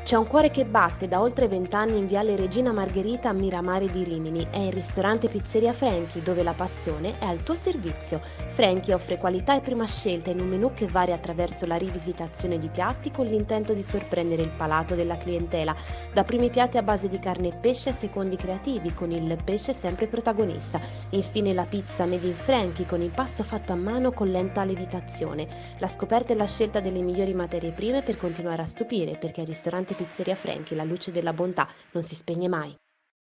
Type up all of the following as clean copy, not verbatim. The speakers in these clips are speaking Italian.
C'è un cuore che batte da oltre 20 anni in Viale Regina Margherita a Miramare di Rimini. È il ristorante Pizzeria Franchi, dove la passione è al tuo servizio. Franchi offre qualità e prima scelta in un menù che varia attraverso la rivisitazione di piatti con l'intento di sorprendere il palato della clientela. Da primi piatti a base di carne e pesce a secondi creativi, con il pesce sempre protagonista. Infine la pizza made in Franchi con impasto fatto a mano con lenta lievitazione. La scoperta e la scelta delle migliori materie prime per continuare a stupire, perché il ristorante Pizzeria Franchi, la luce della bontà, non si spegne mai.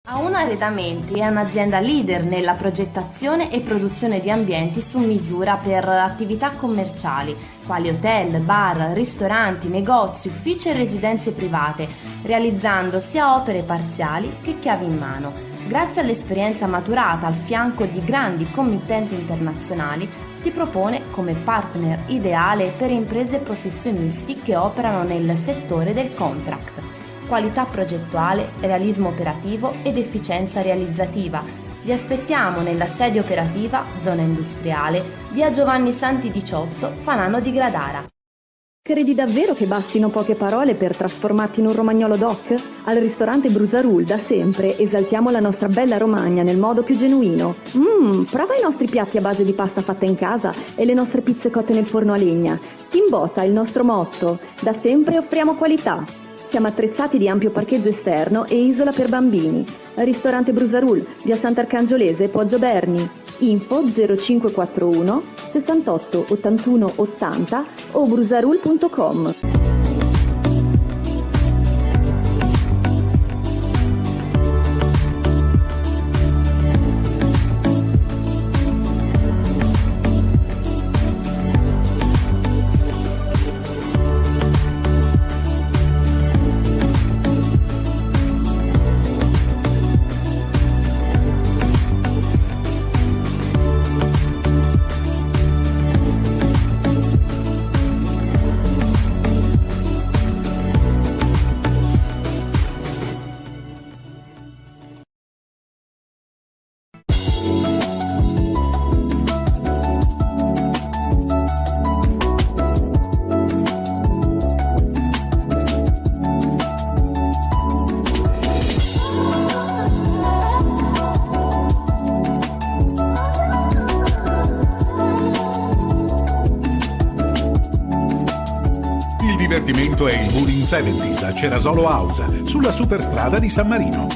A1 Arredamenti è un'azienda leader nella progettazione e produzione di ambienti su misura per attività commerciali, quali hotel, bar, ristoranti, negozi, uffici e residenze private, realizzando sia opere parziali che chiavi in mano. Grazie all'esperienza maturata al fianco di grandi committenti internazionali, si propone come partner ideale per imprese e professionisti che operano nel settore del contract. Qualità progettuale, realismo operativo ed efficienza realizzativa. Vi aspettiamo nella sede operativa, zona industriale, via Giovanni Santi 18, Fanano di Gradara. Credi davvero che bastino poche parole per trasformarti in un romagnolo doc? Al ristorante Brusarul da sempre esaltiamo la nostra bella Romagna nel modo più genuino. Prova i nostri piatti a base di pasta fatta in casa e le nostre pizze cotte nel forno a legna. Timbotta è il nostro motto. Da sempre offriamo qualità. Siamo attrezzati di ampio parcheggio esterno e isola per bambini. Ristorante Brusarul, via Sant'Arcangiolese, Poggio Berni. Info 0541 68 81 80 o brusarul.com. Il divertimento è il Bowling 70s a Cerasolo House, sulla superstrada di San Marino.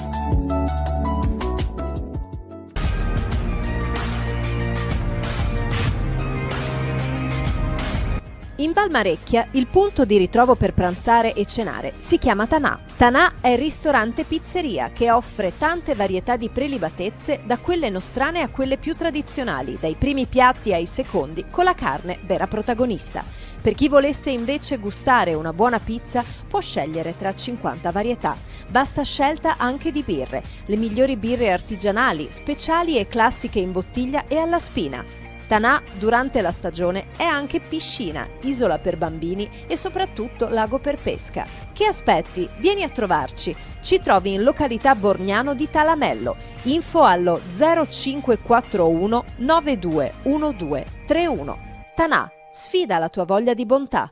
In Valmarecchia il punto di ritrovo per pranzare e cenare si chiama Tanà. Tanà è il ristorante pizzeria che offre tante varietà di prelibatezze, da quelle nostrane a quelle più tradizionali, dai primi piatti ai secondi, con la carne vera protagonista. Per chi volesse invece gustare una buona pizza può scegliere tra 50 varietà. Vasta scelta anche di birre, le migliori birre artigianali, speciali e classiche in bottiglia e alla spina. Tanà durante la stagione è anche piscina, isola per bambini e soprattutto lago per pesca. Che aspetti? Vieni a trovarci. Ci trovi in località Borgnano di Talamello. Info allo 0541 921231. Tanà, sfida la tua voglia di bontà.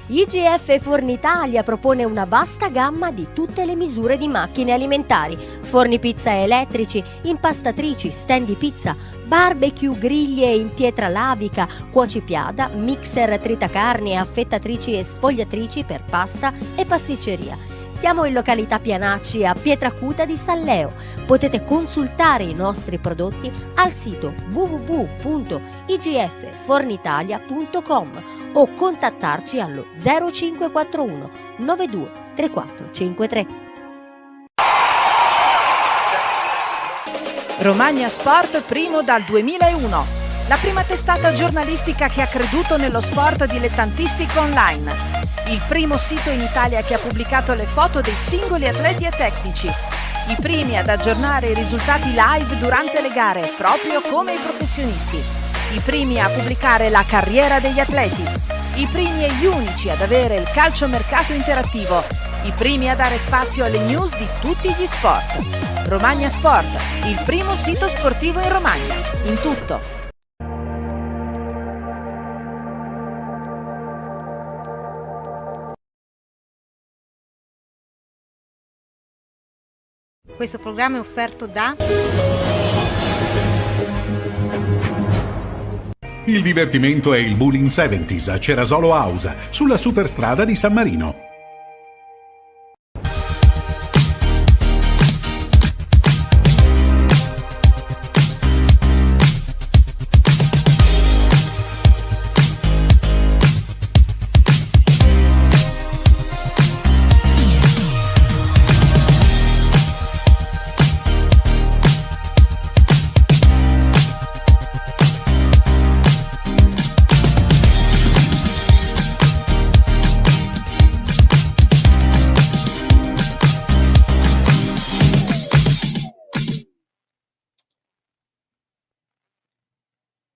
IGF Fornitalia propone una vasta gamma di tutte le misure di macchine alimentari, forni pizza elettrici, impastatrici, stand di pizza, barbecue, griglie in pietra lavica, cuocipiada, mixer tritacarni, affettatrici e sfogliatrici per pasta e pasticceria. Siamo in località Pianacci a Pietracuta di Salleo. Potete consultare i nostri prodotti al sito www.igffornitalia.com o contattarci allo 0541 92 3453. Romagna Sport primo dal 2001, la prima testata giornalistica che ha creduto nello sport dilettantistico online, il primo sito in Italia che ha pubblicato le foto dei singoli atleti e tecnici, i primi ad aggiornare i risultati live durante le gare, proprio come i professionisti, i primi a pubblicare la carriera degli atleti, i primi e gli unici ad avere il calciomercato interattivo, i primi a dare spazio alle news di tutti gli sport. Romagna Sport, il primo sito sportivo in Romagna, in tutto. Questo programma è offerto da... Il divertimento è il Bowling 70s a Cerasolo Ausa, sulla superstrada di San Marino.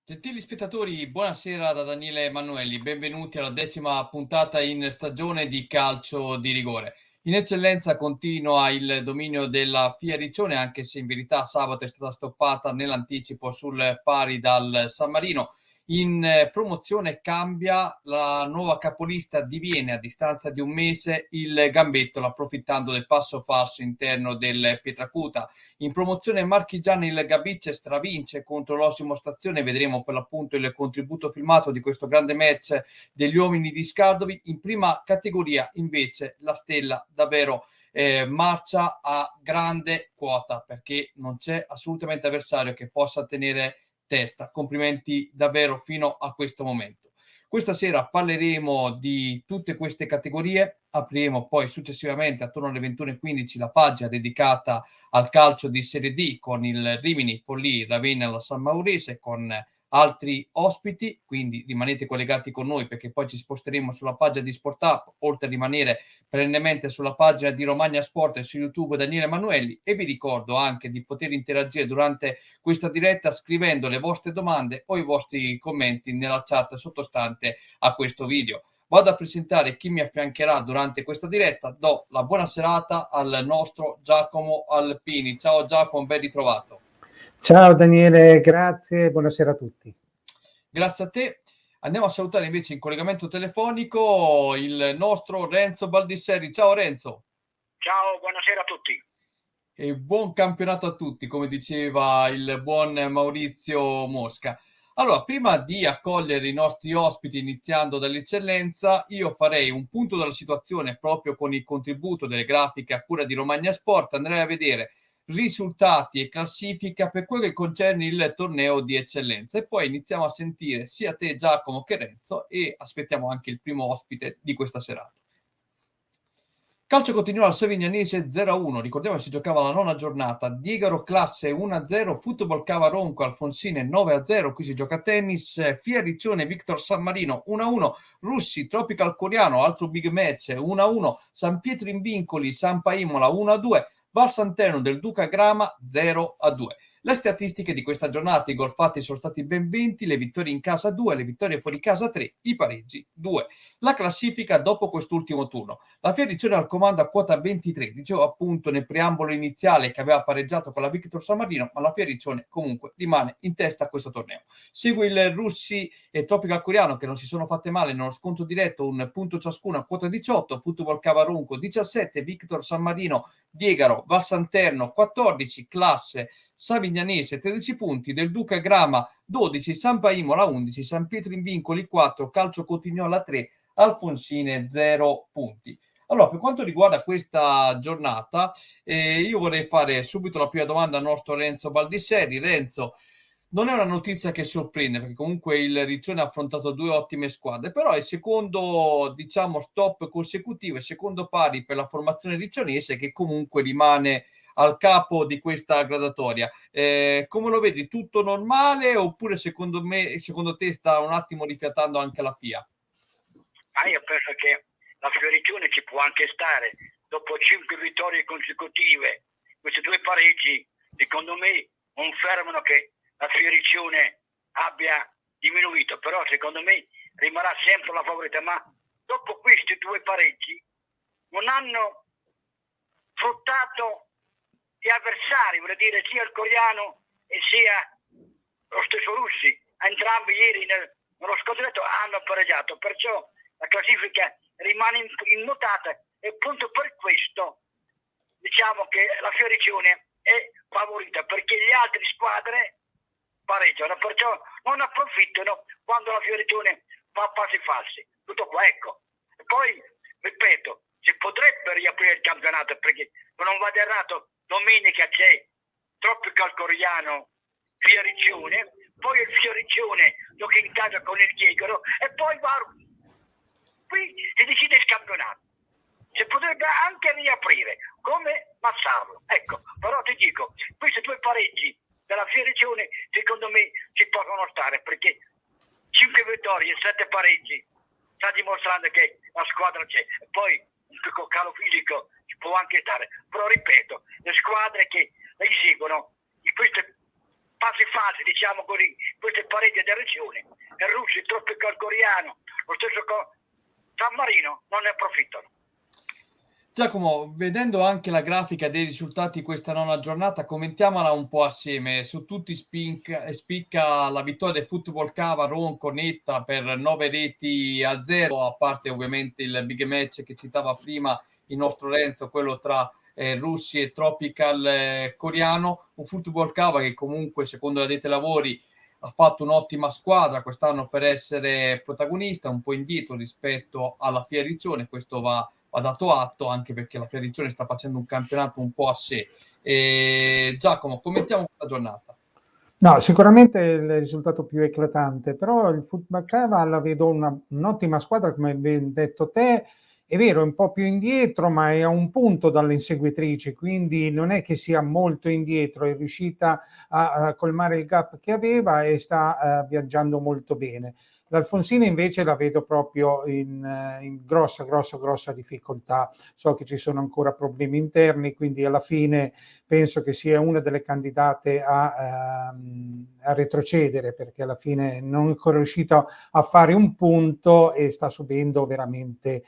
Gentili spettatori, buonasera da Daniele Emanuelli, benvenuti alla 10ª puntata in stagione di calcio di rigore. In eccellenza continua il dominio della FIA Riccione, anche se in verità sabato è stata stoppata nell'anticipo sul pari dal San Marino. In promozione cambia, la nuova capolista diviene a distanza di un mese il Gambetto, approfittando del passo falso interno del Pietracuta. In promozione marchigiana il Gabice stravince contro l'Osimo Stazione, vedremo per l'appunto il contributo filmato di questo grande match degli uomini di Scardovi. In prima categoria invece la Stella davvero marcia a grande quota, perché non c'è assolutamente avversario che possa tenere testa. Complimenti davvero fino a questo momento. Questa sera parleremo di tutte queste categorie, apriremo poi successivamente attorno alle 21:15 la pagina dedicata al calcio di Serie D con il Rimini, Forlì, Ravenna e la San Maurice, con altri ospiti, quindi rimanete collegati con noi perché poi ci sposteremo sulla pagina di Sport Up, oltre a rimanere perennemente sulla pagina di Romagna Sport e su YouTube Daniele Emanuelli. E vi ricordo anche di poter interagire durante questa diretta scrivendo le vostre domande o i vostri commenti nella chat sottostante a questo video. Vado a presentare chi mi affiancherà durante questa diretta. Do la buona serata al nostro Giacomo Alpini. Ciao Giacomo, ben ritrovato. Ciao Daniele, grazie, buonasera a tutti. Grazie a te. Andiamo a salutare invece in collegamento telefonico il nostro Renzo Baldisseri. Ciao Renzo. Ciao, buonasera a tutti. E buon campionato a tutti, come diceva il buon Maurizio Mosca. Allora, prima di accogliere i nostri ospiti, iniziando dall'eccellenza, io farei un punto della situazione proprio con il contributo delle grafiche a cura di Romagna Sport. Andrei a vedere risultati e classifica per quello che concerne il torneo di eccellenza e poi iniziamo a sentire sia te Giacomo che Renzo e aspettiamo anche il primo ospite di questa serata. Calcio continua al Savignanese 0-1, ricordiamo che si giocava la 9ª giornata, Diegaro Classe 1-0, Football Cavaronco Alfonsine 9-0, qui si gioca a tennis, FIA Riccione Victor San Marino 1-1, Russi Tropical Coriano, altro big match 1-1, San Pietro in Vincoli Sampa Imola 1-2, Val Santerno del Duca Grama 0-2. Le statistiche di questa giornata: i gol fatti sono stati ben 20, le vittorie in casa 2, le vittorie fuori casa 3, i pareggi 2. La classifica dopo quest'ultimo turno: la FIA Riccione al comando a quota 23, dicevo appunto nel preambolo iniziale che aveva pareggiato con la Victor San Marino, ma la FIA Riccione comunque rimane in testa a questo torneo. Segue il Russi e Tropical Coriano che non si sono fatte male nello scontro diretto, un punto ciascuno a quota 18, Football Cavaronco 17, Victor San Marino, Diegaro, Val Santerno 14, Classe Savignanese 13 punti, del Duca Grama 12, Sampa Imola 11, San Pietro in Vincoli 4, Calcio Cotignola 3, Alfonsine 0 punti. Allora, per quanto riguarda questa giornata, io vorrei fare subito la prima domanda al nostro Renzo Baldisseri. Renzo, non è una notizia che sorprende perché comunque il Riccione ha affrontato 2 ottime squadre, però è il secondo, diciamo, stop consecutivo, il secondo pari per la formazione riccionese che comunque rimane al capo di questa gradatoria. Come lo vedi? Tutto normale oppure secondo te sta un attimo rifiatando anche la FIA? Io penso che la Fioriccione ci può anche stare dopo 5 vittorie consecutive. Questi 2 pareggi secondo me confermano che la Fioriccione abbia diminuito, però secondo me rimarrà sempre la favorita, ma dopo questi 2 pareggi non hanno fruttato gli avversari, vuol dire sia il Coriano e sia lo stesso Russi. Entrambi ieri nello scontro diretto hanno pareggiato, perciò la classifica rimane immutata e appunto per questo diciamo che la Fioricione è favorita perché le altre squadre pareggiano, perciò non approfittano quando la Fioricione fa passi falsi. Tutto qua, ecco. E poi, ripeto, si potrebbe riaprire il campionato perché non vado errato, domenica c'è Tropical Coriano Fioricione, poi il Fioricione gioca in casa con il Diegolo e poi va qui si decide il campionato. Si potrebbe anche riaprire come Massaro, ecco, però ti dico, questi due pareggi della Fioricione secondo me ci possono stare perché 5 vittorie e 7 pareggi sta dimostrando che la squadra c'è. E poi un piccolo calo fisico ci può anche stare, però ripeto, le squadre che la seguono in queste passi falsi, diciamo così, queste pareggi della regione, il Russo, il Tropical Coriano, lo stesso San Marino, non ne approfittano. Giacomo, vedendo anche la grafica dei risultati di questa nona giornata, commentiamola un po' assieme. Su tutti spicca la vittoria del Football Cava Ronco netta per 9-0, a parte ovviamente il big match che citava prima il nostro Renzo, quello tra Russi e Tropical Coriano. Un Football Cava che comunque, secondo la Dete Lavori, ha fatto un'ottima squadra quest'anno per essere protagonista, un po' indietro rispetto alla Fioricione, questo va dato atto, anche perché la Fioricione sta facendo un campionato un po' a sé. Giacomo, commentiamo questa giornata. No, sicuramente il risultato più eclatante, però il Football Cava la vedo un'ottima squadra, come ben detto te. È vero, è un po' più indietro, ma è a un punto dalle inseguitrici, quindi non è che sia molto indietro, è riuscita a colmare il gap che aveva e sta viaggiando molto bene. L'Alfonsina invece la vedo proprio in grossa difficoltà. So che ci sono ancora problemi interni, quindi alla fine penso che sia una delle candidate a retrocedere, perché alla fine non è ancora riuscita a fare un punto e sta subendo veramente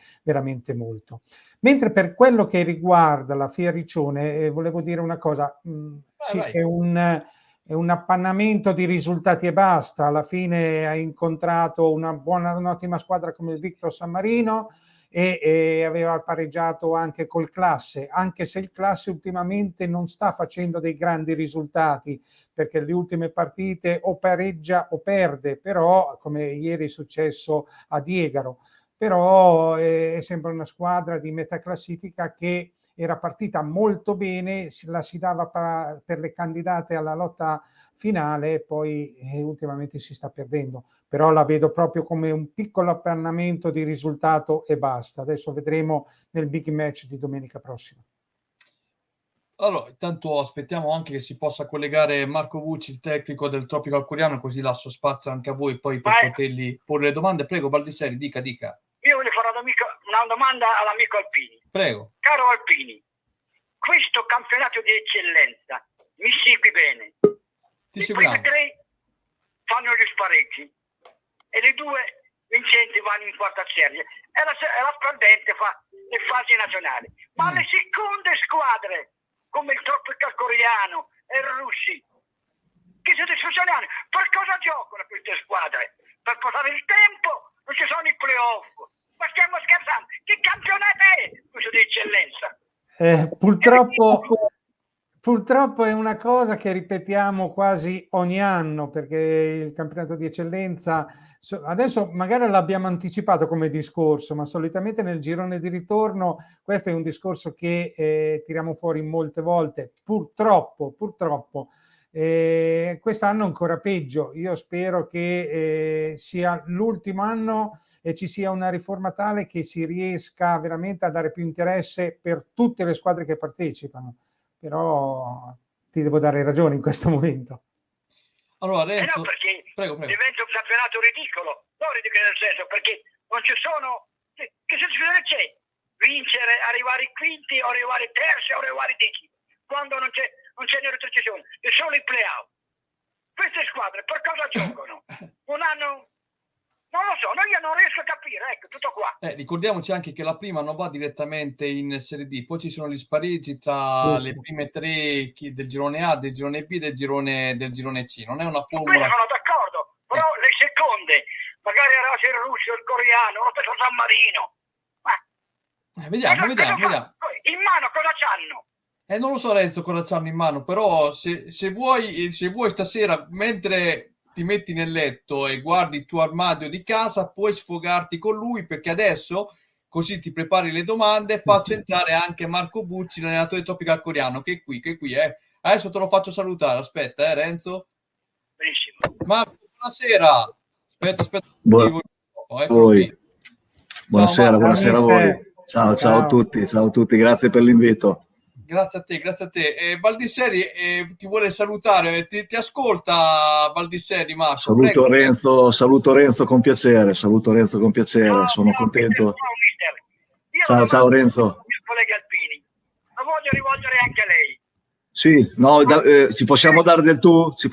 molto. Mentre per quello che riguarda la Fioricione, volevo dire una cosa, sì, è un appannamento di risultati e basta. Alla fine ha incontrato un'ottima squadra come il Victor San Marino e aveva pareggiato anche col Classe, anche se il Classe ultimamente non sta facendo dei grandi risultati, perché le ultime partite o pareggia o perde, però come ieri è successo a Diegaro. Però è sempre una squadra di metà classifica che era partita molto bene, la si dava per le candidate alla lotta finale, poi ultimamente si sta perdendo. Però la vedo proprio come un piccolo appannamento di risultato e basta. Adesso vedremo nel big match di domenica prossima. Allora, intanto aspettiamo anche che si possa collegare Marco Vucci, il tecnico del Tropical Coriano, così lascio spazio anche a voi poi per potergli porre le domande. Prego, Baldisseri, dica. Io voglio fare una domanda all'amico Alpini. Prego. Caro Alpini, questo campionato di eccellenza, mi segui bene? I primi 3 fanno gli spareggi e le 2 vincenti vanno in quarta serie e la perdente fa le fasi nazionali. Ma le seconde squadre, come il Tropical Coriano e il Russi, che sono disfunzionali, per cosa giocano queste squadre? Per passare il tempo? Non ci sono i playoff. Ma stiamo scherzando? Che campionato è questo di eccellenza? Purtroppo è una cosa che ripetiamo quasi ogni anno, perché il campionato di eccellenza, adesso magari l'abbiamo anticipato come discorso, ma solitamente nel girone di ritorno questo è un discorso che tiriamo fuori molte volte. Purtroppo. Quest'anno ancora peggio. Io spero che sia l'ultimo anno e ci sia una riforma tale che si riesca veramente a dare più interesse per tutte le squadre che partecipano. Però ti devo dare ragione in questo momento. Allora, Renzo, no, perché prego. Diventa un campionato ridicolo. Non ridicolo nel senso, perché non ci sono... Che sensazione c'è? Vincere, arrivare ai quinti, o arrivare ai terzi, o arrivare ai decimi. Quando non c'è una retrocessione, è solo i play-out. Queste squadre per cosa giocano? Non hanno... Non lo so, io non riesco a capire, ecco, tutto qua. Ricordiamoci anche che la prima non va direttamente in Serie D, poi ci sono gli spareggi tra le prime 3 del girone A, del girone B, del girone C. Non è una formula... Sono d'accordo, però le seconde, magari era il Russo, il Coriano, lo stesso San Marino. Vediamo. In mano cosa c'hanno? Non lo so Renzo cosa c'hanno in mano, però se vuoi stasera, mentre ti metti nel letto e guardi il tuo armadio di casa, puoi sfogarti con lui, perché adesso, così ti prepari le domande, faccio entrare anche Marco Bucci, l'allenatore Tropical Coreano, che è qui. Adesso te lo faccio salutare, aspetta, Renzo. Benissimo. Marco, buonasera. Aspetta. Eccolo qui. Buonasera, buonasera a voi. Ciao a tutti, grazie per l'invito. Grazie a te. Baldisseri ti vuole salutare, ti ascolta Baldisseri, Marco. Saluto Renzo con piacere, sono contento. Ciao Renzo. Mio collega Alpini, lo voglio rivolgere anche a lei. Sì, no, ci possiamo dare del tu? Come no.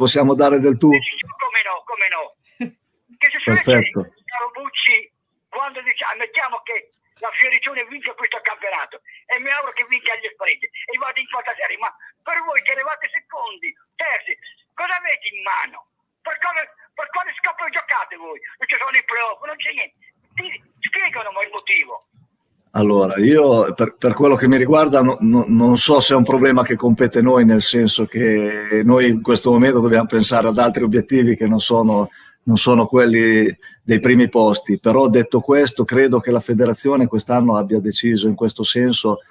Che succede? Perfetto. Caro Bucci, quando dice, ammettiamo che la Fioricione vince questo campionato e mi auguro che vinca agli spareggi e vado in quarta serie, ma per voi che arrivate secondi, terzi, cosa avete in mano? Per quale scopo giocate voi? Non ci sono i playoff, non c'è niente. Spiegano il motivo. Allora, io per quello che mi riguarda non so se è un problema che compete noi, nel senso che noi in questo momento dobbiamo pensare ad altri obiettivi che non sono quelli dei primi posti, però detto questo credo che la federazione quest'anno abbia deciso in questo senso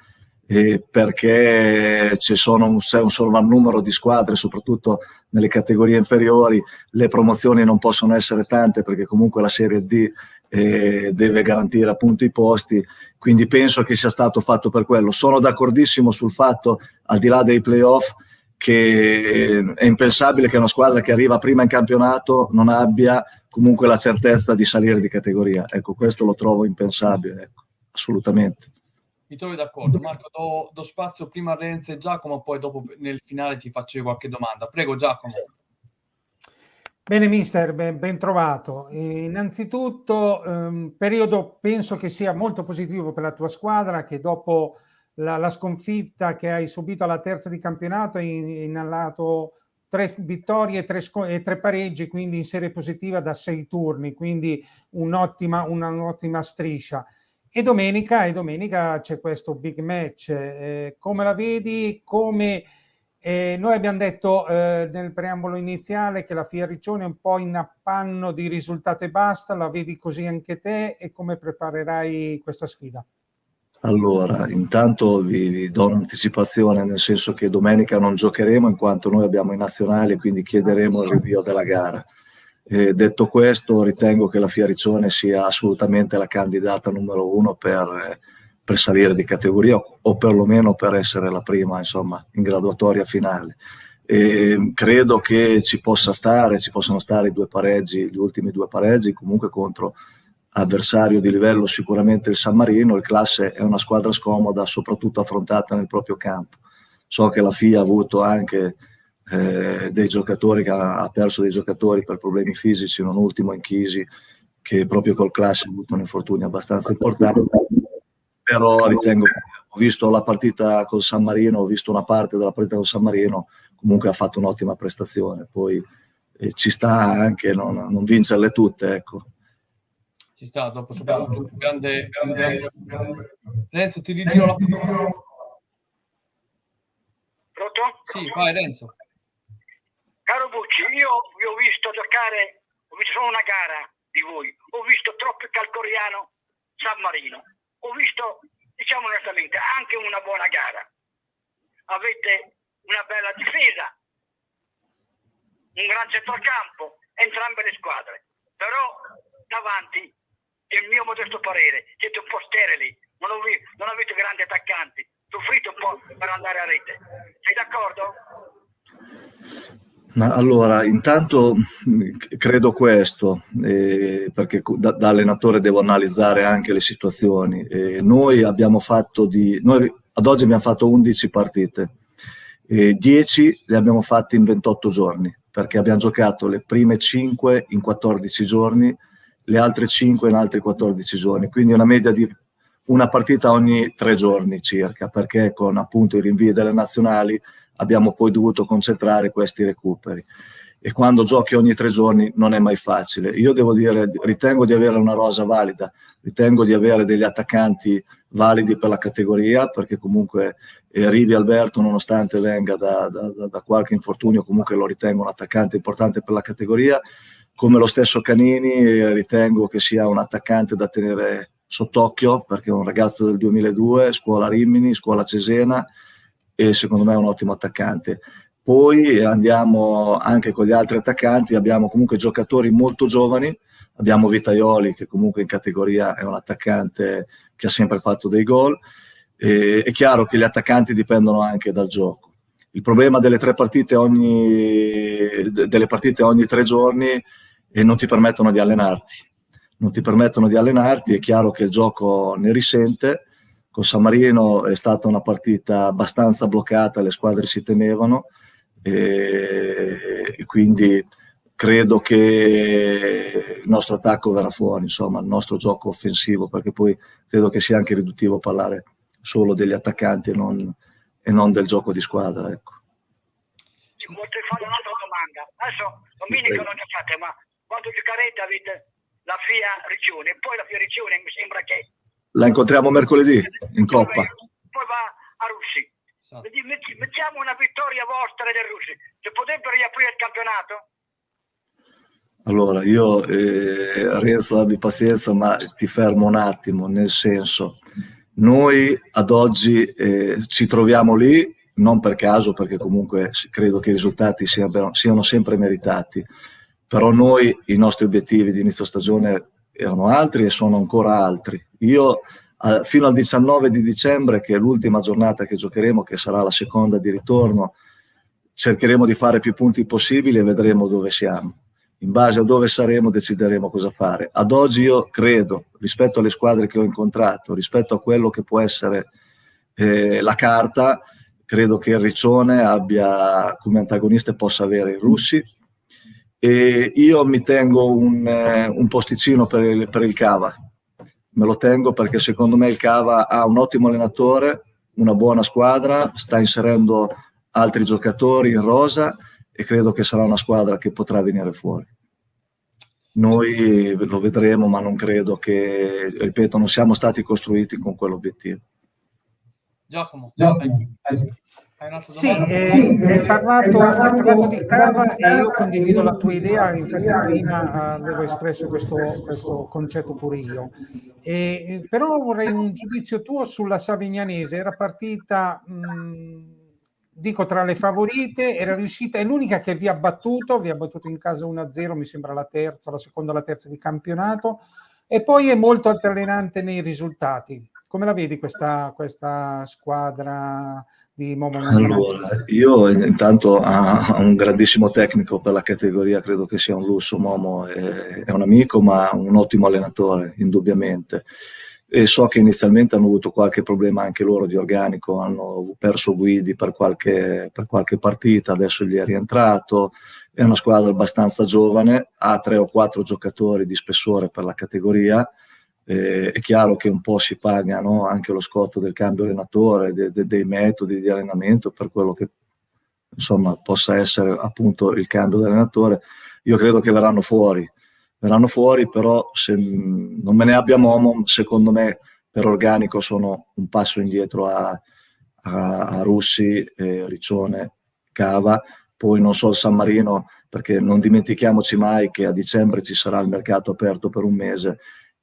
perché c'è un sovrannumero di squadre, soprattutto nelle categorie inferiori, le promozioni non possono essere tante perché comunque la Serie D deve garantire appunto i posti, quindi penso che sia stato fatto per quello. Sono d'accordissimo sul fatto, al di là dei playoff, che è impensabile che una squadra che arriva prima in campionato non abbia comunque la certezza di salire di categoria. Ecco, questo lo trovo impensabile, ecco, assolutamente. Mi trovi d'accordo. Marco, do spazio prima a Renzo e Giacomo, poi dopo nel finale ti faccio qualche domanda. Prego Giacomo. Bene mister, ben trovato. Innanzitutto periodo penso che sia molto positivo per la tua squadra, che dopo la sconfitta che hai subito alla terza di campionato hai innellato 3 vittorie e 3 pareggi, quindi in serie positiva da 6 turni, quindi un'ottima striscia. E domenica c'è questo big match. Come la vedi? Noi abbiamo detto nel preambolo iniziale che la Fioricione è un po' in affanno di risultato e basta, la vedi così anche te, e come preparerai questa sfida? Allora, intanto vi do un'anticipazione, nel senso che domenica non giocheremo in quanto noi abbiamo i nazionali, quindi chiederemo il rinvio della gara. Detto questo, ritengo che la Fioricione sia assolutamente la candidata numero 1 per salire di categoria o perlomeno per essere la prima, insomma, in graduatoria finale. Credo che ci possano stare gli ultimi 2 pareggi, comunque contro avversario di livello sicuramente il San Marino. Il Classe è una squadra scomoda, soprattutto affrontata nel proprio campo. So che la FIA ha avuto anche dei giocatori, che ha perso dei giocatori per problemi fisici, non ultimo Inchisi, che proprio col Classe ha avuto un infortunio abbastanza importante. Però ritengo che ho visto la partita col San Marino, ho visto una parte della partita col San Marino, comunque ha fatto un'ottima prestazione. Poi ci sta anche non vincerle tutte, ecco. Ci sta, dopo soprattutto un grande... Renzo, ti rigiro la parola. Pronto? Sì, vai Renzo. Caro Bucci, io vi ho visto giocare, ho visto solo una gara di voi, ho visto Tropical Coreano San Marino. Ho visto, diciamo onestamente, anche una buona gara. Avete una bella difesa, un gran centrocampo, entrambe le squadre. Però davanti, il mio modesto parere, siete un po' sterili, non avete grandi attaccanti, soffrite un po' per andare a rete. Sei d'accordo? Allora, intanto credo questo, perché da allenatore devo analizzare anche le situazioni. Noi ad oggi abbiamo fatto 11 partite, 10 le abbiamo fatte in 28 giorni, perché abbiamo giocato le prime 5 in 14 giorni, le altre 5 in altri 14 giorni, quindi una media di una partita ogni 3 giorni circa, perché con appunto i rinvii delle nazionali abbiamo poi dovuto concentrare questi recuperi. e quando giochi ogni 3 giorni non è mai facile. Io devo dire, ritengo di avere una rosa valida, ritengo di avere degli attaccanti validi per la categoria, perché comunque Rivi Alberto, nonostante venga da qualche infortunio, comunque lo ritengo un attaccante importante per la categoria, come lo stesso Canini ritengo che sia un attaccante da tenere sott'occhio, perché è un ragazzo del 2002, scuola Rimini, scuola Cesena, e secondo me è un ottimo attaccante. Poi andiamo anche con gli altri attaccanti, abbiamo comunque giocatori molto giovani, abbiamo Vitaioli che comunque in categoria è un attaccante che ha sempre fatto dei gol. È chiaro che gli attaccanti dipendono anche dal gioco. Il problema delle partite ogni 3 giorni e non ti permettono di allenarti. È chiaro che il gioco ne risente. Con San Marino è stata una partita abbastanza bloccata, le squadre si temevano, e quindi credo che il nostro attacco verrà fuori, insomma, il nostro gioco offensivo, perché poi credo che sia anche riduttivo parlare solo degli attaccanti e non del gioco di squadra, ecco. Potrei fare un'altra domanda. Adesso domenica non giocate, ma quando giocherete avete la FIA Riccione, e poi la FIA Riccione mi sembra che La incontriamo mercoledì in Coppa. Poi va a Russi. Mettiamo una vittoria vostra del Russi. Se potrebbero riaprire il campionato? Allora, io, Renzo, abbi pazienza, ma ti fermo un attimo, nel senso, noi ad oggi ci troviamo lì, non per caso, perché comunque credo che i risultati siano sempre meritati, però noi, i nostri obiettivi di inizio stagione erano altri e sono ancora altri. Io fino al 19 di dicembre, che è l'ultima giornata che giocheremo, che sarà la seconda di ritorno, cercheremo di fare più punti possibili e vedremo dove siamo. In base a dove saremo decideremo cosa fare. Ad oggi io credo, rispetto alle squadre che ho incontrato, rispetto a quello che può essere la carta, credo che il Riccione abbia come antagonista, possa avere i russi, e io mi tengo un posticino per il Cava. Me lo tengo perché secondo me il Cava ha un ottimo allenatore, una buona squadra, sta inserendo altri giocatori in rosa e credo che sarà una squadra che potrà venire fuori. Noi lo vedremo, ma non credo che, ripeto, non siamo stati costruiti con quell'obiettivo. Giacomo, hai un'altra Sì, domanda? hai parlato di Cava e io condivido la tua idea, infatti prima avevo espresso questo concetto pure io. Però vorrei un giudizio tuo sulla Savignanese. Era partita, dico, tra le favorite, era riuscita, è l'unica che vi ha battuto in casa 1-0, mi sembra la seconda o la terza di campionato, e poi è molto altalenante nei risultati. Come la vedi questa squadra di Momo? Allora, io intanto ha un grandissimo tecnico per la categoria, credo che sia un lusso. Momo è un amico, ma un ottimo allenatore, indubbiamente. E so che inizialmente hanno avuto qualche problema anche loro di organico, hanno perso Guidi per qualche partita, adesso gli è rientrato. È una squadra abbastanza giovane, ha 3 o 4 giocatori di spessore per la categoria. È chiaro che un po' si paga, no? Anche lo scotto del cambio allenatore, dei metodi di allenamento, per quello che insomma possa essere appunto il cambio di allenatore. Io credo che verranno fuori, però se non me ne abbia Momo, secondo me per organico sono un passo indietro a Russi, Riccione, Cava. Poi non so il San Marino, perché non dimentichiamoci mai che a dicembre ci sarà il mercato aperto per un mese,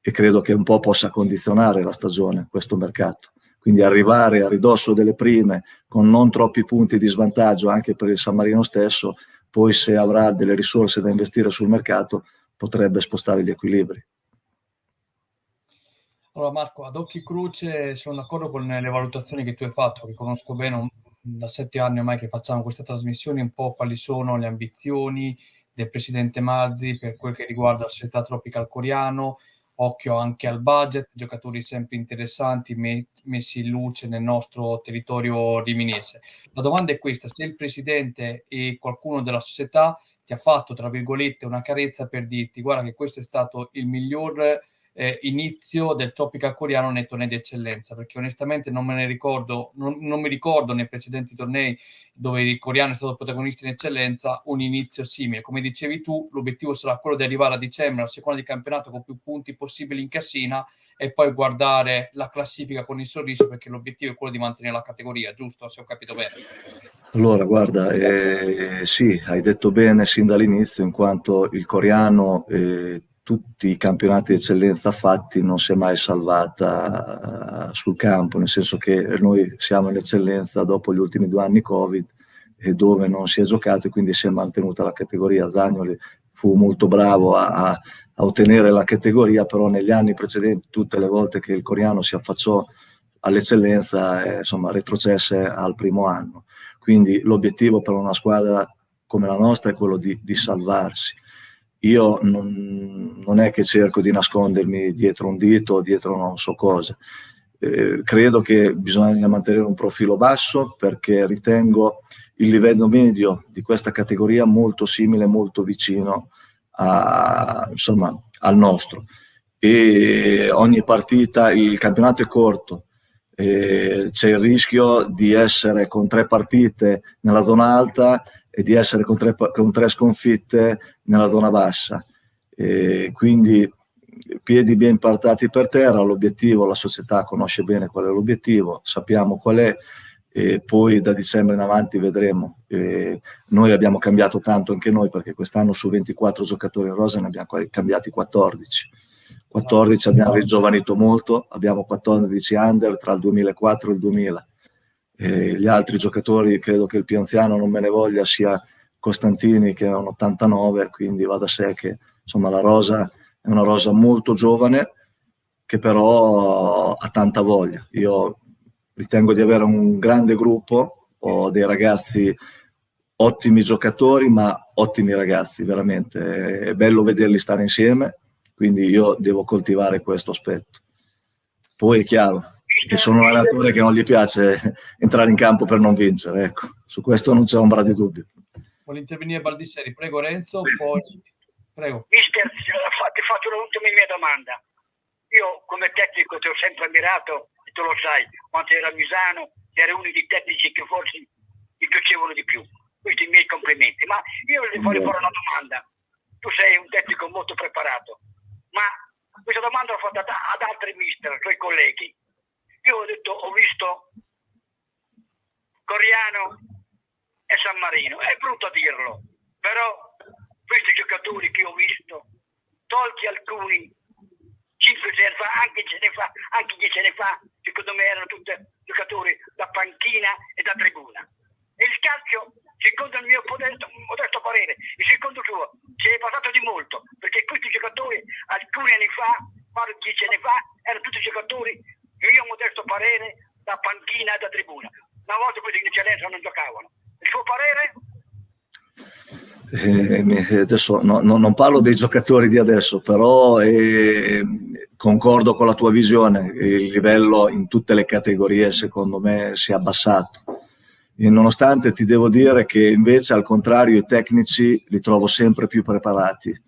e credo che un po' possa condizionare la stagione, questo mercato. Quindi arrivare a ridosso delle prime, con non troppi punti di svantaggio anche per il San Marino stesso, poi se avrà delle risorse da investire sul mercato, potrebbe spostare gli equilibri. Allora Marco, ad occhi croce sono d'accordo con le valutazioni che tu hai fatto, che conosco bene da 7 anni ormai che facciamo queste trasmissioni, un po' quali sono le ambizioni del presidente Mazzi per quel che riguarda la società Tropical Coriano. Occhio anche al budget, giocatori sempre interessanti messi in luce nel nostro territorio riminese. La domanda è questa: se il presidente e qualcuno della società ti ha fatto, tra virgolette, una carezza per dirti guarda che questo è stato il miglior inizio del Tropical Coreano nei tornei di eccellenza, perché onestamente non me ne ricordo, non mi ricordo nei precedenti tornei dove il coreano è stato protagonista in eccellenza un inizio simile. Come dicevi tu, l'obiettivo sarà quello di arrivare a dicembre alla seconda di campionato con più punti possibili in cassina e poi guardare la classifica con il sorriso, perché l'obiettivo è quello di mantenere la categoria, giusto? Se ho capito bene. Allora, guarda, sì, hai detto bene sin dall'inizio, in quanto il coreano, tutti i campionati di eccellenza fatti, non si è mai salvata sul campo, nel senso che noi siamo in eccellenza dopo gli ultimi 2 anni Covid, e dove non si è giocato e quindi si è mantenuta la categoria. Zagnoli fu molto bravo a ottenere la categoria, però negli anni precedenti, tutte le volte che il coreano si affacciò all'eccellenza, insomma, retrocesse al primo anno. Quindi l'obiettivo per una squadra come la nostra è quello di salvarsi. Io non è che cerco di nascondermi dietro un dito o dietro non so cosa. Credo che bisogna mantenere un profilo basso, perché ritengo il livello medio di questa categoria molto simile, molto vicino insomma, al nostro. E ogni partita, il campionato è corto, c'è il rischio di essere con 3 partite nella zona alta e di essere con 3 sconfitte nella zona bassa. Quindi piedi ben partati per terra, l'obiettivo, la società conosce bene qual è l'obiettivo, sappiamo qual è, e poi da dicembre in avanti vedremo. Noi abbiamo cambiato tanto anche noi, perché quest'anno su 24 giocatori in rosa ne abbiamo cambiati 14. Abbiamo rigiovanito molto, abbiamo 14 under tra il 2004 e il 2000. Gli altri giocatori, credo che il più anziano, non me ne voglia, sia Costantini, che è un 89, quindi va da sé che insomma la rosa è una rosa molto giovane, che però ha tanta voglia. Io ritengo di avere un grande gruppo, ho dei ragazzi ottimi giocatori, ma ottimi ragazzi, veramente. È bello vederli stare insieme, quindi io devo coltivare questo aspetto. Poi è chiaro che sono un allenatore che non gli piace entrare in campo per non vincere, ecco, su questo non c'è ombra di dubbio. Vuole intervenire Baldisseri? Prego Renzo, poi... Prego. Mister, ti faccio l'ultima mia domanda. Io come tecnico ti ho sempre ammirato, e tu lo sai, quando ero a Misano, eri uno dei tecnici che forse mi piacevano di più. Questi i miei complimenti. Ma io gli voglio fare una domanda. Tu sei un tecnico molto preparato, ma questa domanda l'ho fatta ad altri mister, ai tuoi colleghi. Io ho detto, ho visto Coriano e San Marino. È brutto dirlo, però questi giocatori che ho visto, tolti alcuni 5 anni fa, anche 10 anni fa, secondo me erano tutti giocatori da panchina e da tribuna. E il calcio, secondo il mio modesto parere, e secondo tuo, si è passato di molto, perché questi giocatori alcuni anni fa, 10 anni fa, erano tutti giocatori, mio modesto parere, da panchina e da tribuna. Una volta questi in eccellenza non giocavano. Il suo parere? Adesso non parlo dei giocatori di adesso, però concordo con la tua visione. Il livello in tutte le categorie secondo me si è abbassato, e nonostante ti devo dire che invece al contrario i tecnici li trovo sempre più preparati.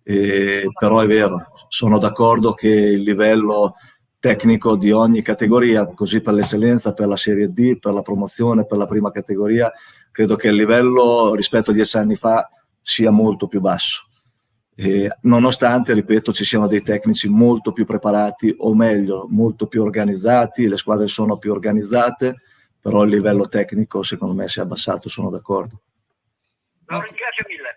Però è vero, sono d'accordo che il livello tecnico di ogni categoria, così per l'eccellenza, per la Serie D, per la promozione, per la prima categoria, credo che il livello rispetto a 10 anni fa sia molto più basso. Nonostante, ripeto, ci siano dei tecnici molto più preparati, o meglio, molto più organizzati, le squadre sono più organizzate, però il livello tecnico secondo me si è abbassato, sono d'accordo. No, ringrazio mille.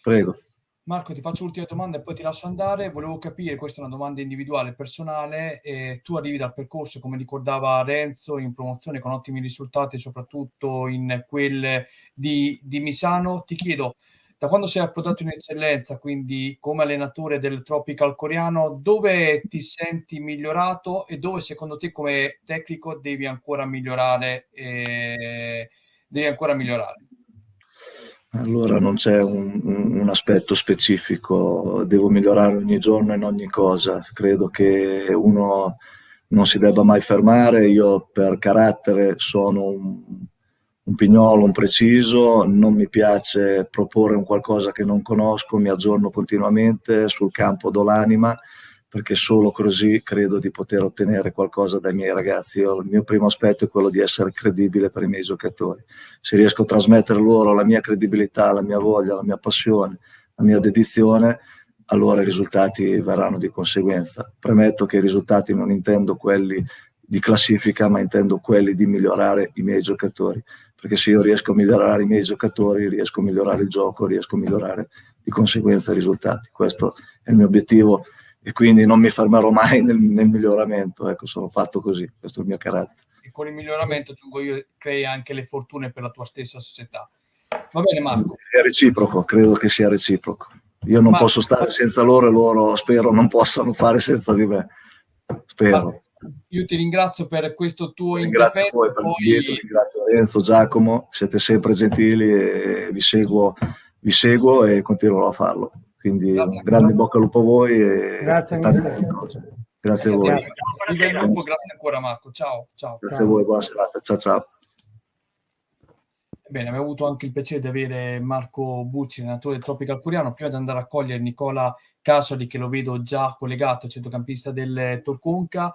Prego. Marco, ti faccio l'ultima domanda e poi ti lascio andare. Volevo capire, questa è una domanda individuale, personale, tu arrivi dal percorso, come ricordava Renzo, in promozione con ottimi risultati, soprattutto in quel di Misano. Ti chiedo, da quando sei approdato in eccellenza, quindi come allenatore del Tropical Coreano, dove ti senti migliorato e dove secondo te come tecnico devi ancora migliorare? Allora non c'è un aspetto specifico, devo migliorare ogni giorno in ogni cosa. Credo che uno non si debba mai fermare. Io per carattere sono un pignolo, un preciso, non mi piace proporre un qualcosa che non conosco, mi aggiorno continuamente, sul campo do l'anima, perché solo così credo di poter ottenere qualcosa dai miei ragazzi. Il mio primo aspetto è quello di essere credibile per i miei giocatori. Se riesco a trasmettere loro la mia credibilità, la mia voglia, la mia passione, la mia dedizione, allora i risultati verranno di conseguenza. Premetto che i risultati non intendo quelli di classifica, ma intendo quelli di migliorare i miei giocatori, perché se io riesco a migliorare i miei giocatori, riesco a migliorare il gioco, riesco a migliorare di conseguenza i risultati. Questo è il mio obiettivo e quindi non mi fermerò mai nel miglioramento. Ecco, sono fatto così, questo è il mio carattere. E con il miglioramento, aggiungo io, crei anche le fortune per la tua stessa società. Va bene, Marco? È reciproco, credo che sia reciproco. Io non posso stare senza loro e loro spero non possano fare senza di me. Spero. Io ti ringrazio per questo tuo Ringrazio intervento. voi per l'invito, ringrazio Renzo, Giacomo, siete sempre gentili e vi seguo e continuerò a farlo. Quindi un grande bocca al lupo a voi e grazie, grazie a voi. Grazie ancora Marco, ciao. Grazie a voi, buona serata, ciao. Bene, abbiamo avuto anche il piacere di avere Marco Bucci, allenatore del Tropical Coriano. Prima di andare a cogliere Nicola Casoli, che lo vedo già collegato, centrocampista del Torconca,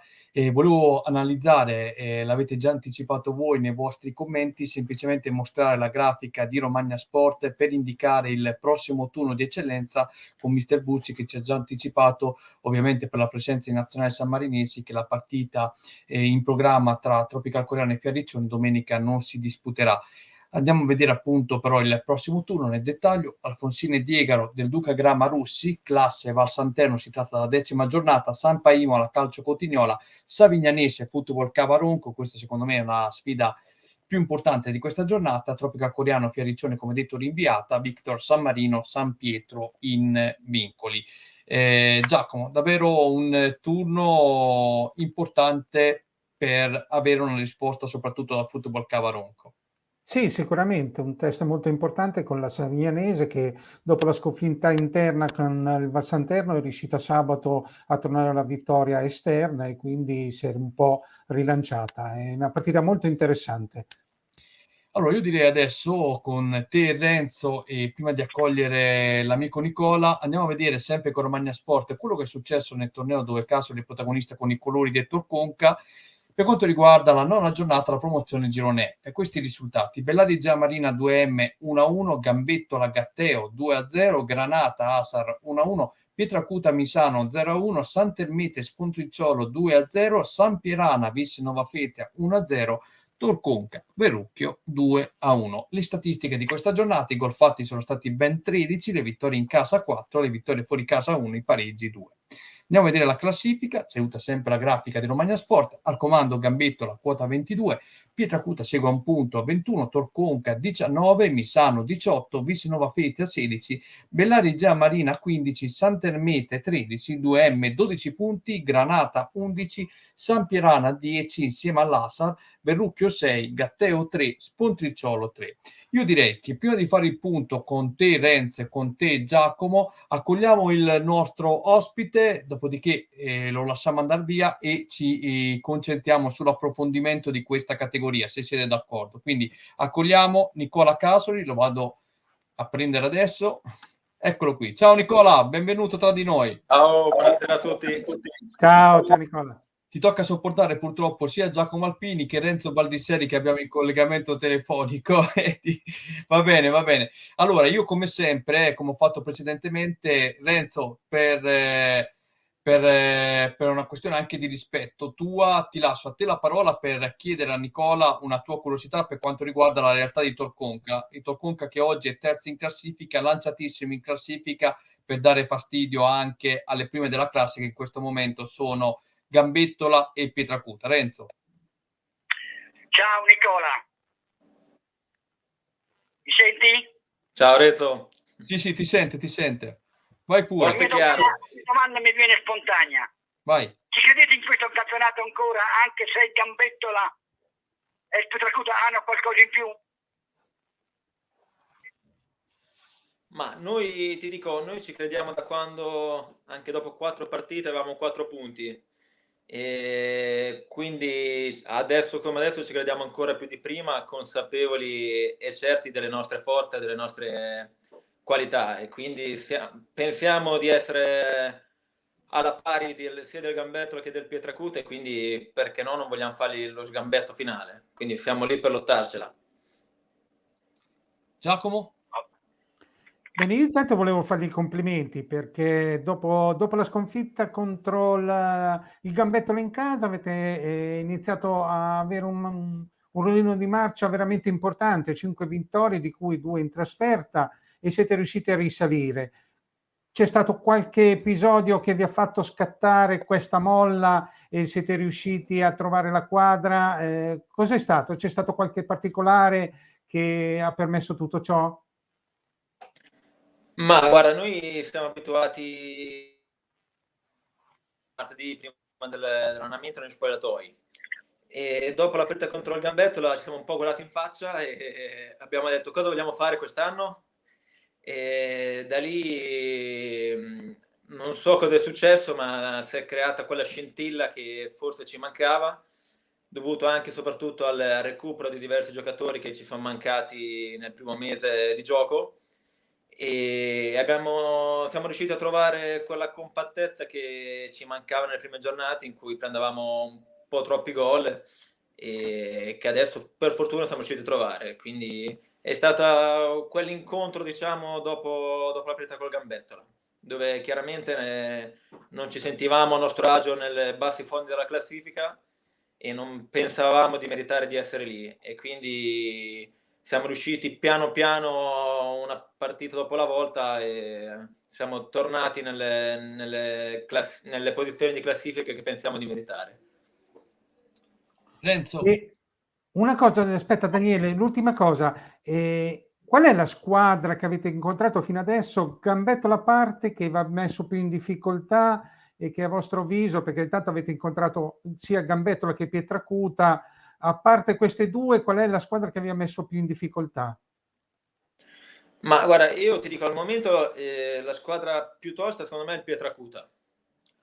volevo analizzare, l'avete già anticipato voi nei vostri commenti, semplicemente mostrare la grafica di Romagna Sport per indicare il prossimo turno di eccellenza con Mister Bucci, che ci ha già anticipato, ovviamente per la presenza in nazionale sammarinesi, che la partita in programma tra Tropical Coriano e Fiariccioni domenica non si disputerà. Andiamo a vedere appunto però il prossimo turno nel dettaglio. Alfonsine Diegaro del Duca Grama Russi, classe Val Santerno, si tratta della 10ª giornata, San Paimo alla Calcio Cotignola, Savignanese Football Cavaronco, questa secondo me è una sfida più importante di questa giornata, Tropical Coriano Fiariccione come detto rinviata, Victor San Marino San Pietro in Vincoli. Giacomo, davvero un turno importante per avere una risposta soprattutto dal Football Cavaronco. Sì, sicuramente un test molto importante con la Savignanese che dopo la sconfitta interna con il Val Santerno è riuscita sabato a tornare alla vittoria esterna e quindi si è un po' rilanciata. È una partita molto interessante. Allora io direi adesso con te Renzo e prima di accogliere l'amico Nicola andiamo a vedere sempre con Romagna Sport quello che è successo nel torneo dove Casoli è protagonista con i colori del Torconca. Per quanto riguarda la 9ª giornata, la promozione Girone F, questi risultati: Bellari Giamarina 2M 1-1, Gambettola Gatteo 2-0, Granata Asar 1-1, Pietracuta Misano 0-1, Sant'Ermete Spontricciolo 2-0, San Pierana Vis Nova Fetia 1-0, Torconca Verrucchio 2-1. Le statistiche di questa giornata: i gol fatti sono stati ben 13, le vittorie in casa 4, le vittorie fuori casa 1, i pareggi 2. Andiamo a vedere la classifica, ci aiuta sempre la grafica di Romagna Sport, al comando Gambettola quota 22, Pietracuta segue a un punto a 21, Torconca 19, Misano 18, Visinova Fetia 16, Bellari Giamarina 15, Sant'Ermete 13, 2M 12 punti, Granata 11, San Pierana 10 insieme all'Asar, Verrucchio 6, Gatteo 3, Spontricciolo 3. Io direi che prima di fare il punto con te Renzo e con te Giacomo, accogliamo il nostro ospite, dopodiché lo lasciamo andare via e ci concentriamo sull'approfondimento di questa categoria, se siete d'accordo. Quindi accogliamo Nicola Casoli, lo vado a prendere adesso. Eccolo qui. Ciao Nicola, benvenuto tra di noi. Ciao, buonasera a tutti. Ciao Nicola. Ti tocca sopportare purtroppo sia Giacomo Alpini che Renzo Baldisseri che abbiamo in collegamento telefonico. Va bene. Allora, io come sempre, come ho fatto precedentemente, Renzo, per una questione anche di rispetto tua, ti lascio a te la parola per chiedere a Nicola una tua curiosità per quanto riguarda la realtà di Torconca. Il Torconca che oggi è terzo in classifica, lanciatissimo in classifica per dare fastidio anche alle prime della classe che in questo momento sono Gambettola e Pietracuta. Renzo. Ciao Nicola. Mi senti? Ciao Renzo. Sì, ti sente. Vai pure. La domanda mi viene spontanea. Vai. Ci credete in questo campionato ancora, anche se Gambettola e Pietracuta hanno qualcosa in più? Ma noi, ti dico, noi ci crediamo da quando, anche dopo 4 partite, avevamo 4 punti. E quindi adesso come adesso ci crediamo ancora più di prima, consapevoli e certi delle nostre forze, delle nostre qualità, e quindi pensiamo di essere alla pari sia del Gambetto che del Pietracuta, e quindi perché no, non vogliamo fargli lo sgambetto finale, quindi siamo lì per lottarcela. Giacomo? Bene, io intanto volevo fargli i complimenti perché dopo la sconfitta contro il Gambettolo in casa avete iniziato a avere un ruolino di marcia veramente importante, 5 vittorie di cui 2 in trasferta, e siete riusciti a risalire. C'è stato qualche episodio che vi ha fatto scattare questa molla e siete riusciti a trovare la quadra? Cos'è stato? C'è stato qualche particolare che ha permesso tutto ciò? Ma guarda, noi siamo abituati martedì prima dell'allenamento negli spogliatoi, e dopo la partita contro il Gambettola ci siamo un po' guardati in faccia e abbiamo detto cosa vogliamo fare quest'anno, e da lì non so cosa è successo, ma si è creata quella scintilla che forse ci mancava, dovuto anche e soprattutto al recupero di diversi giocatori che ci sono mancati nel primo mese di gioco, e siamo riusciti a trovare quella compattezza che ci mancava nelle prime giornate, in cui prendevamo un po' troppi gol, e che adesso per fortuna siamo riusciti a trovare. Quindi è stato quell'incontro, diciamo, dopo la partita col Gambettola, dove chiaramente non ci sentivamo a nostro agio nelle bassi fondi della classifica e non pensavamo di meritare di essere lì, e quindi siamo riusciti piano piano, una partita dopo la volta, e siamo tornati nelle posizioni di classifica che pensiamo di meritare. Renzo? E una cosa, aspetta Daniele, l'ultima cosa, qual è la squadra che avete incontrato fino adesso, Gambettola a parte, che va messo più in difficoltà e che a vostro avviso, perché intanto avete incontrato sia Gambettola che Pietracuta, a parte queste due, qual è la squadra che vi ha messo più in difficoltà? Ma guarda, io ti dico, al momento la squadra più tosta secondo me è il Pietracuta,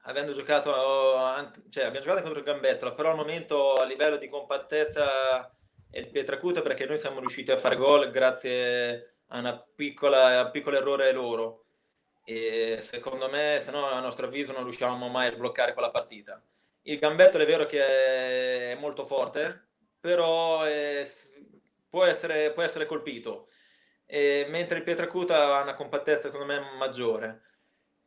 avendo giocato abbiamo giocato contro il Gambettola, però al momento a livello di compattezza è il Pietracuta, perché noi siamo riusciti a fare gol grazie a un piccolo errore loro, e secondo me, se no a nostro avviso non riuscivamo mai a sbloccare quella partita. Il Gambettola è vero che è molto forte, però può essere colpito, mentre il Pietracuta ha una compattezza secondo me maggiore.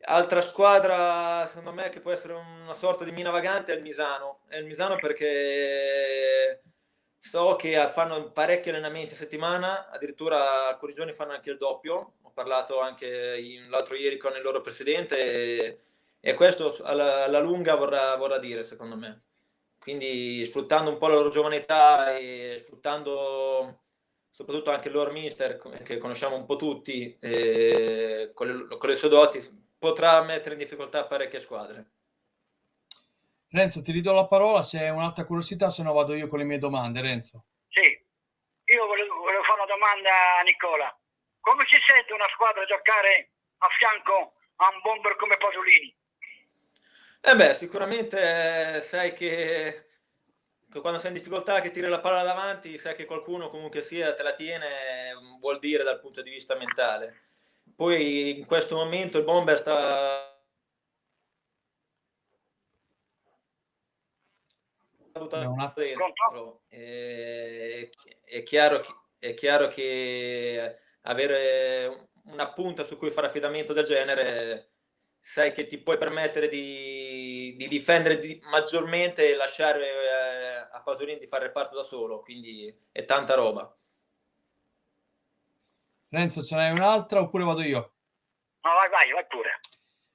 Altra squadra secondo me che può essere una sorta di mina vagante è il Misano. È il Misano perché so che fanno parecchi allenamenti a settimana, addirittura alcuni giorni fanno anche il doppio. Ho parlato anche l'altro ieri con il loro presidente, e questo alla lunga vorrà dire, secondo me. Quindi sfruttando un po' la loro giovane età e sfruttando soprattutto anche il loro mister, che conosciamo un po' tutti, con le sue doti, potrà mettere in difficoltà parecchie squadre. Renzo, ti ridò la parola, se hai un'altra curiosità, se no vado io con le mie domande, Renzo. Sì, io volevo fare una domanda a Nicola. Come si sente una squadra giocare a fianco a un bomber come Pasolini? Sicuramente sai che quando sei in difficoltà, che tiri la palla davanti, sai che qualcuno comunque sia te la tiene, vuol dire dal punto di vista mentale. Poi in questo momento il bomber sta dentro, è chiaro che avere una punta su cui fare affidamento del genere, sai che ti puoi permettere di difendere maggiormente e lasciare a Pasolini di fare il reparto da solo, quindi è tanta roba. Renzo, ce n'hai un'altra oppure vado io? No, vai pure.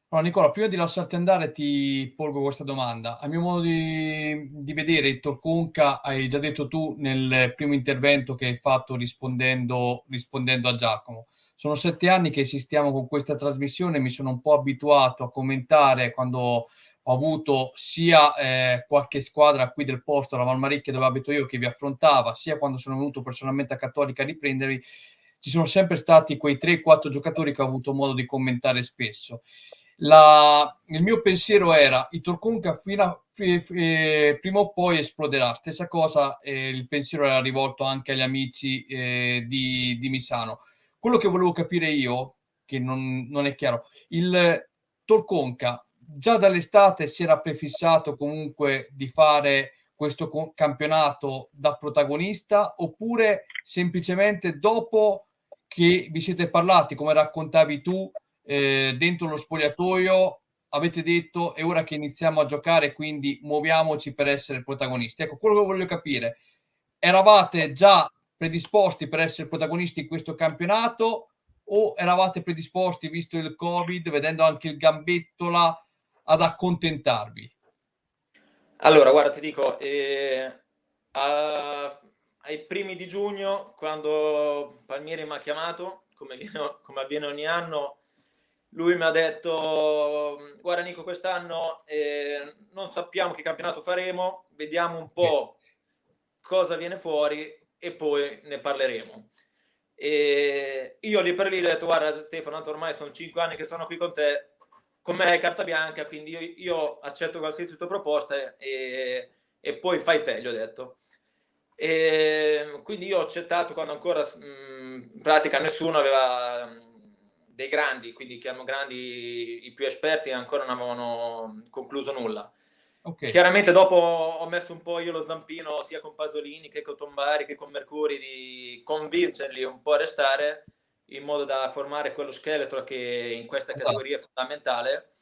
Allora, Nicola, prima di lasciarti andare ti porgo questa domanda. A mio modo di vedere, il Torconca, hai già detto tu nel primo intervento che hai fatto rispondendo a Giacomo. Sono 7 anni che esistiamo con questa trasmissione, mi sono un po' abituato a commentare quando ho avuto sia qualche squadra qui del posto, la Valmarecchia dove abito io, che vi affrontava, sia quando sono venuto personalmente a Cattolica a riprendervi. Ci sono sempre stati quei 3-4 giocatori che ho avuto modo di commentare spesso. Il mio pensiero era il Torconca prima o poi esploderà. Stessa cosa, il pensiero era rivolto anche agli amici di Misano. Quello che volevo capire io, che non è chiaro, il Torconca già dall'estate si era prefissato comunque di fare questo campionato da protagonista, oppure semplicemente dopo che vi siete parlati, come raccontavi tu, dentro lo spogliatoio, avete detto è ora che iniziamo a giocare, quindi muoviamoci per essere protagonisti? Ecco, quello che voglio capire, eravate già predisposti per essere protagonisti in questo campionato o eravate predisposti, visto il Covid, vedendo anche il gambetto là, ad accontentarvi? Allora, guarda, ti dico, ai primi di giugno, quando Palmieri mi ha chiamato, come avviene ogni anno, lui mi ha detto: guarda Nico, quest'anno non sappiamo che campionato faremo, vediamo un po' cosa viene fuori e poi ne parleremo. E io lì per lì ho detto: guarda Stefano, tanto ormai sono 5 anni che sono qui con te, con me è carta bianca, quindi io accetto qualsiasi tua proposta e poi fai te, gli ho detto. E quindi io ho accettato quando ancora in pratica nessuno aveva dei grandi, quindi chiamo grandi, i più esperti ancora non avevano concluso nulla. Okay. Chiaramente dopo ho messo un po' io lo zampino sia con Pasolini che con Tombari che con Mercuri di convincerli un po' a restare, in modo da formare quello scheletro che in questa categoria è fondamentale,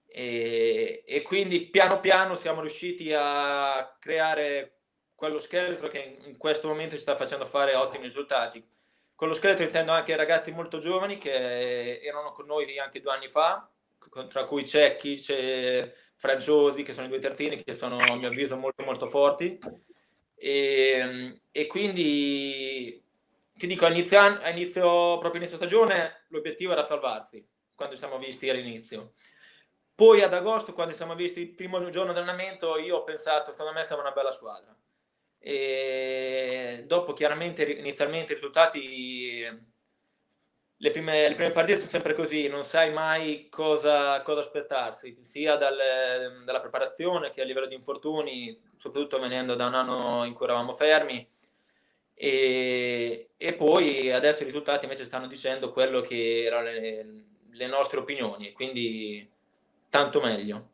e quindi piano piano siamo riusciti a creare quello scheletro che in questo momento ci sta facendo fare ottimi risultati. Con lo scheletro intendo anche ragazzi molto giovani che erano con noi anche 2 anni fa, tra cui Cecchi, c'è Franciosi, che sono i 2 terzini, che sono a mio avviso molto molto forti, e quindi ti dico, proprio inizio stagione l'obiettivo era salvarsi, quando ci siamo visti all'inizio. Poi ad agosto, quando ci siamo visti il primo giorno di allenamento, io ho pensato, secondo me siamo una bella squadra. E dopo chiaramente inizialmente i risultati, le prime partite sono sempre così, non sai mai cosa aspettarsi, sia dalla preparazione che a livello di infortuni, soprattutto venendo da un anno in cui eravamo fermi, e poi adesso i risultati invece stanno dicendo quello che erano le nostre opinioni, quindi tanto meglio.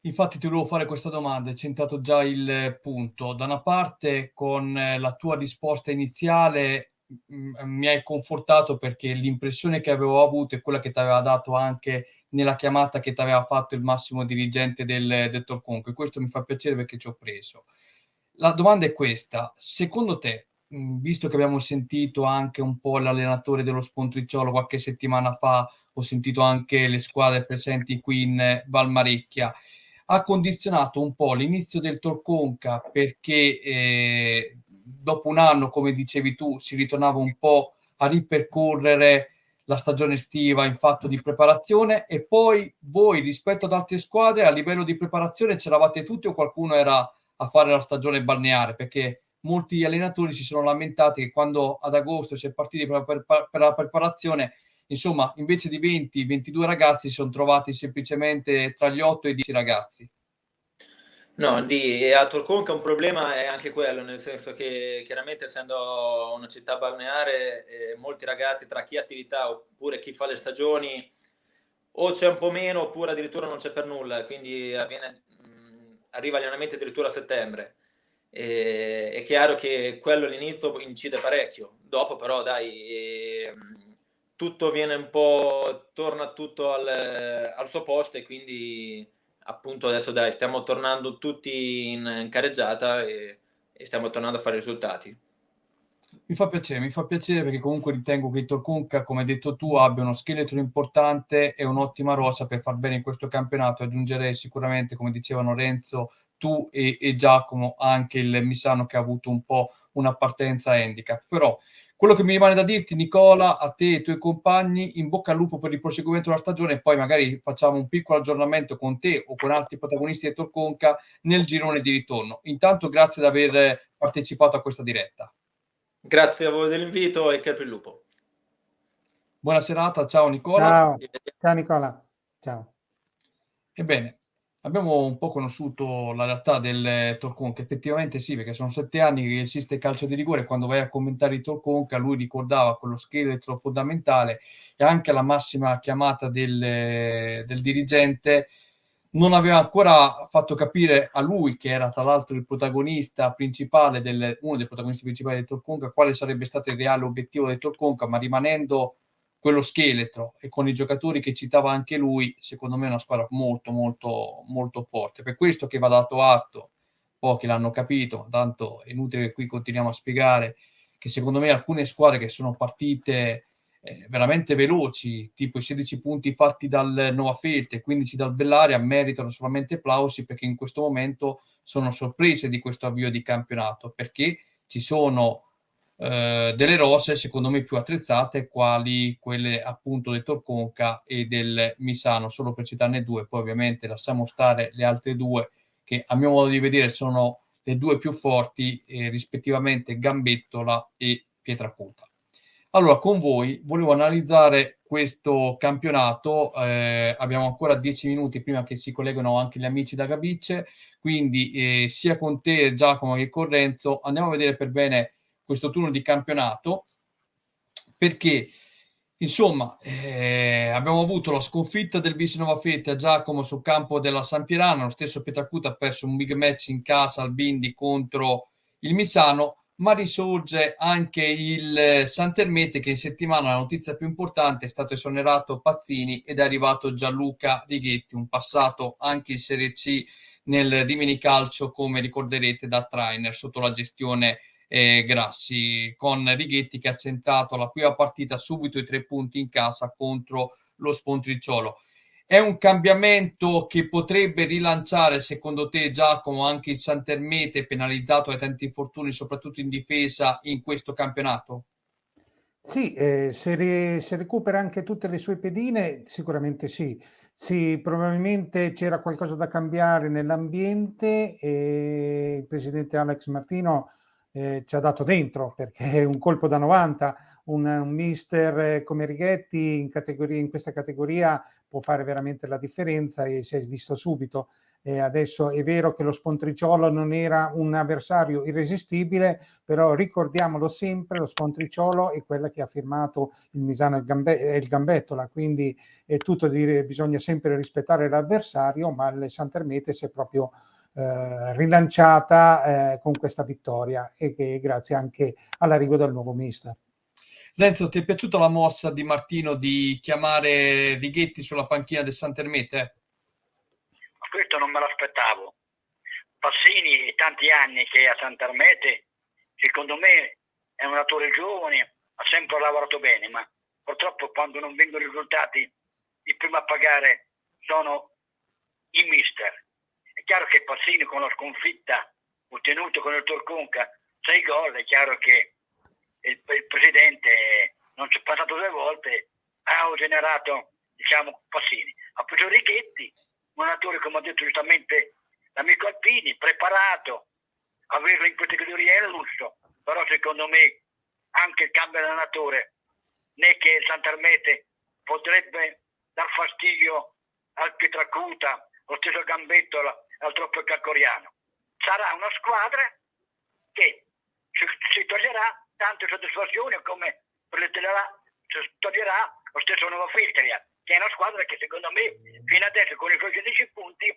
Infatti ti volevo fare questa domanda, hai centrato già il punto. Da una parte, con la tua risposta iniziale mi hai confortato, perché l'impressione che avevo avuto è quella che ti aveva dato anche nella chiamata che ti aveva fatto il massimo dirigente del Torconco, e questo mi fa piacere perché ci ho preso. La domanda è questa: secondo te, visto che abbiamo sentito anche un po' l'allenatore dello Spontricciolo qualche settimana fa, ho sentito anche le squadre presenti qui in Valmarecchia, ha condizionato un po' l'inizio del Torconca, perché dopo un anno, come dicevi tu, si ritornava un po' a ripercorrere la stagione estiva in fatto di preparazione, e poi voi rispetto ad altre squadre a livello di preparazione c'eravate tutti o qualcuno era a fare la stagione balneare? Perché molti allenatori si sono lamentati che quando ad agosto si è partiti per la preparazione, insomma, invece di 20-22 ragazzi si sono trovati semplicemente tra gli 8 e i 10 ragazzi. No, e a Torconca un problema è anche quello, nel senso che chiaramente, essendo una città balneare, molti ragazzi, tra chi ha attività oppure chi fa le stagioni, o c'è un po' meno oppure addirittura non c'è per nulla, quindi arriva agli allenamenti addirittura a settembre. È chiaro che quello all'inizio incide parecchio, dopo però dai, tutto viene un po', torna tutto al suo posto, e quindi appunto adesso dai, stiamo tornando tutti in careggiata e stiamo tornando a fare risultati. Mi fa piacere perché comunque ritengo che il Torconca, come hai detto tu, abbia uno scheletro importante e un'ottima rosa per far bene in questo campionato. Aggiungerei sicuramente, come dicevano Renzo, tu e Giacomo, anche il Misano, che ha avuto un po' una partenza handicap. Però quello che mi rimane da dirti, Nicola, a te e ai tuoi compagni, in bocca al lupo per il proseguimento della stagione, e poi magari facciamo un piccolo aggiornamento con te o con altri protagonisti del Torconca nel girone di ritorno. Intanto grazie di aver partecipato a questa diretta. Grazie a voi dell'invito e che per il lupo. Buona serata, ciao Nicola. Ciao Nicola, ciao. Ebbene, abbiamo un po' conosciuto la realtà del Torconca. Effettivamente sì, perché sono 7 anni che esiste il calcio di rigore. Quando vai a commentare il Torconca, lui ricordava quello scheletro fondamentale e anche la massima chiamata del dirigente non aveva ancora fatto capire a lui, che era tra l'altro il protagonista principale, uno dei protagonisti principali del Torconca, quale sarebbe stato il reale obiettivo del Torconca, ma rimanendo quello scheletro e con i giocatori che citava anche lui, secondo me è una squadra molto molto molto forte. Per questo che va dato atto, pochi l'hanno capito, tanto è inutile che qui continuiamo a spiegare, che secondo me alcune squadre che sono partite veramente veloci, tipo i 16 punti fatti dal Nova Field e 15 dal Bellaria, meritano solamente applausi, perché in questo momento sono sorprese di questo avvio di campionato, perché ci sono delle rose secondo me più attrezzate, quali quelle appunto del Torconca e del Misano, solo per citarne due. Poi ovviamente lasciamo stare le altre due, che a mio modo di vedere sono le due più forti, rispettivamente Gambettola e Pietracuta. Allora, con voi volevo analizzare questo campionato. Abbiamo ancora 10 minuti prima che si collegano anche gli amici da Gabice, quindi sia con te Giacomo che con Renzo andiamo a vedere per bene questo turno di campionato, perché insomma abbiamo avuto la sconfitta del Vice Nova Field a Giacomo sul campo della San Pirano, lo stesso Pietracuta ha perso un big match in casa al Bindi contro il Misano, ma risorge anche il Santermete, che in settimana la notizia più importante è stato esonerato Pazzini ed è arrivato Gianluca Righetti, un passato anche in Serie C nel Rimini Calcio, come ricorderete, da trainer sotto la gestione Grassi, con Righetti che ha centrato la prima partita subito i 3 punti in casa contro lo Spontriciolo. È un cambiamento che potrebbe rilanciare, secondo te Giacomo, anche il Santermete, penalizzato da tanti infortuni soprattutto in difesa in questo campionato? Sì, se recupera anche tutte le sue pedine, sicuramente sì. Sì, probabilmente c'era qualcosa da cambiare nell'ambiente e il presidente Alex Martino ci ha dato dentro, perché è un colpo da 90, un mister come Righetti in questa categoria può fare veramente la differenza e si è visto subito. Adesso è vero che lo Spontriciolo non era un avversario irresistibile, però ricordiamolo sempre, lo Spontriciolo è quella che ha firmato il Misano e il Gambettola, quindi è tutto dire, bisogna sempre rispettare l'avversario, ma il Santermete si è proprio rilanciata con questa vittoria, e che grazie anche all'arrivo del nuovo mister. Renzo, ti è piaciuta la mossa di Martino di chiamare Righetti sulla panchina del Santermete? Questo non me l'aspettavo. Passini, tanti anni che è a Santermete, secondo me è un attore giovane, ha sempre lavorato bene, ma purtroppo quando non vengono i risultati il primo a pagare sono i mister. È chiaro che Passini, con la sconfitta ottenuta con il Torconca 6 gol, è chiaro che il presidente non ci è passato 2 volte, ha generato, diciamo, Passini. Ha preso Righetti, un attore, come ha detto giustamente l'amico Alpini, preparato, averlo in queste categorie è un lusso, però secondo me anche il cambio di allenatore, né che il Santermete potrebbe dar fastidio al Pietracuta, lo stesso Gambettola, al troppo Calcoriano. Sarà una squadra che si toglierà tante soddisfazioni, come toglierà lo stesso Nuova Filtria, che è una squadra che secondo me fino adesso con i suoi 16 punti,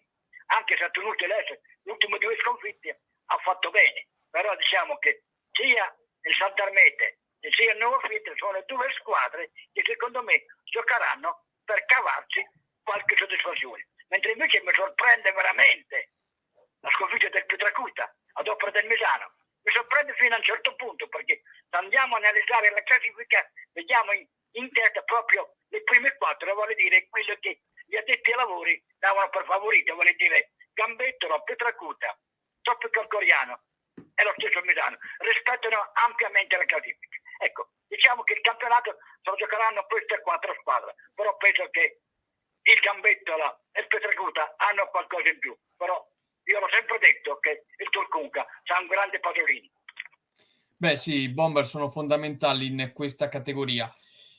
anche se ha tenuto le ultime 2 sconfitte, ha fatto bene. Però diciamo che sia il Santermete e sia il Nuova Filtria sono 2 squadre che secondo me giocheranno per cavarci qualche soddisfazione. Mentre invece mi sorprende veramente la sconfitta del Pietracuta ad opera del Misano. Mi sorprende fino a un certo punto, perché se andiamo a analizzare la classifica vediamo in testa proprio le prime 4, vuol dire quello che gli addetti ai lavori davano per favorito, vuol dire Gambettola, Pietracuta, Troppo Calcoriano e lo stesso Misano, rispettano ampiamente la classifica. Ecco, diciamo che il campionato se lo giocheranno queste 4 squadre, però penso che il Gambettola e il Pietracuta hanno qualcosa in più, però io l'ho sempre detto che il Torconca ha un grande padrolino. Beh sì, i bomber sono fondamentali in questa categoria.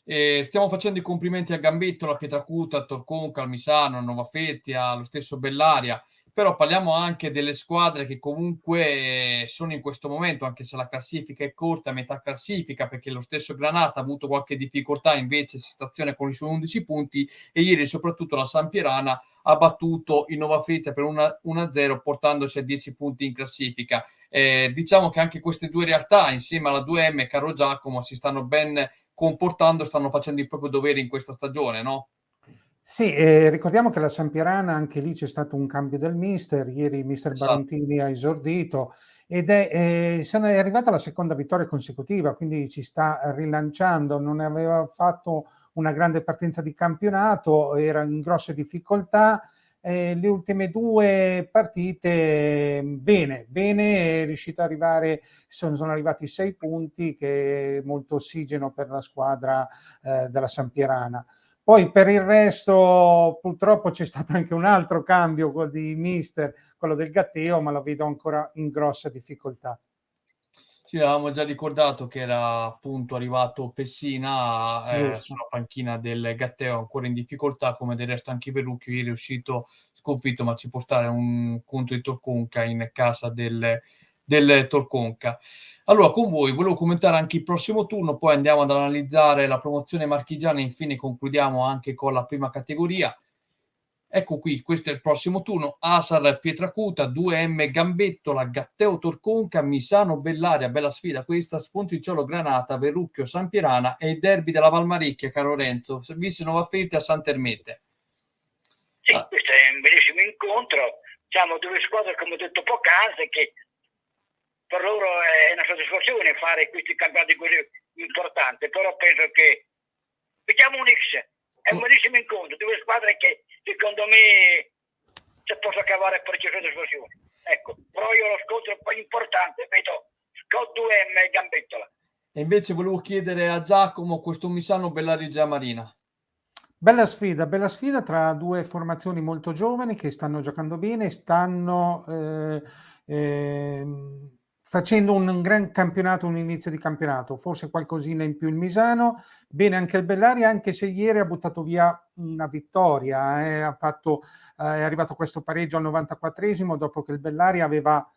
Stiamo facendo i complimenti a Gambettola, a Pietracuta, a Torconca, al Misano, a Novafetti, allo stesso Bellaria, però parliamo anche delle squadre che comunque sono in questo momento, anche se la classifica è corta, metà classifica, perché lo stesso Granata ha avuto qualche difficoltà, invece si staziona con i suoi 11 punti, e ieri soprattutto la Sampierana ha battuto il Novafetti per 1-0, portandoci a 10 punti in classifica. Diciamo che anche queste due realtà, insieme alla 2M e Caro Giacomo, si stanno ben comportando, stanno facendo il proprio dovere in questa stagione, no? Sì, ricordiamo che la Sampierana, anche lì c'è stato un cambio del mister, ieri il mister Barontini ha esordito ed è arrivata la seconda vittoria consecutiva, quindi ci sta rilanciando, non aveva fatto una grande partenza di campionato, era in grosse difficoltà, le ultime due partite bene, è riuscito ad arrivare, sono arrivati 6 punti, che è molto ossigeno per la squadra della Sampierana. Poi per il resto purtroppo c'è stato anche un altro cambio di mister, quello del Gatteo, ma lo vedo ancora in grossa difficoltà. Sì, avevamo già ricordato che era appunto arrivato Pessina sulla panchina del Gatteo, ancora in difficoltà, come del resto anche Verrucchio ieri è uscito sconfitto, ma ci può stare un contro il Torconca in casa del Torconca. Allora, con voi volevo commentare anche il prossimo turno, poi andiamo ad analizzare la promozione marchigiana e infine concludiamo anche con la prima categoria. Ecco qui, questo è il prossimo turno: Asar Pietracuta, 2M Gambettola, Gatteo Torconca, Misano Bellaria, bella sfida questa, Sponticciolo Granata, Verrucchio Sampierana e il derby della Valmarecchia, caro Lorenzo, Servizi Novafete a Sant'Ermete. Sì, questo è un bellissimo incontro, siamo due squadre, come ho detto poc'anzi, che per loro è una soddisfazione fare questi campionati così importanti, però penso che vediamo un X, è un bellissimo incontro, due squadre che secondo me si possa cavare parecchie soddisfazioni. Ecco, però io lo scontro un po' importante, vedo Scott 2M e Gambettola. E invece volevo chiedere a Giacomo questo Misano Bellaria Marina. Bella sfida tra due formazioni molto giovani che stanno giocando bene, stanno facendo un gran campionato, un inizio di campionato, forse qualcosina in più il Misano, bene anche il Bellaria, anche se ieri ha buttato via una vittoria, è arrivato questo pareggio al 94esimo dopo che il Bellaria aveva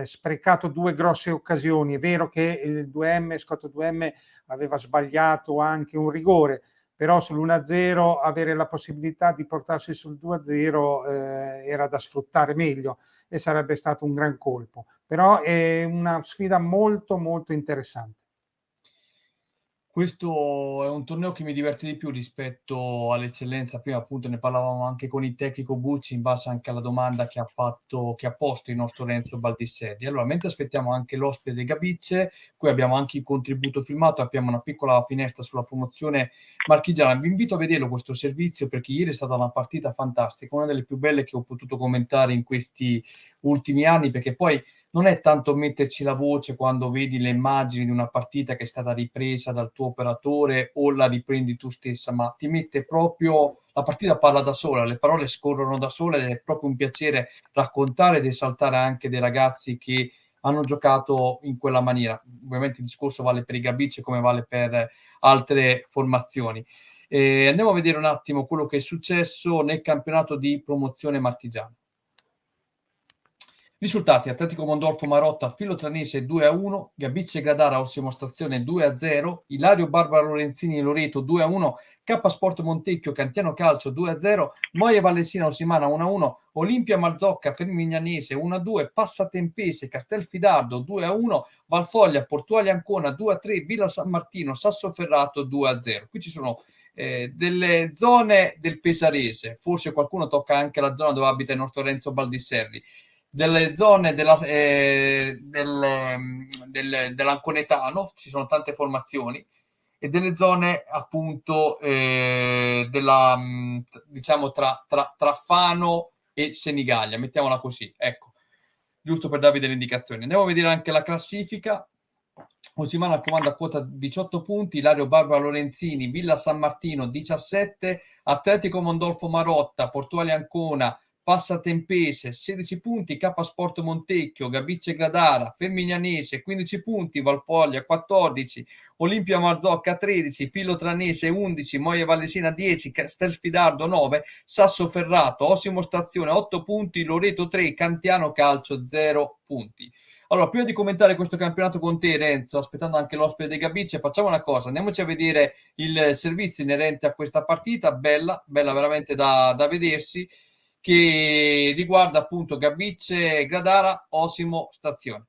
sprecato due grosse occasioni. È vero che il 2M, Scotto 2M, aveva sbagliato anche un rigore, però sull'1-0 avere la possibilità di portarsi sul 2-0 era da sfruttare meglio e sarebbe stato un gran colpo, però è una sfida molto molto interessante. Questo è un torneo che mi diverte di più rispetto all'eccellenza. Prima appunto ne parlavamo anche con il tecnico Bucci in base anche alla domanda che ha posto il nostro Renzo Baldisserri. Allora, mentre aspettiamo anche l'ospite dei Gabicce, qui abbiamo anche il contributo filmato, abbiamo una piccola finestra sulla promozione marchigiana. Vi invito a vederlo questo servizio, perché ieri è stata una partita fantastica, una delle più belle che ho potuto commentare in questi ultimi anni, perché poi non è tanto metterci la voce quando vedi le immagini di una partita che è stata ripresa dal tuo operatore o la riprendi tu stessa, ma ti mette proprio, la partita parla da sola, le parole scorrono da sole ed è proprio un piacere raccontare ed esaltare anche dei ragazzi che hanno giocato in quella maniera. Ovviamente il discorso vale per i Gabicce come vale per altre formazioni. Andiamo a vedere un attimo quello che è successo nel campionato di promozione marchigiana. Risultati: Atletico Mondolfo Marotta Filotranese 2-1, Gabicce Gradara Ossimo Stazione 2-0, Ilario Barbara Lorenzini Loreto 2-1, K Sport Montecchio Cantiano Calcio 2-0, Moia Vallesina Osimana 1-1, Olimpia Marzocca Fermignanese 1-2, Passatempese Castelfidardo 2-1, Valfoglia Portuale Ancona 2-3, Villa San Martino Sassoferrato 2-0. Qui ci sono delle zone del Pesarese, forse qualcuno tocca anche la zona dove abita il nostro Renzo Baldisserri, delle zone dell'Anconetano, ci sono tante formazioni, e delle zone appunto diciamo tra Fano e Senigallia, mettiamola così, ecco, giusto per darvi delle indicazioni. Andiamo a vedere anche la classifica. Osimana comanda a quota 18 punti, Ilario Barbara Lorenzini, Villa San Martino 17, Atletico Mondolfo Marotta, Portuale Ancona, Passatempese 16 punti, K Sport Montecchio, Gabice Gradara, Fermignanese 15 punti, Valfoglia 14, Olimpia Marzocca 13, Filo Tranese 11, Moia Vallesina 10, Castelfidardo 9, Sasso Ferrato, Osimo Stazione 8 punti, Loreto 3, Cantiano Calcio 0 punti. Allora, prima di commentare questo campionato con te, Renzo, aspettando anche l'ospite dei Gabice, facciamo una cosa, andiamoci a vedere il servizio inerente a questa partita, bella veramente da vedersi, che riguarda appunto Gabice Gradara, Osimo Stazione.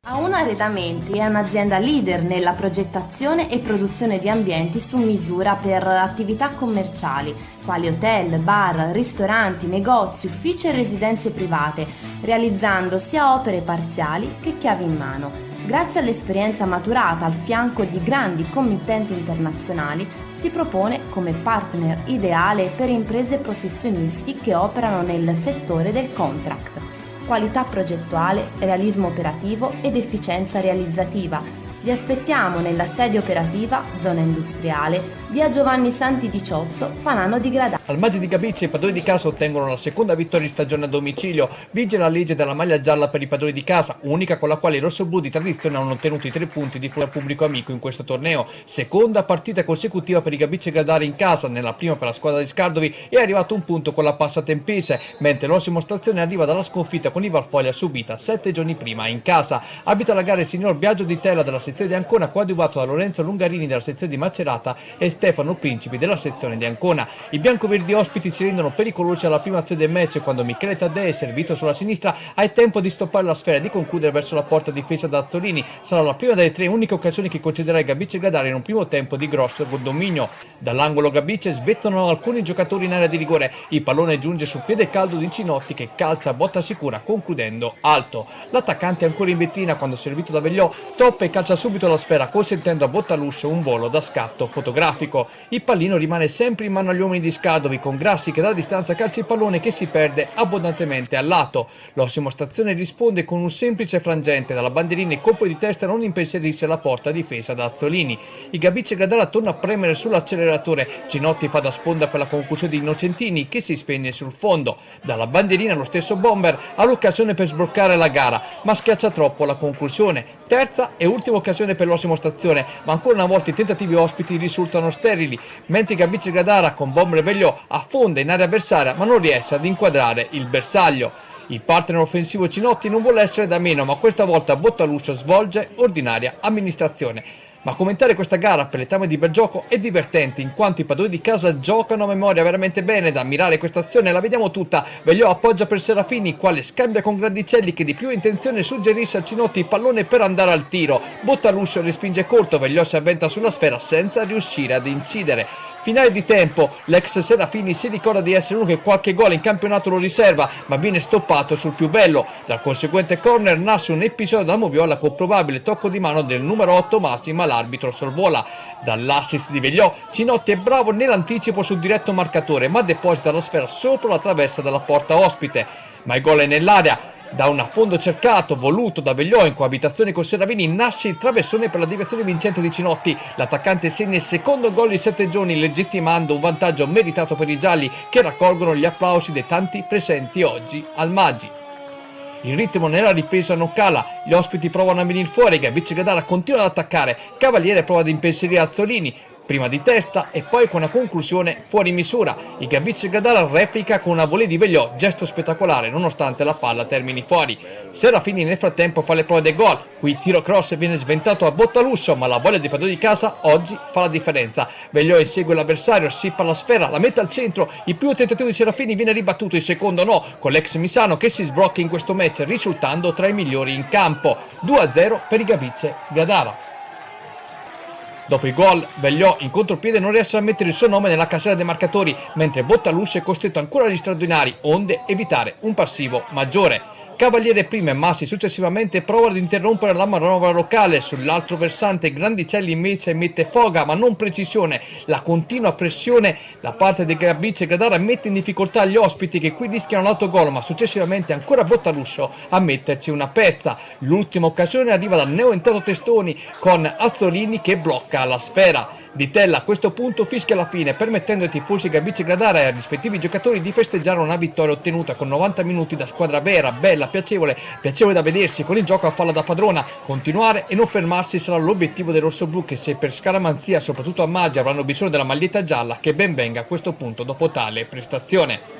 A1 Arredamenti è un'azienda leader nella progettazione e produzione di ambienti su misura per attività commerciali, quali hotel, bar, ristoranti, negozi, uffici e residenze private, realizzando sia opere parziali che chiavi in mano. Grazie all'esperienza maturata al fianco di grandi committenti internazionali, si propone come partner ideale per imprese e professionisti che operano nel settore del contract. Qualità progettuale, realismo operativo ed efficienza realizzativa. Vi aspettiamo nella sede operativa, zona industriale, via Giovanni Santi 18, Fanano di Gradara. Al Maggi di Gabice i padroni di casa ottengono la seconda vittoria di stagione a domicilio. Vige la legge della maglia gialla per i padroni di casa, unica con la quale i rossoblù di tradizione hanno ottenuto i 3 punti di fronte al pubblico amico in questo torneo. Seconda partita consecutiva per i Gabice Gradara in casa, nella prima per la squadra di Scardovi è arrivato un punto con la Passatempese, mentre l'Osimo Stazione arriva dalla sconfitta con i Valfoglia subita 7 giorni prima in casa. Abita la gara il signor Biagio di Tella della sezione di Ancona, coadiuvato da Lorenzo Lungarini della sezione di Macerata e Stefano Principi della sezione di Ancona. I biancoverdi ospiti si rendono pericolosi alla prima azione del match quando Michele Taddei, servito sulla sinistra, ha il tempo di stoppare la sfera e di concludere verso la porta difesa da Azzolini. Sarà la prima delle 3 uniche occasioni che concederà il Gabice Gradara in un primo tempo di grosso dominio. Dall'angolo Gabice svettano alcuni giocatori in area di rigore, il pallone giunge sul piede caldo di Cinotti che calcia a botta sicura concludendo alto. L'attaccante è ancora in vetrina quando, servito da Vegliò, toppa e calcia subito la sfera consentendo a Bottaluscio un volo da scatto fotografico. Il pallino rimane sempre in mano agli uomini di Scardovi con Grassi che dalla distanza calcia il pallone che si perde abbondantemente al lato. L'Osimo Stazione risponde con un semplice frangente dalla bandierina e colpo di testa non impensierisce la porta difesa da Azzolini. Il Gabice Gradara torna a premere sull'acceleratore, Cinotti fa da sponda per la conclusione di Innocentini che si spegne sul fondo. Dalla bandierina lo stesso Bomber ha l'occasione per sbloccare la gara ma schiaccia troppo la conclusione. Terza e ultima occasione per l'Osimo Stazione, ma ancora una volta i tentativi ospiti risultano sterili, mentre il Gabice Gradara con Bomber e Vegliò affonda in area avversaria ma non riesce ad inquadrare il bersaglio. Il partner offensivo Cinotti non vuole essere da meno, ma questa volta Bottaluscio svolge ordinaria amministrazione. Ma commentare questa gara per letame di bel gioco è divertente, in quanto i padroni di casa giocano a memoria veramente bene. Da ammirare questa azione la vediamo tutta. Vegliò appoggia per Serafini, quale scambia con Grandicelli che di più intenzione suggerisce a Cinotti il pallone per andare al tiro. Bottaluscio respinge corto, Vegliò si avventa sulla sfera senza riuscire ad incidere. Finale di tempo, l'ex Serafini si ricorda di essere uno che qualche gol in campionato lo riserva, ma viene stoppato sul più bello. Dal conseguente corner nasce un episodio da Moviola con probabile tocco di mano del numero 8 Massima, l'arbitro sorvola. Dall'assist di Vegliò, Cinotti è bravo nell'anticipo sul diretto marcatore, ma deposita la sfera sopra la traversa della porta ospite. Ma il gol è nell'area. Da un affondo cercato, voluto da Vegliò in coabitazione con Serafini, nasce il traversone per la direzione vincente di Cinotti. L'attaccante segna il secondo gol in 7 giorni, legittimando un vantaggio meritato per i gialli che raccolgono gli applausi dei tanti presenti oggi al Maggi. Il ritmo nella ripresa non cala, gli ospiti provano a venire fuori, Gabice Gradara continua ad attaccare, Cavaliere prova ad impensierire Azzolini, prima di testa e poi con una conclusione fuori misura. Il Gabice Gradara replica con una volée di Vegliò, gesto spettacolare nonostante la palla termini fuori. Serafini nel frattempo fa le prove del gol, qui il tiro cross viene sventato a Bottaluscio, ma la voglia dei padroni di casa oggi fa la differenza. Vegliò insegue l'avversario, sippa la sfera, la mette al centro, il primo tentativo di Serafini viene ribattuto, il secondo no, con l'ex Misano che si sblocca in questo match risultando tra i migliori in campo. 2-0 per il Gabice Gradara. Dopo il gol, Vegliò in contropiede non riesce a mettere il suo nome nella casella dei marcatori, mentre Bottaluscio è costretto ancora agli straordinari, onde evitare un passivo maggiore. Cavaliere prima e Massi successivamente provano ad interrompere la manovra locale, sull'altro versante Grandicelli invece mette foga ma non precisione. La continua pressione da parte del Gabice Gradara mette in difficoltà gli ospiti che qui rischiano l'autogol, ma successivamente ancora Bottaluscio a metterci una pezza. L'ultima occasione arriva dal neoentrato Testoni con Azzolini che blocca la sfera. Di Tella a questo punto fischia la fine, permettendo ai tifosi Gabice Gradara e ai rispettivi giocatori di festeggiare una vittoria ottenuta con 90 minuti da squadra vera, bella, piacevole da vedersi, con il gioco a farla da padrona. Continuare e non fermarsi sarà l'obiettivo dei rossoblù, che se per scaramanzia, soprattutto a maggio, avranno bisogno della maglietta gialla, che ben venga a questo punto dopo tale prestazione.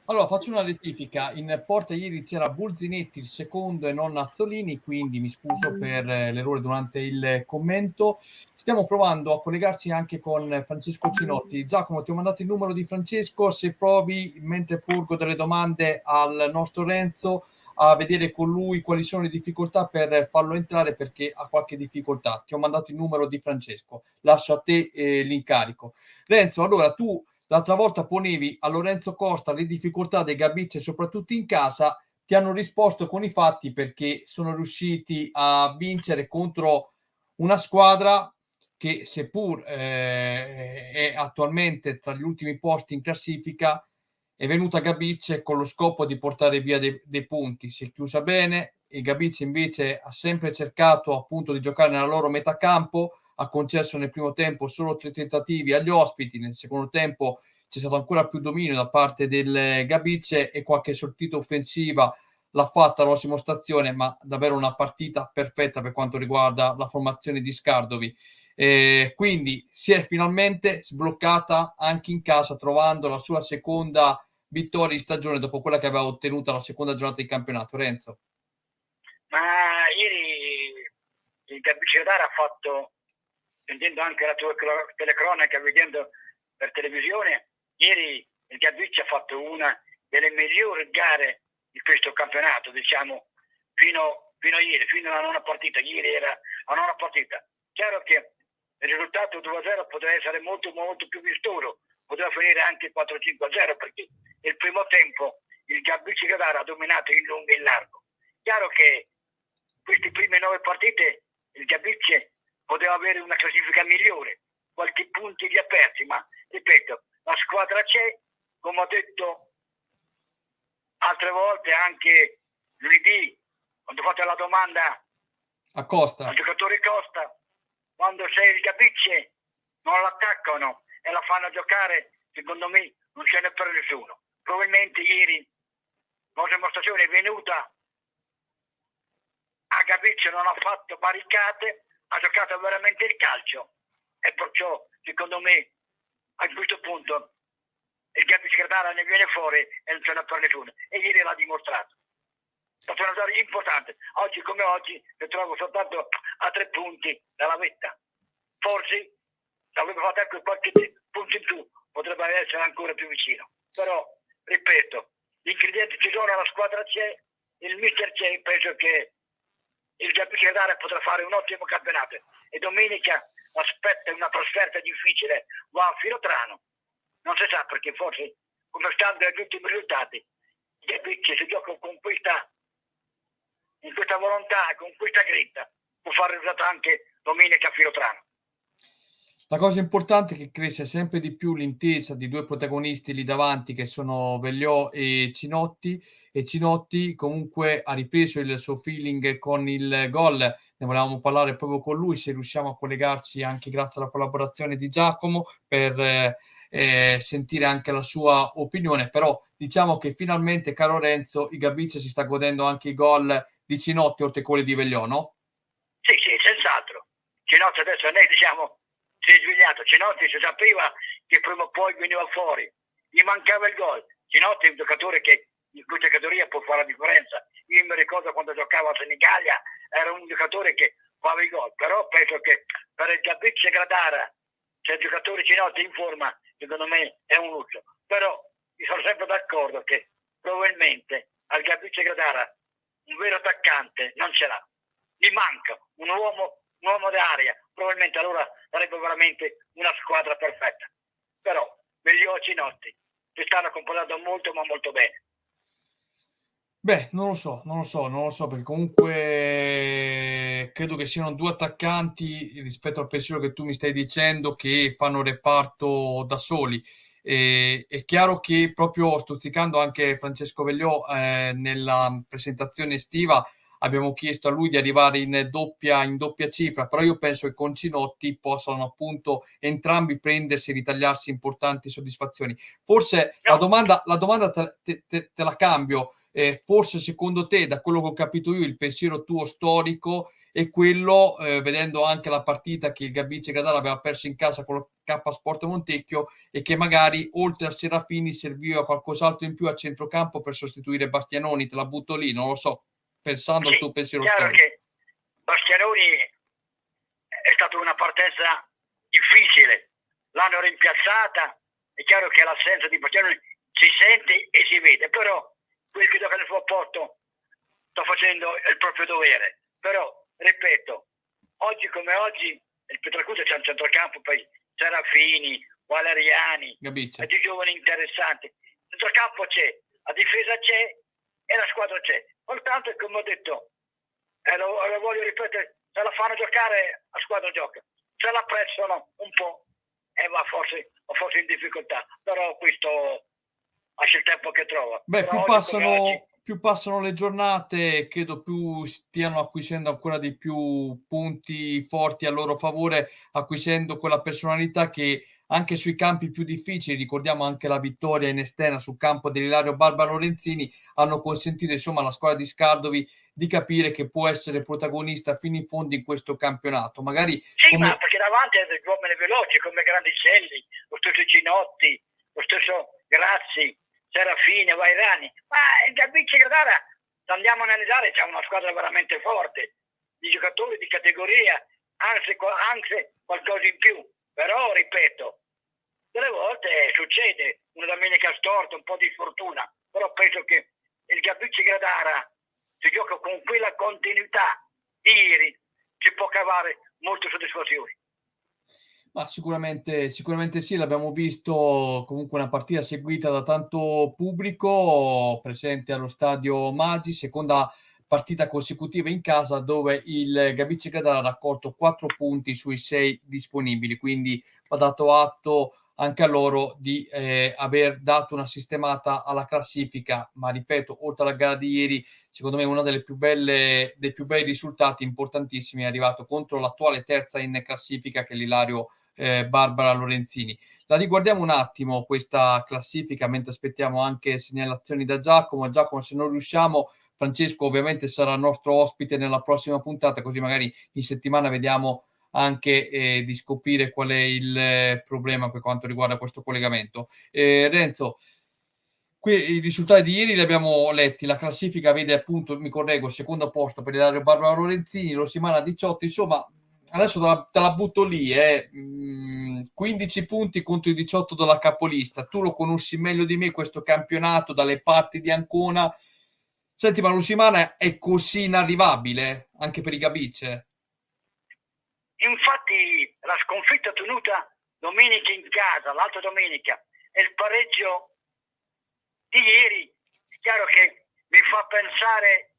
Allora, faccio una rettifica. In porta ieri c'era Bulzinetti il secondo e non Azzolini, quindi mi scuso per l'errore durante il commento. Stiamo provando a collegarci anche con Francesco Cinotti. Giacomo, ti ho mandato il numero di Francesco, se provi, mentre purgo delle domande al nostro Renzo, a vedere con lui quali sono le difficoltà per farlo entrare, perché ha qualche difficoltà. Ti ho mandato il numero di Francesco. Lascio a te l'incarico. Renzo, allora tu l'altra volta ponevi a Lorenzo Costa le difficoltà dei Gabice, soprattutto in casa, ti hanno risposto con i fatti, perché sono riusciti a vincere contro una squadra che, seppur è attualmente tra gli ultimi posti in classifica, è venuta a Gabice con lo scopo di portare via dei punti. Si è chiusa bene, e Gabice invece ha sempre cercato appunto di giocare nella loro metà campo. Ha concesso nel primo tempo solo 3 tentativi agli ospiti, nel secondo tempo c'è stato ancora più dominio da parte del Gabice e qualche sortita offensiva l'ha fatta l'Osimo Stazione, ma davvero una partita perfetta per quanto riguarda la formazione di Scardovi. Quindi si è finalmente sbloccata anche in casa, trovando la sua seconda vittoria in stagione dopo quella che aveva ottenuto la seconda giornata di campionato. Renzo? Ma ieri il Gabice Gradara ha fatto, sentendo anche la tua telecronaca, vedendo per televisione, ieri il Gabice ha fatto una delle migliori gare di questo campionato, diciamo, fino a ieri, fino alla nona partita. Ieri era la nona partita. Chiaro che il risultato 2-0 poteva essere molto, molto più vistoso, poteva finire anche 4-5-0, perché nel primo tempo il Gabice Gradara ha dominato in lungo e in largo. Chiaro che queste prime 9 partite il Gabice poteva avere una classifica migliore, qualche punti li ha persi, ma ripeto, la squadra c'è, come ho detto altre volte, anche lunedì, quando ho fatto la domanda a Costa, al giocatore Costa, quando sei il Gabice non l'attaccano e la fanno giocare, secondo me non ce n'è per nessuno. Probabilmente ieri la dimostrazione è venuta a Gabice, non ha fatto barricate, ha giocato veramente il calcio, e perciò secondo me a questo punto il Gabice Gradara ne viene fuori e non ce n'è per nessuno, e ieri l'ha dimostrato. È stata una storia importante. Oggi come oggi mi trovo soltanto a 3 punti dalla vetta. Forse se avrebbe fatto anche qualche punto in più potrebbe essere ancora più vicino, però ripeto, gli ingredienti ci sono, la squadra c'è, il mister c'è, penso che il Gabice Gradara potrà fare un ottimo campionato, e domenica aspetta una trasferta difficile, va a Filotrano, non si sa, perché forse, come stanno gli ultimi risultati, il Gabice si gioca con questa volontà, con questa grinta, può fare il risultato anche domenica a Filotrano. La cosa importante è che cresce sempre di più l'intesa di 2 protagonisti lì davanti, che sono Vegliò e Cinotti comunque ha ripreso il suo feeling con il gol. Ne volevamo parlare proprio con lui, se riusciamo a collegarci anche grazie alla collaborazione di Giacomo per sentire anche la sua opinione. Però diciamo che finalmente, caro Renzo, il Gabice si sta godendo anche i gol di Cinotti oltre a quelli di Vegliò, no? Sì, senz'altro. Cinotti adesso noi diciamo si è svegliato. Cinotti si sapeva che prima o poi veniva fuori, gli mancava il gol. Cinotti è un giocatore che in questa categoria può fare la differenza. Io mi ricordo quando giocava a Senigallia, era un giocatore che fava i gol, però penso che per il Gabice Gradara, se il giocatore Cinotti in forma, secondo me è un lusso. Però io sono sempre d'accordo che probabilmente al Gabice Gradara un vero attaccante non ce l'ha, gli manca un uomo d'area, probabilmente allora sarebbe veramente una squadra perfetta. Però Vegliò e Cinotti si stanno comportando molto ma molto bene. Beh, non lo so, perché comunque credo che siano 2 attaccanti, rispetto al pensiero che tu mi stai dicendo, che fanno reparto da soli. È chiaro che, proprio stuzzicando anche Francesco Vegliò nella presentazione estiva, abbiamo chiesto a lui di arrivare in doppia cifra, però io penso che con Cinotti possano appunto entrambi prendersi e ritagliarsi importanti soddisfazioni. Forse la domanda te la cambio, forse secondo te, da quello che ho capito io, il pensiero tuo storico è quello, vedendo anche la partita che il Gabice Gradara aveva perso in casa con il K Sport Montecchio, e che magari oltre a Serafini serviva qualcos'altro in più a centrocampo per sostituire Bastianoni. Te la butto lì, non lo so, pensando al tuo pensiero storico. Che Bastianoni è stata una partenza difficile, l'hanno rimpiazzata, è chiaro che l'assenza di Bastianoni si sente e si vede, però quel che gioca nel suo posto sta facendo il proprio dovere. Però ripeto, oggi come oggi il Pietracuta c'è un centrocampo, poi Serafini, Valeriani, Gabice, di giovani interessanti. Il centrocampo c'è, la difesa c'è e la squadra c'è. Soltanto, come ho detto, lo voglio ripetere, se la fanno giocare, la squadra gioca. Se la pressano un po' va forse in difficoltà. Però questo lascia il tempo che trova. Beh, Però più passano le giornate, credo più stiano acquisendo ancora di più punti forti a loro favore, acquisendo quella personalità che anche sui campi più difficili, ricordiamo anche la vittoria in esterna sul campo dell'Ilario Barba Lorenzini, hanno consentito insomma alla squadra di Scardovi di capire che può essere protagonista fino in fondo in questo campionato. Magari sì, ma perché davanti ha degli uomini veloci come Grandicelli, lo stesso Cinotti, lo stesso Grazzi, Serafini, Vairani, ma il Gabice Gradara, se andiamo a analizzare, c'è una squadra veramente forte, di giocatori di categoria, anzi qualcosa in più. Però, ripeto, delle volte succede una domenica storta, un po' di sfortuna, però penso che il Gabice Gradara, se gioca con quella continuità di ieri, si può cavare molte soddisfazioni. Ma sicuramente sì, l'abbiamo visto comunque una partita seguita da tanto pubblico presente allo stadio Maggi, seconda partita consecutiva in casa dove il Gabice Gradara ha raccolto 4 punti sui 6 disponibili, quindi va dato atto anche a loro di aver dato una sistemata alla classifica, ma ripeto, oltre alla gara di ieri, secondo me una dei più bei risultati importantissimi è arrivato contro l'attuale terza in classifica che è l'Ilario Barbara Lorenzini. La riguardiamo un attimo questa classifica mentre aspettiamo anche segnalazioni da Giacomo. Giacomo, se non riusciamo, Francesco ovviamente sarà nostro ospite nella prossima puntata, così magari in settimana vediamo anche di scoprire qual è il problema per quanto riguarda questo collegamento. Renzo, qui i risultati di ieri li abbiamo letti, la classifica vede appunto, mi correggo, il secondo posto per Ilario Barbara Lorenzini, Rosimana 18, insomma adesso te la butto lì, 15 punti contro i 18 della capolista. Tu lo conosci meglio di me questo campionato dalle parti di Ancona. Senti, ma Rosimana è così inarrivabile anche per i Gabice? Infatti la sconfitta tenuta domenica in casa, l'altra domenica, e il pareggio di ieri, è chiaro che mi fa pensare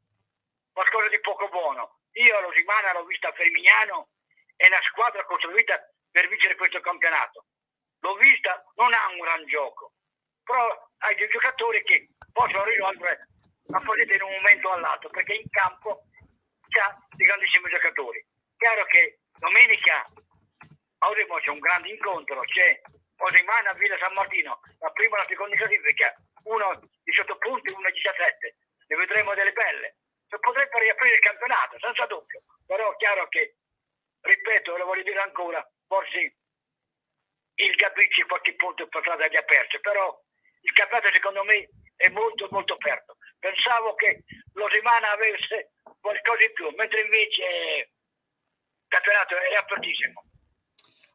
qualcosa di poco buono. Io a Rosimana l'ho vista a Fermignano, è una squadra costruita per vincere questo campionato. L'ho vista, non ha un gran gioco, però ha dei giocatori che possono risolvere la partita in un momento o all'altro, perché in campo c'ha dei grandissimi giocatori. Chiaro che domenica avremo un grande incontro, c'è Rosimana Villa San Martino, la prima e la seconda classifica, uno 18 punti, uno 17, ne vedremo delle belle. Potrebbe riaprire il campionato, senza dubbio, però è chiaro che, ripeto, lo voglio dire ancora, forse il Gabici qualche punto per strada li ha perso, però il campionato secondo me è molto molto aperto. Pensavo che Rosimana avesse qualcosa in più, mentre invece il campionato è apertissimo.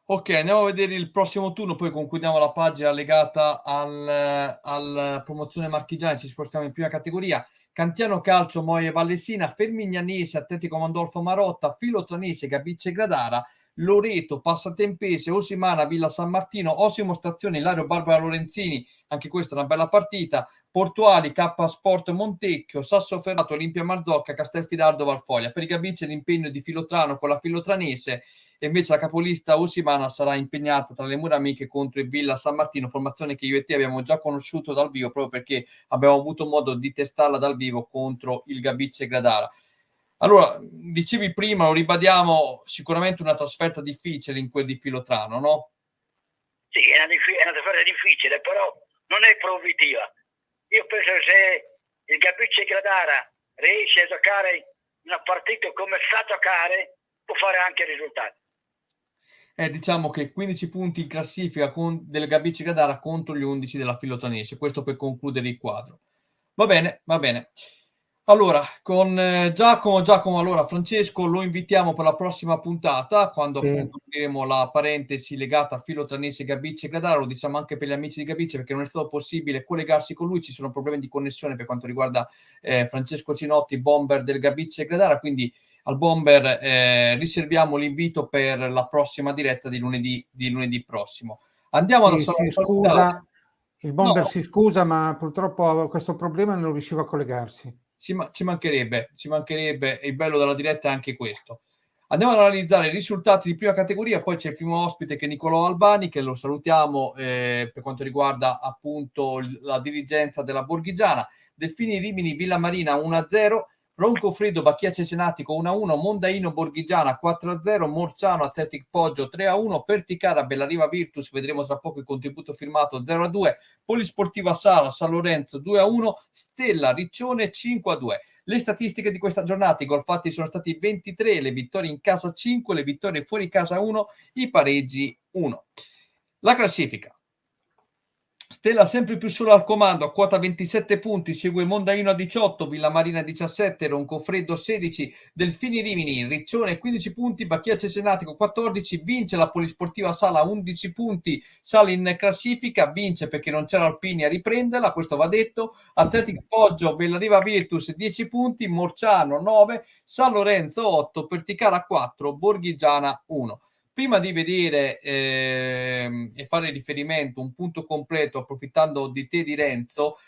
Ok, andiamo a vedere il prossimo turno, poi concludiamo la pagina legata alla promozione marchigiana, ci spostiamo in prima categoria. Cantiano Calcio, Moie Vallesina, Fermignanese, Atletico Mandolfo Marotta, Filotranese, Gabice Gradara, Loreto, Passatempese, Osimana, Villa San Martino, Osimo Stazione, Ilario Barbara Lorenzini, anche questa è una bella partita, Portuali, K Sport Montecchio, Sassoferrato, Olimpia Marzocca, Castelfidardo, Valfoglia. Per i Gabice l'impegno di Filotrano con la Filotranese, e invece la capolista Osimana sarà impegnata tra le mura amiche contro il Villa San Martino, formazione che io e te abbiamo già conosciuto dal vivo proprio perché abbiamo avuto modo di testarla dal vivo contro il Gabice Gradara. Allora, dicevi prima, lo ribadiamo, sicuramente una trasferta difficile in quel di Filotrano, no? Sì, è una trasferta difficile, però non è proibitiva. Io penso che se il Gabicce Gradara riesce a giocare una partita come sa giocare, può fare anche risultati. Diciamo che 15 punti in classifica del Gabicce Gradara contro gli 11 della Filotanese, questo per concludere il quadro. Va bene, va bene. Allora, con Giacomo, allora Francesco lo invitiamo per la prossima puntata, quando appunto avremo la parentesi legata a Filotanese, Gabicce e Gradara. Lo diciamo anche per gli amici di Gabicce, perché non è stato possibile collegarsi con lui, ci sono problemi di connessione per quanto riguarda Francesco Cinotti, bomber del Gabicce e Gradara, quindi al bomber riserviamo l'invito per la prossima diretta di lunedì prossimo. Andiamo si scusa, il bomber si scusa, ma purtroppo ha questo problema e non riusciva a collegarsi. Ci mancherebbe, il bello della diretta è anche questo. Andiamo ad analizzare i risultati di prima categoria, poi c'è il primo ospite che è Nicolò Albani, che lo salutiamo per quanto riguarda appunto la dirigenza della Borghigiana. Delfini Rimini Villamarina 1-0, Ronco Freddo Bacchia Cesenatico 1-1, Mondaino Borghigiana 4-0, Morciano Athletic Poggio 3-1, Perticara Bellariva Virtus, vedremo tra poco il contributo firmato 0-2, Polisportiva Sala San Lorenzo 2-1, Stella Riccione 5-2. Le statistiche di questa giornata: i gol fatti sono stati 23, le vittorie in casa 5, le vittorie fuori casa 1, i pareggi 1. La classifica: Stella sempre più solo al comando a quota 27 punti, segue Mondaino a 18, Villamarina 17, Roncofreddo 16, Delfini Rimini, Riccione 15 punti, Bacchia Cesenatico 14, vince la Polisportiva Sala 11 punti, sale in classifica, vince perché non c'era Alpini a riprenderla, questo va detto. Athletic Poggio, Bellariva Virtus 10 punti, Morciano 9, San Lorenzo 8, Perticara 4, Borghigiana 1. Prima di vedere e fare riferimento, un punto completo, approfittando di te di Renzo,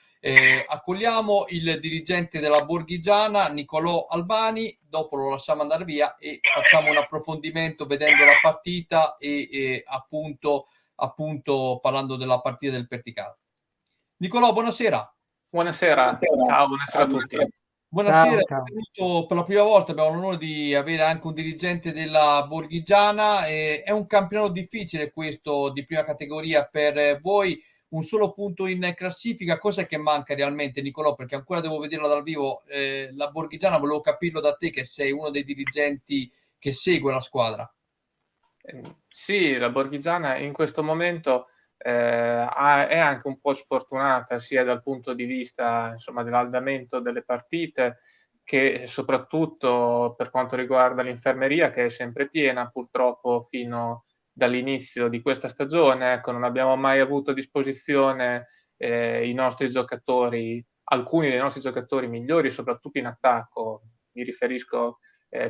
accogliamo il dirigente della Borghigiana, Nicolò Albani, dopo lo lasciamo andare via e facciamo un approfondimento vedendo la partita e appunto parlando della partita del Perticara. Nicolò, buonasera. Buonasera, ciao, buonasera a tutti. Buonasera, benvenuto per la prima volta, abbiamo l'onore di avere anche un dirigente della Borghigiana. È un campionato difficile questo di prima categoria per voi, un solo punto in classifica. Cos'è che manca realmente, Nicolò? Perché ancora devo vederla dal vivo. La Borghigiana, volevo capirlo da te, che sei uno dei dirigenti che segue la squadra. Sì, la Borghigiana in questo momento è anche un po' sfortunata sia dal punto di vista, insomma, dell'andamento delle partite, che soprattutto per quanto riguarda l'infermeria, che è sempre piena purtroppo fino dall'inizio di questa stagione. Ecco, non abbiamo mai avuto a disposizione i nostri giocatori, alcuni dei nostri giocatori migliori, soprattutto in attacco. Mi riferisco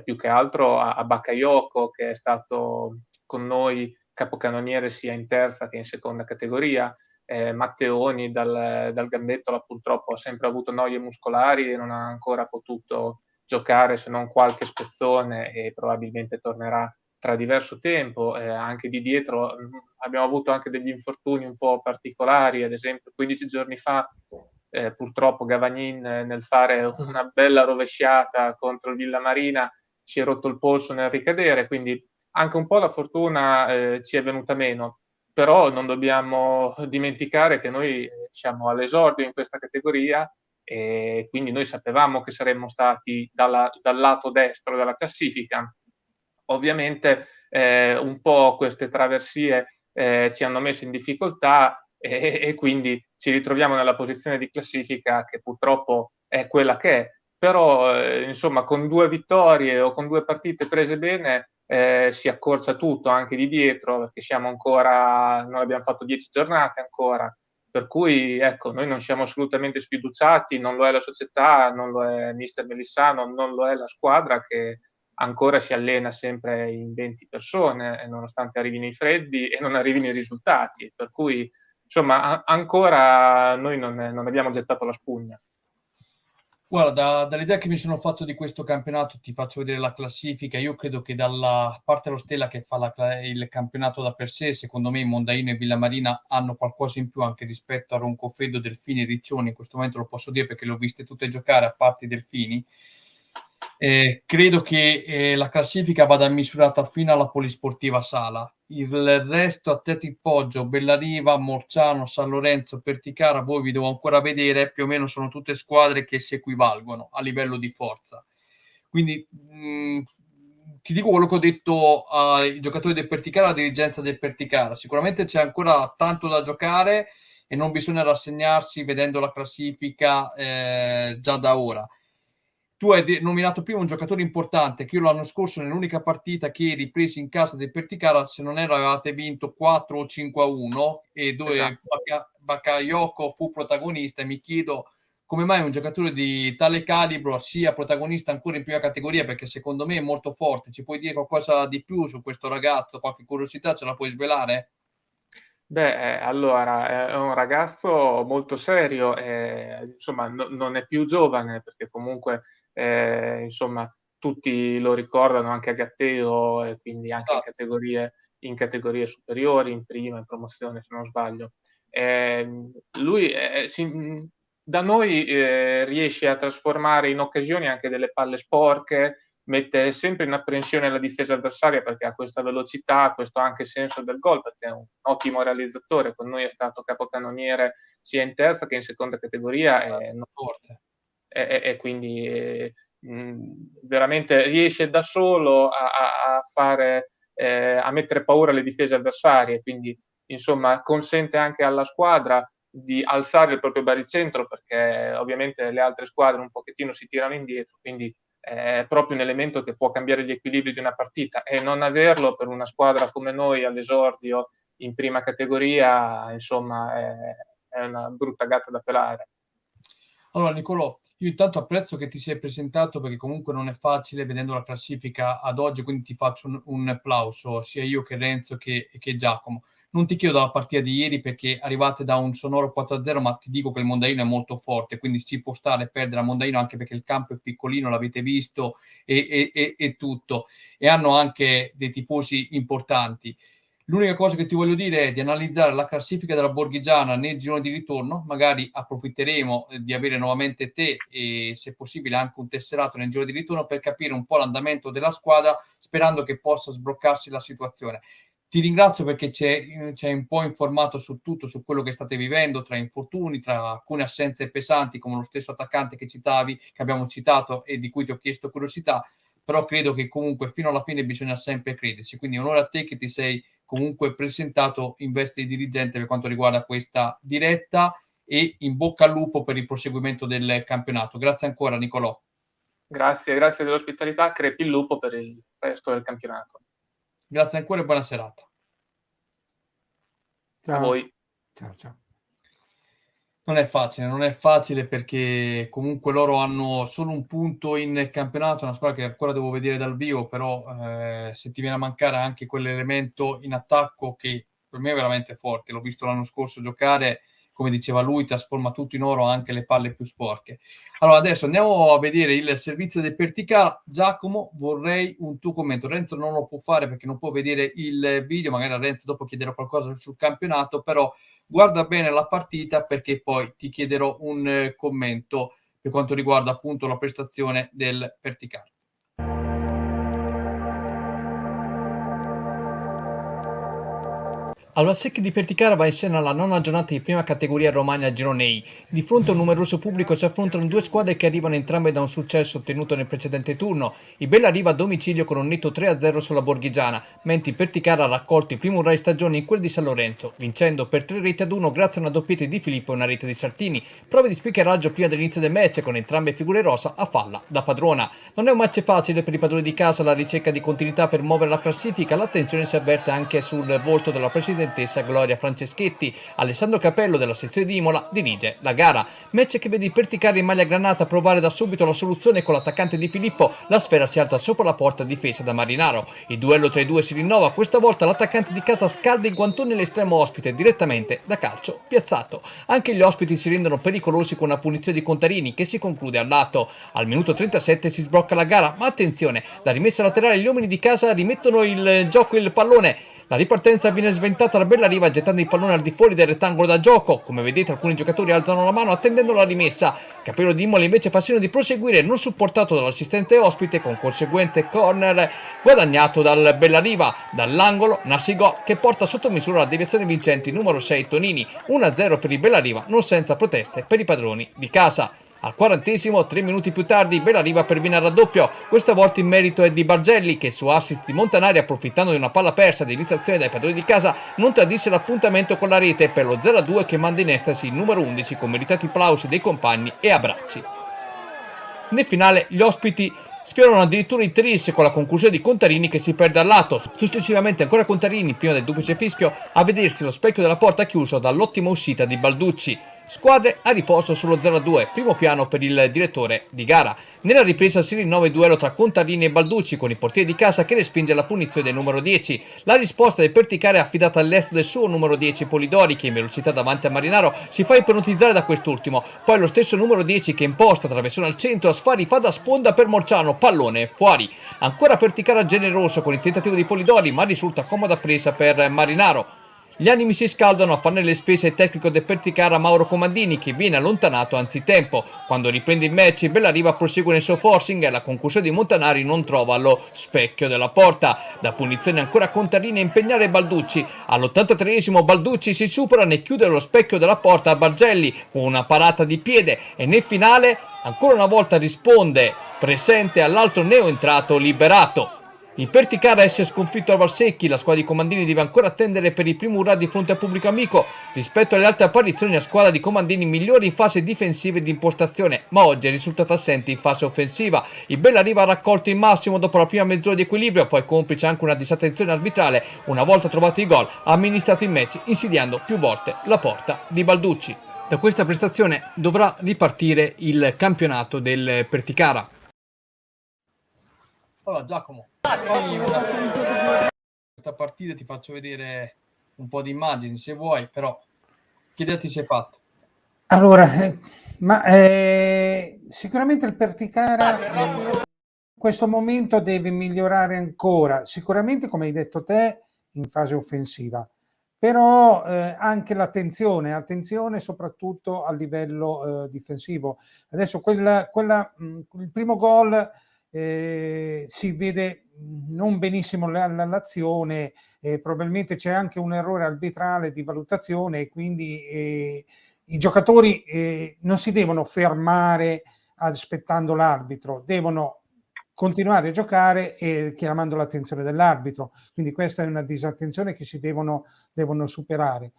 più che altro a Bakayoko, che è stato con noi capocannoniere sia in terza che in seconda categoria. Matteoni dal Gambettola purtroppo ha sempre avuto noie muscolari e non ha ancora potuto giocare, se non qualche spezzone, e probabilmente tornerà tra diverso tempo. Anche di dietro abbiamo avuto anche degli infortuni un po' particolari, ad esempio 15 giorni fa purtroppo Gavagnin, nel fare una bella rovesciata contro il Villamarina, si è rotto il polso nel ricadere, quindi anche un po' la fortuna ci è venuta meno. Però non dobbiamo dimenticare che noi siamo all'esordio in questa categoria e quindi noi sapevamo che saremmo stati dal lato destro della classifica. Ovviamente un po' queste traversie ci hanno messo in difficoltà e quindi ci ritroviamo nella posizione di classifica che purtroppo è quella che è. Però insomma, con 2 vittorie o con 2 partite prese bene si accorcia tutto anche di dietro, perché non abbiamo fatto 10 giornate ancora, per cui ecco, noi non siamo assolutamente sfiduciati, non lo è la società, non lo è mister Melissano, non lo è la squadra, che ancora si allena sempre in 20 persone, nonostante arrivino i freddi e non arrivino i risultati, per cui insomma ancora noi non abbiamo gettato la spugna. Guarda, dall'idea che mi sono fatto di questo campionato, ti faccio vedere la classifica. Io credo che dalla parte dello Stella che fa il campionato da per sé, secondo me Mondaino e Villamarina hanno qualcosa in più anche rispetto a Roncofreddo, Delfini e Riccione. In questo momento lo posso dire perché le ho viste tutte giocare, a parte i Delfini. Credo che la classifica vada misurata fino alla Polisportiva Sala. Il resto, Atleti Poggio, Bellariva, Morciano, San Lorenzo, Perticara, voi vi devo ancora vedere, più o meno sono tutte squadre che si equivalgono a livello di forza. Quindi ti dico quello che ho detto ai giocatori del Perticara, alla dirigenza del Perticara. Sicuramente c'è ancora tanto da giocare e non bisogna rassegnarsi vedendo la classifica già da ora. Tu hai nominato prima un giocatore importante che io l'anno scorso nell'unica partita che ripresi in casa del Perticara, se non erro avevate vinto 4 o 5-1 e dove Bakayoko fu protagonista, e mi chiedo come mai un giocatore di tale calibro sia protagonista ancora in prima categoria, perché secondo me è molto forte. Ci puoi dire qualcosa di più su questo ragazzo? Qualche curiosità ce la puoi svelare? Allora, è un ragazzo molto serio, insomma, non è più giovane, perché comunque, insomma, tutti lo ricordano anche a Gatteo, e quindi anche in categorie superiori, in prima, in promozione, se non sbaglio. Lui da noi riesce a trasformare in occasioni anche delle palle sporche, mette sempre in apprensione la difesa avversaria perché ha questa velocità, questo anche senso del gol, perché è un ottimo realizzatore. Con noi è stato capocannoniere sia in terza che in seconda categoria, e quindi veramente riesce da solo a fare, a mettere paura alle difese avversarie, quindi insomma consente anche alla squadra di alzare il proprio baricentro, perché ovviamente le altre squadre un pochettino si tirano indietro, quindi è proprio un elemento che può cambiare gli equilibri di una partita, e non averlo per una squadra come noi all'esordio in prima categoria, insomma, è una brutta gatta da pelare. Allora Nicolò, io intanto apprezzo che ti sei presentato, perché comunque non è facile vedendo la classifica ad oggi, quindi ti faccio un applauso, sia io che Renzo che Giacomo. Non ti chiedo la partita di ieri perché arrivate da un sonoro 4-0, ma ti dico che il Mondaino è molto forte, quindi ci può stare perdere a Mondaino, anche perché il campo è piccolino, l'avete visto, e tutto. E hanno anche dei tifosi importanti. L'unica cosa che ti voglio dire è di analizzare la classifica della Borghigiana nel girone di ritorno. Magari approfitteremo di avere nuovamente te e, se possibile, anche un tesserato nel girone di ritorno per capire un po' l'andamento della squadra, sperando che possa sbloccarsi la situazione. Ti ringrazio perché ci hai un po' informato su tutto, su quello che state vivendo, tra infortuni, tra alcune assenze pesanti, come lo stesso attaccante che citavi, che abbiamo citato e di cui ti ho chiesto curiosità, però credo che comunque fino alla fine bisogna sempre credersi. Quindi onore a te che ti sei comunque presentato in veste di dirigente per quanto riguarda questa diretta, e in bocca al lupo per il proseguimento del campionato. Grazie ancora Nicolò. Grazie dell'ospitalità, crepi il lupo per il resto del campionato. Grazie ancora e buona serata. Ciao. A voi. Ciao. Non è facile perché comunque loro hanno solo un punto in campionato, una squadra che ancora devo vedere dal vivo, però se ti viene a mancare anche quell'elemento in attacco che per me è veramente forte, l'ho visto l'anno scorso giocare, come diceva lui, trasforma tutto in oro, anche le palle più sporche. Allora adesso andiamo a vedere il servizio del Perticara. Giacomo, vorrei un tuo commento. Renzo non lo può fare perché non può vedere il video, magari a Renzo dopo chiederò qualcosa sul campionato, però guarda bene la partita perché poi ti chiederò un commento per quanto riguarda appunto la prestazione del Perticara. Al Valsecchi di Perticara va in scena la nona giornata di prima categoria Romagna Girone I. Di fronte a un numeroso pubblico si affrontano due squadre che arrivano entrambe da un successo ottenuto nel precedente turno. Il Bellariva a domicilio con un netto 3-0 sulla Borghigiana, mentre il Perticara ha raccolto il primo Rai stagione in quel di San Lorenzo, vincendo per 3-1 grazie a una doppietta di Filippo e una rete di Sartini. Prove di spicheraggio prima dell'inizio del match, con entrambe figure rosa a falla da padrona. Non è un match facile per i padroni di casa alla ricerca di continuità per muovere la classifica. L'attenzione si avverte anche sul volto della presidentessa Gloria Franceschetti. Alessandro Capello della sezione di Imola dirige la gara. Match che vede il Perticara in maglia granata provare da subito la soluzione con l'attaccante di Filippo. La sfera si alza sopra la porta difesa da Marinaro. Il duello tra i due si rinnova. Questa volta l'attaccante di casa scalda i guantoni all'estremo ospite direttamente da calcio piazzato. Anche gli ospiti si rendono pericolosi con una punizione di Contarini che si conclude al lato. Al minuto 37 si sblocca la gara, ma attenzione, la rimessa laterale, gli uomini di casa rimettono il gioco il pallone. La ripartenza viene sventata da Bellariva gettando il pallone al di fuori del rettangolo da gioco. Come vedete alcuni giocatori alzano la mano attendendo la rimessa. Capello di Imola invece fa segno di proseguire, non supportato dall'assistente ospite, con conseguente corner guadagnato dal Bellariva. Dall'angolo Narsigò che porta sotto misura la deviazione vincente numero 6 Tonini. 1-0 per il Bellariva, non senza proteste per i padroni di casa. Al 40°, 3 minuti più tardi, Bellariva perviene al raddoppio. Questa volta il merito è di Bargelli, che su assist di Montanari, approfittando di una palla persa di iniziazione dai padroni di casa, non tradisce l'appuntamento con la rete per lo 0-2 che manda in estasi il numero 11 con meritati plausi dei compagni e abbracci. Nel finale gli ospiti sfiorano addirittura i tris con la conclusione di Contarini che si perde al lato. Successivamente ancora Contarini, prima del duplice fischio, a vedersi lo specchio della porta chiuso dall'ottima uscita di Balducci. Squadre a riposo sullo 0-2, primo piano per il direttore di gara. Nella ripresa si rinnova il duello tra Contarini e Balducci con il portiere di casa che respinge la punizione del numero 10. La risposta del Perticara è affidata all'estero del suo numero 10 Polidori, che in velocità davanti a Marinaro si fa ipnotizzare da quest'ultimo. Poi lo stesso numero 10 che imposta traversone al centro, Sfari fa da sponda per Morciano, pallone fuori. Ancora Perticara generoso con il tentativo di Polidori, ma risulta comoda presa per Marinaro. Gli animi si scaldano a farne le spese il tecnico del Perticara Mauro Comandini, che viene allontanato anzitempo. Quando riprende il match il Bellariva prosegue nel suo forcing e la concussione di Montanari non trova lo specchio della porta. Da punizione ancora Contarini a impegnare Balducci. All'83° Balducci si supera nel chiudere lo specchio della porta a Bargelli con una parata di piede e nel finale ancora una volta risponde presente all'altro neoentrato Liberato. Il Perticara esce sconfitto al Valsecchi, la squadra di Comandini deve ancora attendere per il primo urrà di fronte al pubblico amico. Rispetto alle altre apparizioni la squadra di Comandini migliora in fase difensiva e di impostazione, ma oggi è risultata assente in fase offensiva. Il Bellariva ha raccolto il massimo dopo la prima mezz'ora di equilibrio, poi complice anche una disattenzione arbitrale. Una volta trovati i gol ha amministrato il match insidiando più volte la porta di Balducci. Da questa prestazione dovrà ripartire il campionato del Perticara. Allora Giacomo, questa partita ti faccio vedere un po' di immagini se vuoi, però che idea ti sei fatto? Allora, sicuramente il Perticara in questo momento deve migliorare ancora, sicuramente come hai detto te in fase offensiva, però anche attenzione soprattutto a livello difensivo. Adesso il primo gol si vede non benissimo l'azione, probabilmente c'è anche un errore arbitrale di valutazione e quindi i giocatori non si devono fermare aspettando l'arbitro, devono continuare a giocare chiamando l'attenzione dell'arbitro, quindi questa è una disattenzione che si devono superare.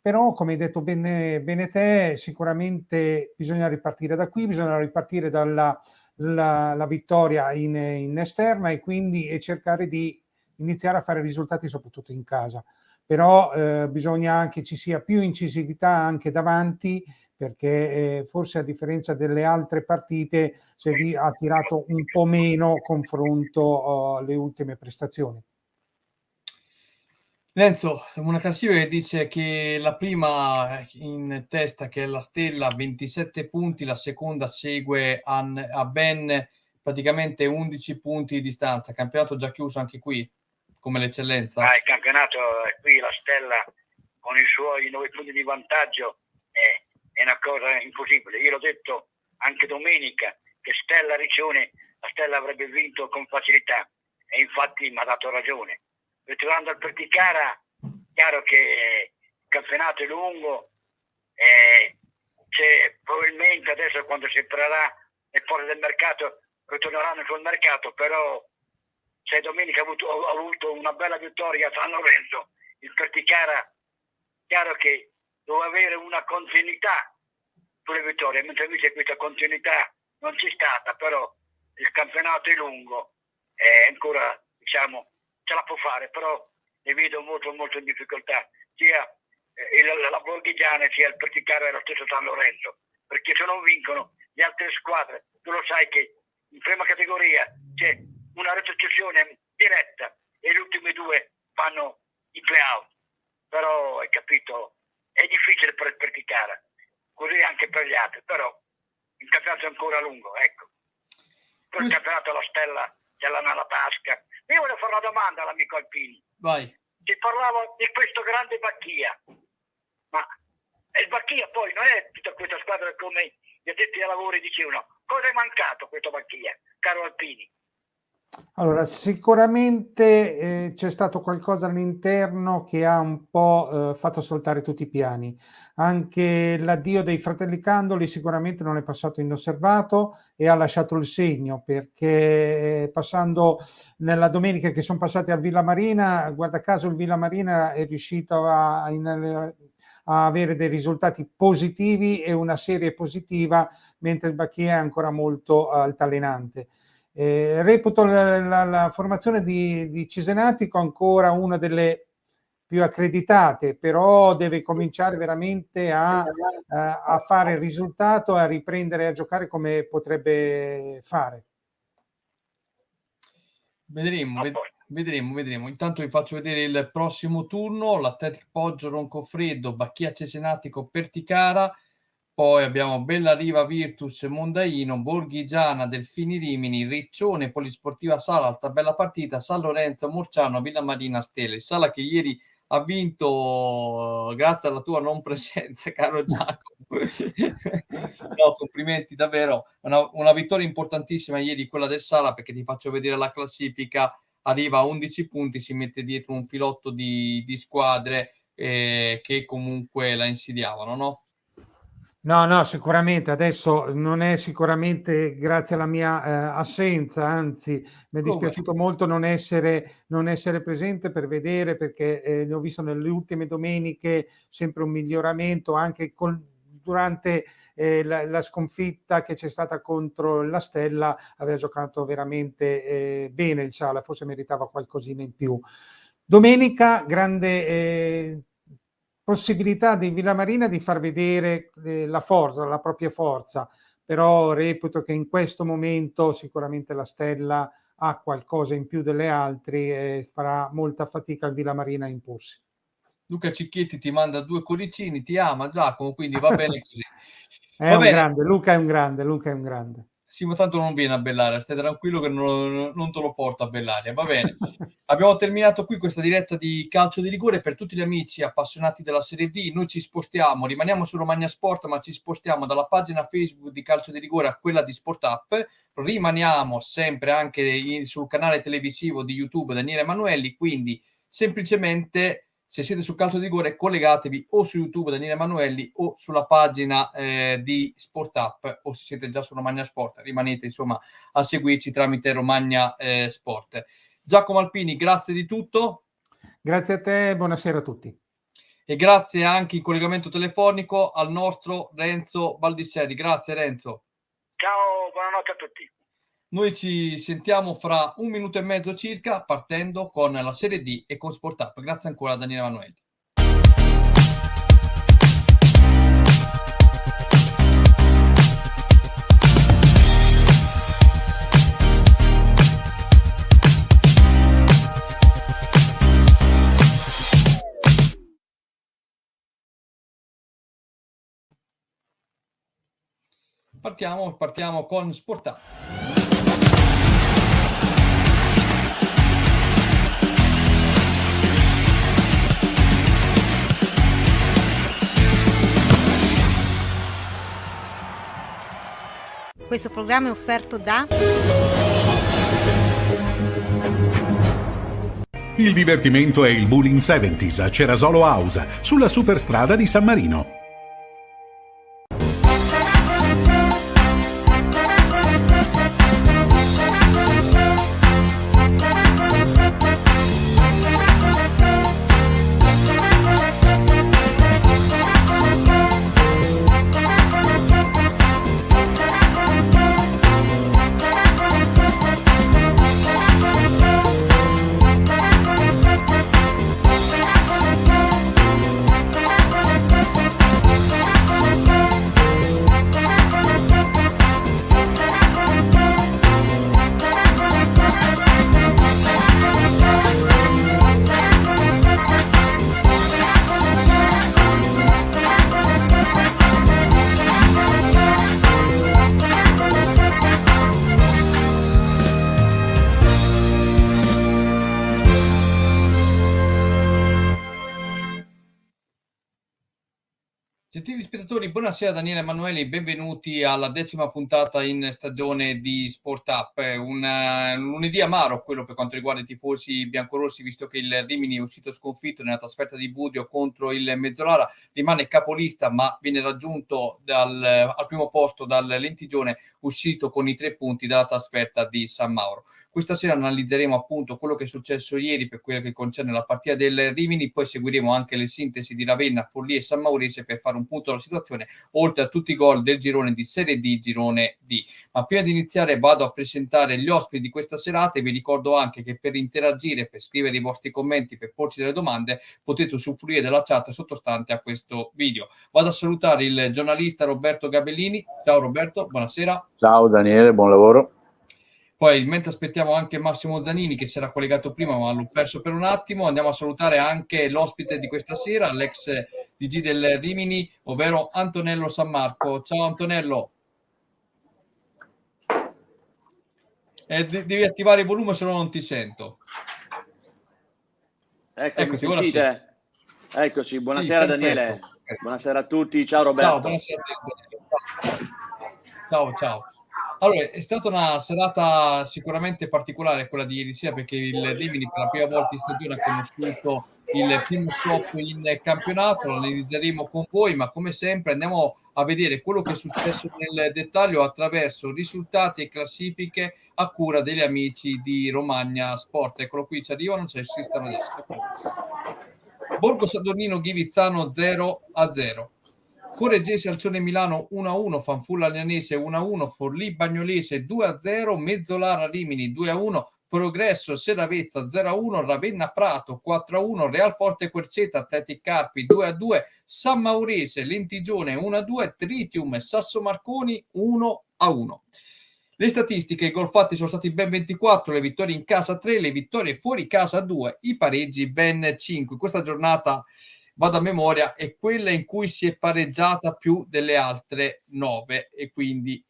Però come hai detto bene te, sicuramente bisogna ripartire da qui, bisogna ripartire dalla la vittoria in esterna e quindi cercare di iniziare a fare risultati soprattutto in casa. Però bisogna anche ci sia più incisività anche davanti, perché forse a differenza delle altre partite si ha tirato un po' meno confronto alle ultime prestazioni. Lenzo, una classifica che dice che la prima in testa, che è la Stella, 27 punti, la seconda segue a ben praticamente 11 punti di distanza. Campionato già chiuso anche qui, come l'Eccellenza. Il campionato è qui, la Stella con i suoi 9 punti di vantaggio è una cosa impossibile. Io l'ho detto anche domenica che Stella Riccione, la Stella avrebbe vinto con facilità e infatti mi ha dato ragione. Ritornando al Perticara, chiaro che il campionato è lungo, probabilmente adesso quando si apriranno le porte del mercato ritorneranno sul mercato, però se domenica ha avuto una bella vittoria a San Lorenzo, il Perticara, chiaro che deve avere una continuità sulle vittorie, mentre invece questa continuità non c'è stata, però il campionato è lungo e ancora diciamo ce la può fare, però ne vedo molto in difficoltà sia la Borghigiana sia il Perticara e lo stesso San Lorenzo, perché se non vincono le altre squadre, tu lo sai che in prima categoria c'è una retrocessione diretta e le ultime due fanno i play-out, però hai capito, è difficile per il Perticara, così anche per gli altri, però il campionato è ancora lungo, ecco. Per il campionato la Stella ce l'ha nella tasca. Io voglio fare una domanda all'amico Alpini. Vai. si parlava di questo grande Bacchia, ma il Bacchia poi non è tutta questa squadra come gli addetti ai lavori dicevano. Cosa è mancato questo Bacchia, caro Alpini? Allora, sicuramente c'è stato qualcosa all'interno che ha un po' fatto saltare tutti i piani. Anche l'addio dei fratelli Candoli sicuramente non è passato inosservato e ha lasciato il segno, perché passando nella domenica che sono passati al Villamarina, guarda caso il Villamarina è riuscito a avere dei risultati positivi e una serie positiva, mentre il Bacchia è ancora molto altalenante. Reputo la formazione di Cesenatico ancora una delle più accreditate, però deve cominciare veramente a fare il risultato, a riprendere a giocare come potrebbe fare. Vedremo. Intanto vi faccio vedere il prossimo turno: l'Atletico Poggio Roncofreddo, Bacchia Cesenatico Perticara. Poi abbiamo Bellariva Virtus Mondaino, Borghigiana Delfini Rimini, Riccione Polisportiva Sala, altra bella partita, San Lorenzo Morciano, Villamarina Stelle. Sala che ieri ha vinto grazie alla tua non presenza, caro Giacomo. No, complimenti davvero, una vittoria importantissima ieri quella del Sala, perché ti faccio vedere la classifica, arriva a 11 punti, si mette dietro un filotto di squadre che comunque la insidiavano, no? No, sicuramente adesso non è sicuramente grazie alla mia assenza, anzi mi è dispiaciuto molto non essere presente per vedere, perché ne ho visto nelle ultime domeniche sempre un miglioramento, anche durante la sconfitta che c'è stata contro la Stella aveva giocato veramente bene il Sala, forse meritava qualcosina in più. Domenica grande possibilità di Villamarina di far vedere la propria forza, però reputo che in questo momento sicuramente la Stella ha qualcosa in più delle altre e farà molta fatica il Villamarina a imporsi. Luca Cicchietti ti manda 2 cuoricini, ti ama Giacomo, quindi va bene così. Grande, Luca è un grande. Sì, ma tanto non viene a Bellaria, stai tranquillo che non te lo porto a Bellaria, va bene. Abbiamo terminato qui questa diretta di calcio di rigore. Per tutti gli amici appassionati della Serie D, noi ci spostiamo, rimaniamo su Romagna Sport, ma ci spostiamo dalla pagina Facebook di calcio di rigore a quella di Sport Up. Rimaniamo sempre anche sul canale televisivo di YouTube Daniele Emanuelli, quindi semplicemente se siete sul calcio di rigore collegatevi o su YouTube Daniele Emanuelli o sulla pagina di Sport Up, o se siete già su Romagna Sport rimanete insomma a seguirci tramite Romagna Sport. Giacomo Alpini, grazie di tutto. Grazie a te, buonasera a tutti. E grazie anche in collegamento telefonico al nostro Renzo Baldisseri. Grazie Renzo. Ciao, buonanotte a tutti. Noi ci sentiamo fra 1 minuto e mezzo circa, partendo con la Serie D e con Sport Up. Grazie ancora a Daniele Emanuelli. Partiamo con Sport Up. Questo programma è offerto da Il divertimento è il Bowling 70s a Cerasolo Ausa, sulla superstrada di San Marino. Gentili spettatori, buonasera Daniele Emanueli, benvenuti alla 10ª puntata in stagione di Sport Up. Un lunedì amaro quello per quanto riguarda i tifosi biancorossi, visto che il Rimini è uscito sconfitto nella trasferta di Budrio contro il Mezzolara, rimane capolista ma viene raggiunto al primo posto dal Lentigione, uscito con i 3 punti dalla trasferta di San Mauro. Questa sera analizzeremo appunto quello che è successo ieri per quello che concerne la partita del Rimini, poi seguiremo anche le sintesi di Ravenna, Forlì e San Maurese per fare un punto alla situazione, oltre a tutti i gol del girone di Serie D, girone D. Ma prima di iniziare vado a presentare gli ospiti di questa serata e vi ricordo anche che per interagire, per scrivere i vostri commenti, per porci delle domande, potete usufruire della chat sottostante a questo video. Vado a salutare il giornalista Roberto Gabellini. Ciao Roberto, buonasera. Ciao Daniele, buon lavoro. Poi, mentre aspettiamo anche Massimo Zanini, che si era collegato prima, ma l'ho perso per un attimo, andiamo a salutare anche l'ospite di questa sera, l'ex DG del Rimini, ovvero Antonello Sammarco. Ciao Antonello. Devi attivare il volume, se no non ti sento. Eccoci, buonasera. Eccoci, buonasera sì, Daniele. Buonasera a tutti, ciao Roberto. Ciao, buonasera a te. Ciao. Allora, è stata una serata sicuramente particolare quella di ieri sera, perché il Rimini per la prima volta in stagione ha conosciuto il primo stop in campionato. Lo analizzeremo con voi, ma come sempre andiamo a vedere quello che è successo nel dettaglio attraverso risultati e classifiche a cura degli amici di Romagna Sport. Eccolo qui, ci arrivano, ci assistono adesso. Borgo Sadornino Ghivizzano 0-0. Correggese Alcione Milano 1-1, Fanfulla Agnanese 1-1, Forlì Bagnolese 2-0, Mezzolara Rimini 2-1, Progresso Seravezza 0-1, Ravenna Prato 4-1, Real Forte Querceta Athletic Carpi 2-2, San Maurese Lentigione 1-2, Tritium Sasso Marconi 1-1. Le statistiche: i gol fatti sono stati ben 24, le vittorie in casa 3, le vittorie fuori casa 2, i pareggi ben 5. Questa giornata, vado a memoria, è quella in cui si è pareggiata più delle altre 9 e quindi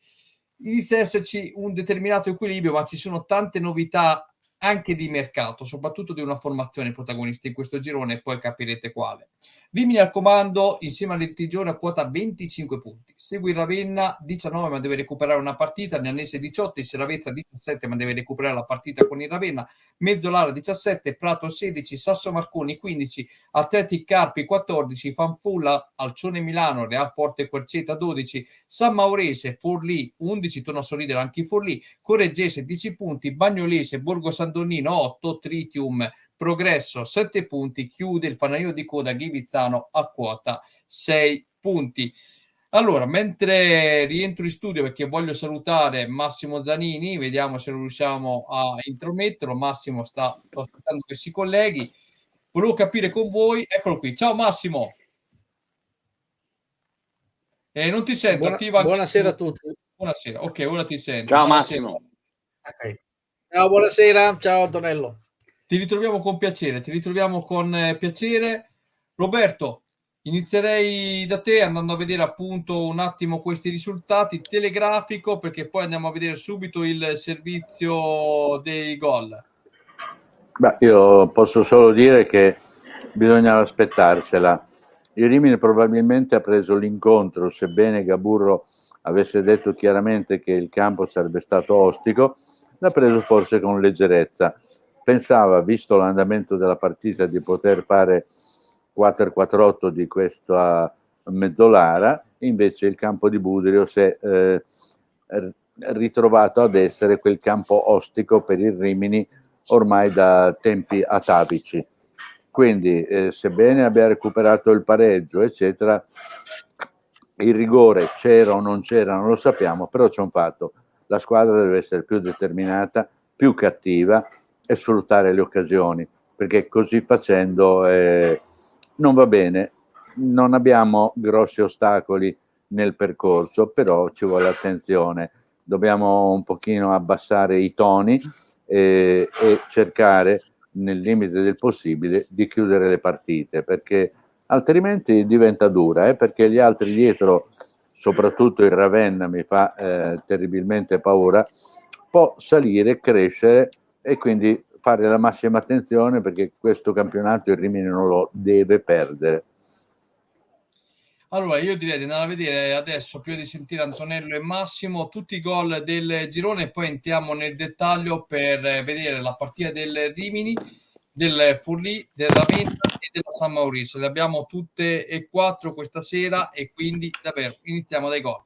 inizia ad esserci un determinato equilibrio, ma ci sono tante novità anche di mercato, soprattutto di una formazione protagonista in questo girone, e poi capirete quale. Rimini al comando insieme al Lentigione a quota 25 punti, segue il Ravenna 19 ma deve recuperare una partita, Agnanese 18, il Seravezza 17 ma deve recuperare la partita con il Ravenna, Mezzolara 17, Prato 16, Sasso Marconi 15, Athletic Carpi 14, Fanfulla, Alcione Milano, Real Forte Querceta 12, San Maurese, Forlì 11, torna a sorridere anche Forlì, Correggese 10 punti, Bagnolese, Borgo Sadornino 8, Tritium Progresso 7 punti, chiude il fanalino di coda Ghivizzano a quota 6 punti. Allora, mentre rientro in studio, perché voglio salutare Massimo Zanini, vediamo se riusciamo a intrometterlo. Massimo sto aspettando che si colleghi. Volevo capire con voi, eccolo qui. Ciao Massimo. Non ti sento, attiva anche buonasera tu. A tutti. Buonasera, ok, ora ti sento. Ciao buonasera. Massimo. Okay. Ciao, buonasera, ciao Antonello. Ti ritroviamo con piacere, piacere. Roberto, inizierei da te andando a vedere appunto un attimo questi risultati, telegrafico, perché poi andiamo a vedere subito il servizio dei gol. Beh, io posso solo dire che bisognava aspettarsela. Il Rimini probabilmente ha preso l'incontro, sebbene Gaburro avesse detto chiaramente che il campo sarebbe stato ostico, l'ha preso forse con leggerezza. Pensava, visto l'andamento della partita, di poter fare 4-4-8 di questa Mezzolara, invece il campo di Budrio si è ritrovato ad essere quel campo ostico per il Rimini ormai da tempi atavici. Quindi, sebbene abbia recuperato il pareggio, eccetera, il rigore c'era o non c'era, non lo sappiamo, però c'è un fatto: la squadra deve essere più determinata, più cattiva e sfruttare le occasioni, perché così facendo non va bene. Non abbiamo grossi ostacoli nel percorso, però ci vuole attenzione, dobbiamo un pochino abbassare i toni e cercare nel limite del possibile di chiudere le partite, perché altrimenti diventa dura, perché gli altri dietro, soprattutto il Ravenna mi fa terribilmente paura, può salire, crescere, e quindi fare la massima attenzione, perché questo campionato il Rimini non lo deve perdere. Allora, io direi di andare a vedere adesso, prima di sentire Antonello e Massimo, tutti i gol del girone e poi entriamo nel dettaglio per vedere la partita del Rimini, del Forlì, del Ravenna e della San Maurizio. Le abbiamo tutte e 4 questa sera e quindi davvero iniziamo dai gol.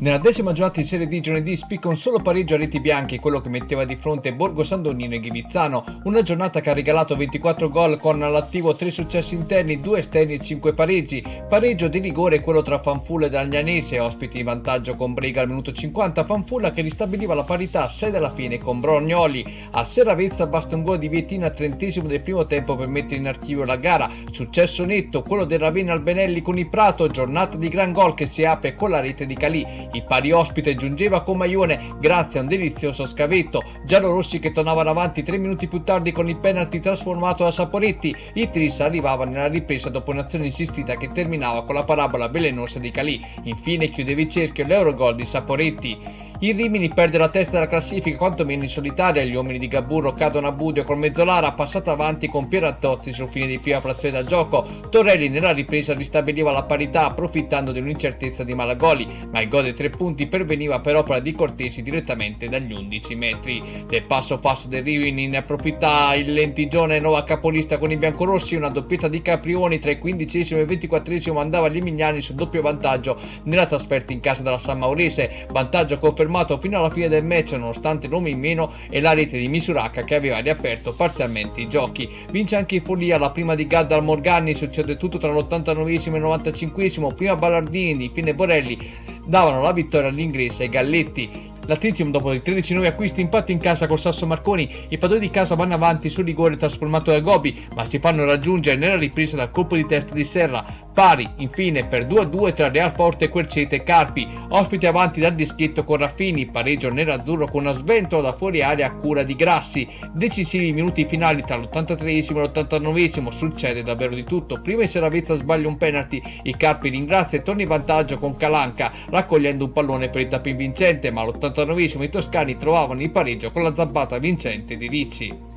Nella 10ª giornata di Serie D giovedì spicca un solo pareggio a reti bianche, quello che metteva di fronte Borgo Sandonino e Ghivizzano. Una giornata che ha regalato 24 gol con all'attivo 3 successi interni, 2 esterni e 5 pareggi. Pareggio di rigore quello tra Fanfulla ed Agnanese, ospiti in vantaggio con Brega al minuto 50, Fanfulla che ristabiliva la parità a 6 dalla fine con Brognoli. A Serravezza basta un gol di Viettina al 30° del primo tempo per mettere in archivio la gara. Successo netto quello del Ravenna al Benelli con il Prato, giornata di gran gol che si apre con la rete di Calì. Il pari ospite giungeva con Maione grazie a un delizioso scavetto. Giallorossi che tornavano avanti 3 minuti più tardi con il penalty trasformato da Saporetti. I Tris arrivava nella ripresa dopo un'azione insistita che terminava con la parabola velenosa di Calì. Infine chiudeva il cerchio l'Eurogol di Saporetti. Il Rimini perde la testa della classifica quantomeno in solitaria, gli uomini di Gaburro cadono a budio col Mezzolara, passato avanti con Pierantozzi sul fine di prima frazione da gioco. Torelli nella ripresa ristabiliva la parità approfittando di un'incertezza di Malagoli, ma il gol dei 3 punti perveniva per opera di Cortesi direttamente dagli 11 metri. Del passo falso del Rimini ne approfitta il Lentigione, nuova capolista con i biancorossi, una doppietta di Caprioni tra il 15° e il 24° mandava gli Emiliani sul doppio vantaggio nella trasferta in casa della San Maurese, vantaggio confermato fino alla fine del match nonostante l'uomo in meno e la rete di Misuracca che aveva riaperto parzialmente i giochi. Vince anche il Follia, la prima di Gadda al Morgani, succede tutto tra l'89° e il 95°, prima Ballardini, fine Borelli davano la vittoria all'inglese ai Galletti. La Tritium dopo i 13 nuovi acquisti impatti in casa col Sasso Marconi, i padroni di casa vanno avanti sul rigore trasformato da Gobi, ma si fanno raggiungere nella ripresa dal colpo di testa di Serra, pari infine per 2-2 tra Real Porto e Quercete e Carpi, ospiti avanti dal dischetto con Raffini, pareggio nerazzurro con una sventola da fuori area a cura di Grassi, decisivi minuti finali tra l'83° e l'89°, succede davvero di tutto, prima in Serravezza sbaglia un penalty, il Carpi ringrazia e torna in vantaggio con Calanca, raccogliendo un pallone per il tapin vincente, ma all'89° i toscani trovavano il pareggio con la zampata vincente di Ricci.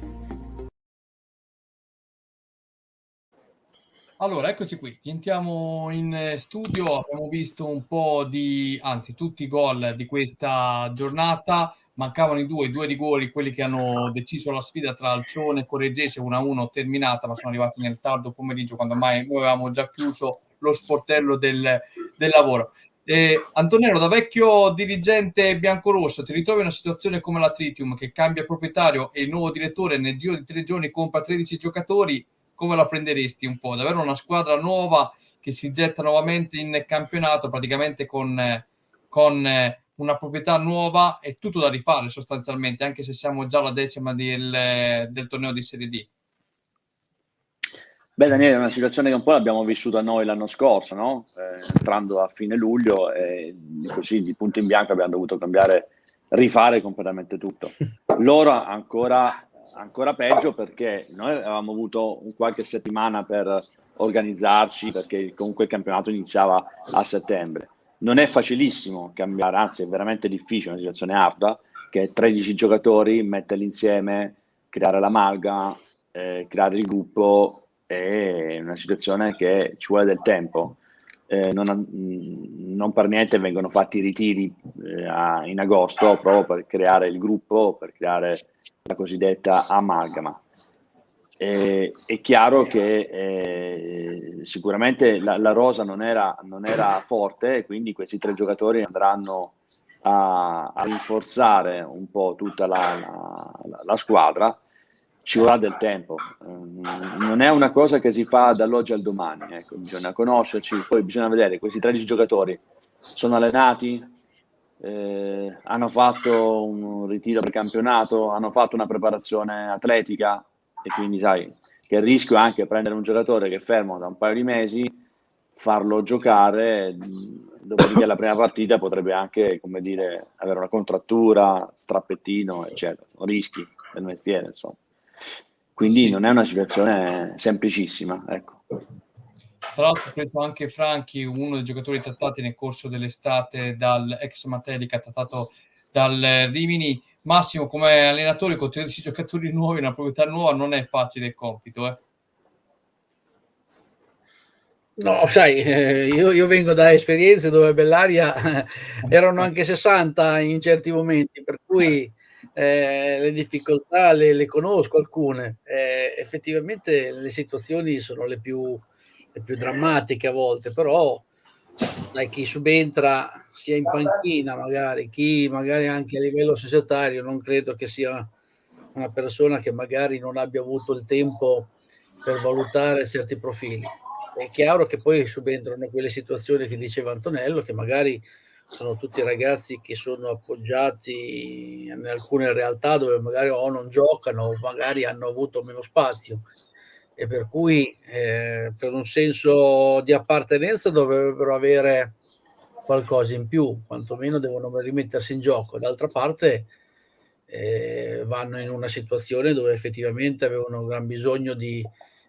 Allora, eccoci qui, entriamo in studio, abbiamo visto un po' anzi tutti i gol di questa giornata, mancavano i due rigori, quelli che hanno deciso la sfida tra Alcione e Correggese, 1-1 terminata, ma sono arrivati nel tardo pomeriggio quando ormai noi avevamo già chiuso lo sportello del lavoro. Antonello, da vecchio dirigente biancorosso, ti ritrovi in una situazione come la Tritium che cambia proprietario e il nuovo direttore nel giro di 3 giorni compra 13 giocatori, come la prenderesti un po'? Davvero una squadra nuova che si getta nuovamente in campionato praticamente con una proprietà nuova e tutto da rifare sostanzialmente, anche se siamo già alla 10ª del torneo di Serie D. Beh, Daniele, è una situazione che un po' l'abbiamo vissuta noi l'anno scorso, no? Entrando a fine luglio e così di punto in bianco abbiamo dovuto rifare completamente tutto. Loro ancora peggio perché noi avevamo avuto qualche settimana per organizzarci perché comunque il campionato iniziava a settembre. Non è facilissimo cambiare, anzi è veramente difficile, una situazione ardua, che 13 giocatori, metterli insieme, creare l'amalgama, creare il gruppo. È una situazione che ci vuole del tempo, non per niente vengono fatti i ritiri in agosto proprio per creare il gruppo, per creare la cosiddetta amalgama. È chiaro che sicuramente la rosa non era forte e quindi questi 3 giocatori andranno a rinforzare un po' tutta la squadra. Ci vorrà del tempo, non è una cosa che si fa dall'oggi al domani, ecco, bisogna conoscerci, poi bisogna vedere, questi 13 giocatori sono allenati, hanno fatto un ritiro per campionato, hanno fatto una preparazione atletica e quindi sai che il rischio è anche prendere un giocatore che è fermo da un paio di mesi, farlo giocare, dopodiché la prima partita potrebbe anche, come dire, avere una contrattura, strappettino, eccetera, sono rischi del mestiere, insomma. Quindi sì, non è una situazione semplicissima, ecco. Tra l'altro ho preso anche Franchi, uno dei giocatori trattati nel corso dell'estate dal ex Matelica, trattato dal Rimini, Massimo, come allenatore con 13 giocatori nuovi, una proprietà nuova, non è facile il compito, No, sai, io vengo da esperienze dove Bellaria erano anche 60 in certi momenti, per cui le difficoltà le conosco alcune. Effettivamente le situazioni sono le più drammatiche a volte, però dai, chi subentra sia in panchina magari, chi magari anche a livello societario, non credo che sia una persona che magari non abbia avuto il tempo per valutare certi profili. È chiaro che poi subentrano quelle situazioni che diceva Antonello, che magari sono tutti ragazzi che sono appoggiati in alcune realtà dove magari o non giocano o magari hanno avuto meno spazio, e per cui per un senso di appartenenza dovrebbero avere qualcosa in più, quantomeno devono rimettersi in gioco. D'altra parte vanno in una situazione dove effettivamente avevano un gran bisogno di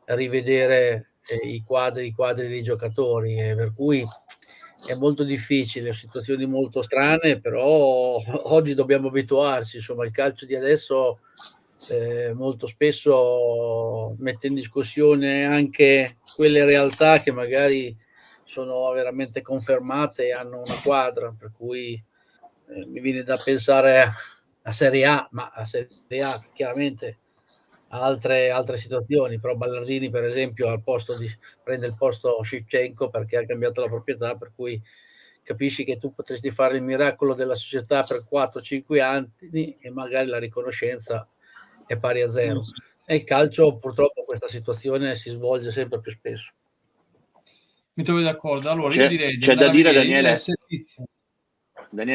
rivedere i quadri dei giocatori, per cui è molto difficile, situazioni molto strane, però oggi dobbiamo abituarci, insomma il calcio di adesso molto spesso mette in discussione anche quelle realtà che magari sono veramente confermate e hanno una quadra, per cui mi viene da pensare a Serie A, ma la Serie A chiaramente ha altre situazioni, però Ballardini per esempio prende il posto Shevchenko perché ha cambiato la proprietà, per cui capisci che tu potresti fare il miracolo della società per 4-5 anni e magari la riconoscenza è pari a zero. E il calcio purtroppo questa situazione si svolge sempre più spesso. Mi trovo d'accordo. Allora, io direi c'è da dire, Daniele,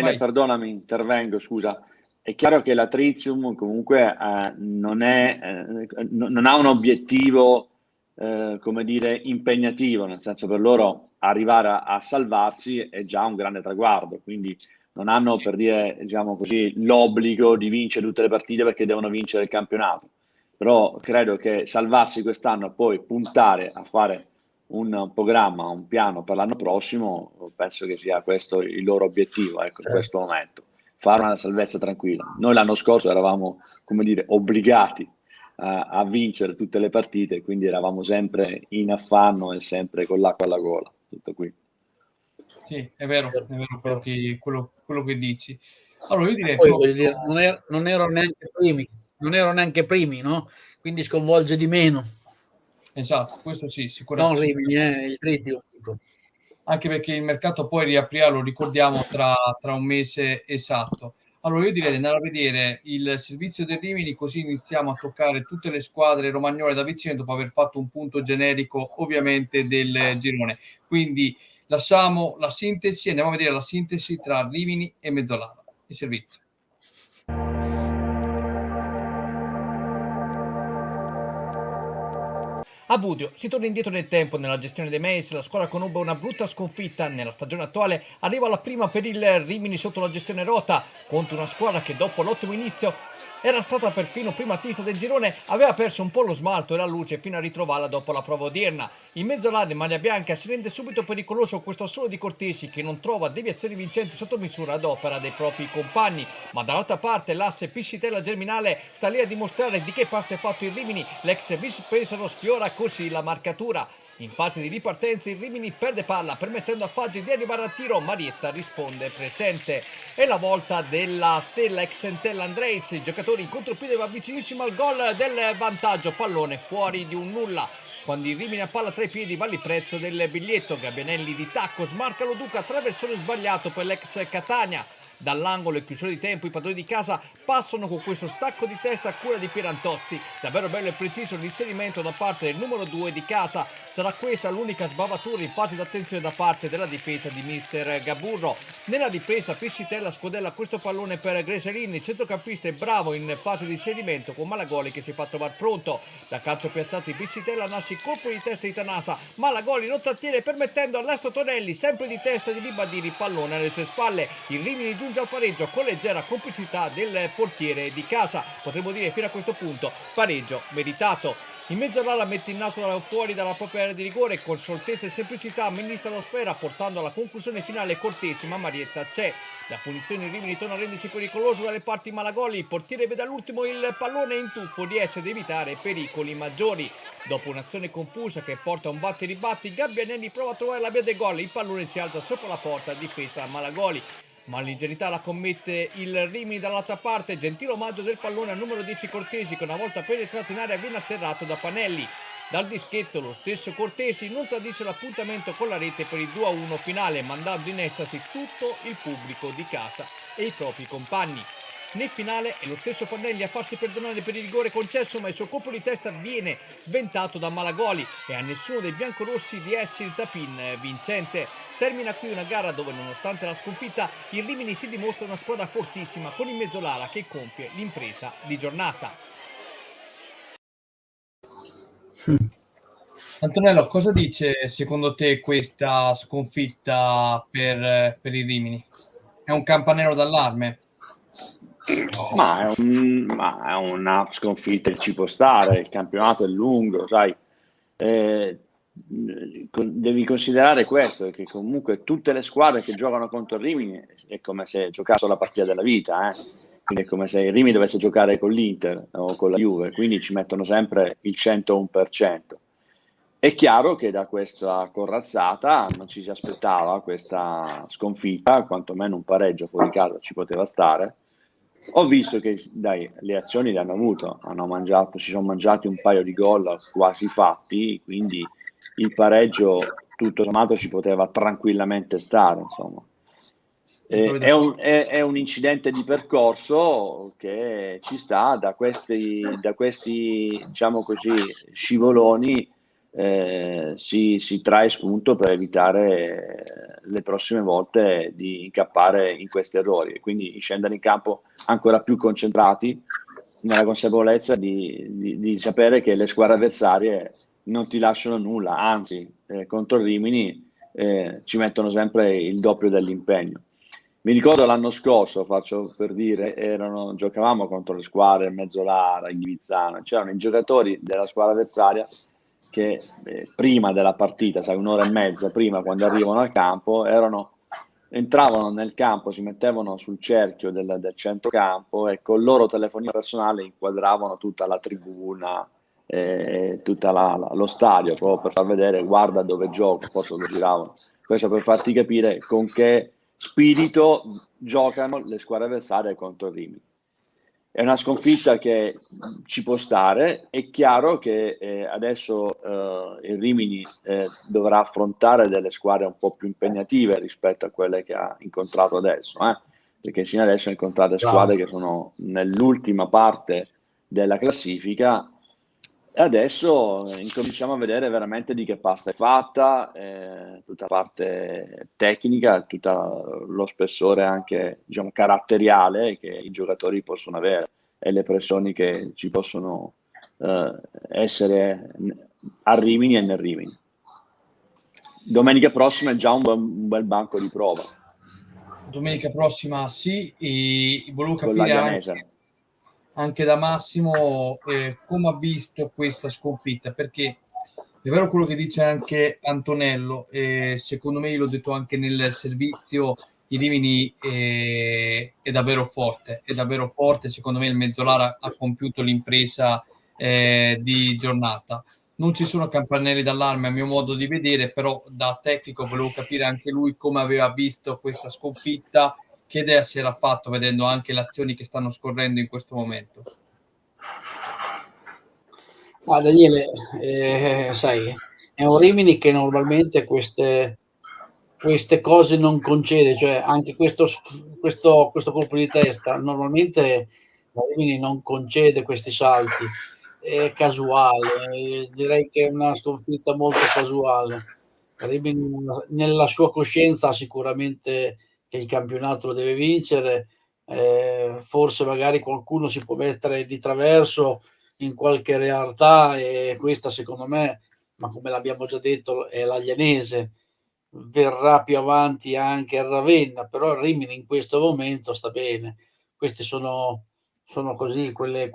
Vai. perdonami, intervengo, scusa. È chiaro che la Tritium comunque non ha un obiettivo, come dire, impegnativo, nel senso, per loro arrivare a salvarsi è già un grande traguardo, quindi non hanno, per dire, diciamo così, l'obbligo di vincere tutte le partite perché devono vincere il campionato. Però credo che salvarsi quest'anno e poi puntare a fare un programma, un piano per l'anno prossimo, penso che sia questo il loro obiettivo, ecco, in questo momento. Fare una salvezza tranquilla. Noi l'anno scorso eravamo, come dire, obbligati a vincere tutte le partite, quindi eravamo sempre in affanno e sempre con l'acqua alla gola. Tutto qui. Sì, è vero quello che dici. Allora io direi poi voglio dire, non erano neanche primi, no? Quindi sconvolge di meno. Esatto, questo sì, sicuramente. Non Rimini, il Tritium. Anche perché il mercato poi riaprirà, lo ricordiamo, tra un mese esatto. Allora io direi di andare a vedere il servizio del Rimini, così iniziamo a toccare tutte le squadre romagnole da vicino dopo aver fatto un punto generico ovviamente del girone. Quindi lasciamo la sintesi, andiamo a vedere la sintesi tra Rimini e Mezzolana. Il servizio. A Budio si torna indietro nel tempo nella gestione dei Meis, la squadra conobbe una brutta sconfitta nella stagione attuale, arriva la prima per il Rimini sotto la gestione Rota contro una squadra che dopo l'ottimo inizio era stata perfino primatista del girone, aveva perso un po' lo smalto e la luce fino a ritrovarla dopo la prova odierna. In Mezzolana, in maglia bianca, si rende subito pericoloso questo assolo di Cortesi che non trova deviazioni vincenti sotto misura ad opera dei propri compagni, ma dall'altra parte l'asse Piscitella Germinale sta lì a dimostrare di che pasta è fatto il Rimini, l'ex vice Pesaro sfiora così la marcatura. In fase di ripartenza il Rimini perde palla permettendo a Faggi di arrivare al tiro, Marietta risponde presente. È la volta della stella ex Entella Andreis, il giocatore in contropiede va vicinissimo al gol del vantaggio, pallone fuori di un nulla. Quando il Rimini ha palla tra i piedi vale il prezzo del biglietto, Gabbianelli di tacco smarca lo Duca, traversone sbagliato per l'ex Catania. Dall'angolo e chiusura di tempo i padroni di casa passano con questo stacco di testa a cura di Pierantozzi. Davvero bello e preciso l'inserimento da parte del numero 2 di casa. Sarà questa l'unica sbavatura in fase d'attenzione da parte della difesa di mister Gaburro. Nella difesa Piscitella scodella questo pallone per Greserini, il centrocampista è bravo in fase di inserimento con Malagoli che si fa trovare pronto. Da calcio piazzato di Piscitella nasce il colpo di testa di Tanasa, Malagoli non trattiene permettendo all'Esto Tonelli sempre di testa di Ribadini, pallone alle sue spalle. Il Rimini giunge al pareggio con leggera complicità del portiere di casa. Potremmo dire fino a questo punto pareggio meritato. In mezz'ora mette il naso fuori dalla propria area di rigore e con scioltezza e semplicità amministra la sfera portando alla conclusione finale Cortesi, ma Marietta c'è. La punizione in Rimini torna a rendersi pericoloso dalle parti Malagoli, il portiere vede all'ultimo il pallone in tuffo, riesce ad evitare pericoli maggiori. Dopo un'azione confusa che porta a un batti e ribatti, Gabbianelli prova a trovare la via del gol, il pallone si alza sopra la porta difesa da Malagoli. Ma l'ingenuità la commette il Rimini dall'altra parte, gentile omaggio del pallone al numero 10 Cortesi che una volta penetrato in area viene atterrato da Panelli. Dal dischetto lo stesso Cortesi non tradisce l'appuntamento con la rete per il 2-1 finale, mandando in estasi tutto il pubblico di casa e i propri compagni. Nel finale è lo stesso Panelli a farsi perdonare per il rigore concesso, ma il suo colpo di testa viene sventato da Malagoli e a nessuno dei biancorossi riesce il tap-in vincente. Termina qui una gara dove, nonostante la sconfitta, il Rimini si dimostra una squadra fortissima con il Mezzolara che compie l'impresa di giornata. Antonello, cosa dice secondo te questa sconfitta per il Rimini? È un campanello d'allarme? Ma è una sconfitta che ci può stare, il campionato è lungo, sai. Devi considerare questo, che comunque tutte le squadre che giocano contro il Rimini è come se giocassero la partita della vita, quindi è come se il Rimini dovesse giocare con l'Inter o con la Juve, quindi ci mettono sempre il 101%. È chiaro che da questa corazzata non ci si aspettava questa sconfitta, quantomeno un pareggio fuori casa ci poteva stare. Ho visto che le azioni le hanno avuto, ci sono mangiati un paio di gol quasi fatti, quindi il pareggio tutto sommato ci poteva tranquillamente stare, insomma. È un incidente di percorso che ci sta da questi diciamo così, scivoloni. Si trae spunto per evitare le prossime volte di incappare in questi errori e quindi scendere in campo ancora più concentrati nella consapevolezza di sapere che le squadre avversarie non ti lasciano nulla, anzi contro il Rimini ci mettono sempre il doppio dell'impegno. Mi ricordo l'anno scorso, faccio per dire, giocavamo contro le squadre Mezzolara, Ghivizzano, c'erano i giocatori della squadra avversaria che prima della partita, sai, un'ora e mezza prima, quando arrivano al campo, entravano nel campo, si mettevano sul cerchio del centrocampo e col loro telefonino personale inquadravano tutta la tribuna, tutto lo stadio, proprio per far vedere guarda dove gioco, forse lo giravano. Questo per farti capire con che spirito giocano le squadre avversarie contro il Rimini. È una sconfitta che ci può stare, è chiaro che adesso il Rimini dovrà affrontare delle squadre un po' più impegnative rispetto a quelle che ha incontrato adesso, perché fino adesso ha incontrato squadre che sono nell'ultima parte della classifica e adesso incominciamo a vedere veramente di che pasta è fatta, tutta la parte tecnica, tutto lo spessore anche, diciamo, caratteriale che i giocatori possono avere e le pressioni che ci possono essere a Rimini e nel Rimini. Domenica prossima è già un bel banco di prova. Domenica prossima sì, e volevo capire anche da Massimo come ha visto questa sconfitta, perché è vero quello che dice anche Antonello, secondo me, l'ho detto anche nel servizio, il Rimini è davvero forte, secondo me il Mezzolara ha compiuto l'impresa di giornata. Non ci sono campanelli d'allarme a mio modo di vedere, però da tecnico volevo capire anche lui come aveva visto questa sconfitta, che idea si era fatto vedendo anche le azioni che stanno scorrendo in questo momento. Daniele, sai, è un Rimini che normalmente queste cose non concede, cioè anche questo colpo di testa normalmente Rimini non concede questi salti, è casuale, direi che è una sconfitta molto casuale. Rimini nella sua coscienza sicuramente che il campionato lo deve vincere, forse magari qualcuno si può mettere di traverso in qualche realtà e questa secondo me, ma come l'abbiamo già detto, è l'Aglianese, verrà più avanti anche il Ravenna, però il Rimini in questo momento sta bene. Queste sono così quelle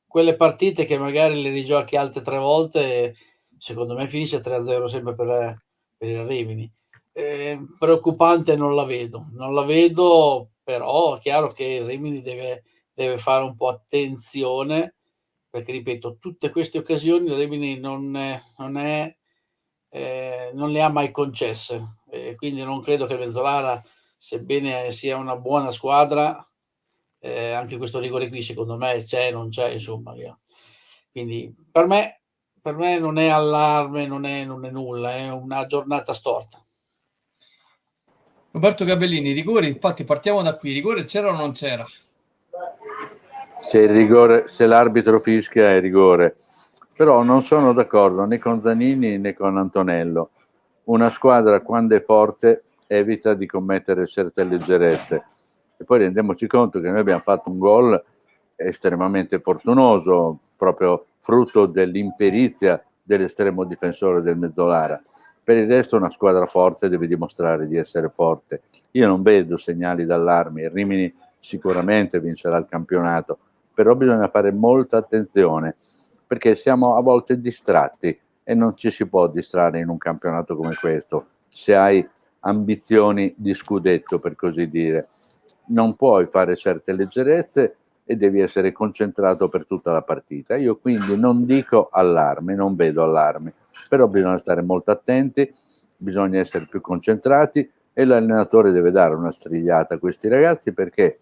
quelle partite che magari le rigiochi altre 3 volte, secondo me finisce 3-0 sempre per il Rimini. Preoccupante non la vedo, però è chiaro che il Rimini deve fare un po' attenzione, perché ripeto, tutte queste occasioni il Rimini non le ha mai concesse, quindi non credo che il Mezzolara, sebbene sia una buona squadra, anche questo rigore qui secondo me c'è, non c'è, insomma, via. Quindi per me non è allarme, non è nulla, è una giornata storta. Roberto Gabellini, rigori, infatti partiamo da qui, rigore c'era o non c'era? Se l'arbitro fischia è rigore, però non sono d'accordo né con Zanini né con Antonello. Una squadra quando è forte evita di commettere certe leggerezze, e poi rendiamoci conto che noi abbiamo fatto un gol estremamente fortunoso, proprio frutto dell'imperizia dell'estremo difensore del Mezzolara. Per il resto una squadra forte deve dimostrare di essere forte. Io non vedo segnali d'allarme, il Rimini sicuramente vincerà il campionato, però bisogna fare molta attenzione, perché siamo a volte distratti e non ci si può distrarre in un campionato come questo, se hai ambizioni di scudetto, per così dire. Non puoi fare certe leggerezze e devi essere concentrato per tutta la partita. Io quindi non dico allarme, non vedo allarme, però bisogna stare molto attenti, bisogna essere più concentrati e l'allenatore deve dare una strigliata a questi ragazzi, perché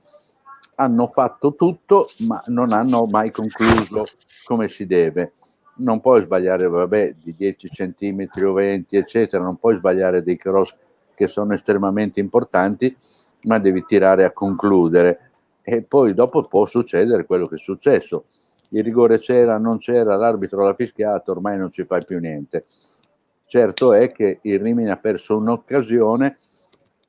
hanno fatto tutto ma non hanno mai concluso come si deve. Non puoi sbagliare, vabbè, di 10 centimetri o 20 eccetera, non puoi sbagliare dei cross che sono estremamente importanti, ma devi tirare a concludere, e poi dopo può succedere quello che è successo. Il rigore c'era, non c'era, l'arbitro l'ha fischiato, ormai non ci fai più niente. Certo è che il Rimini ha perso un'occasione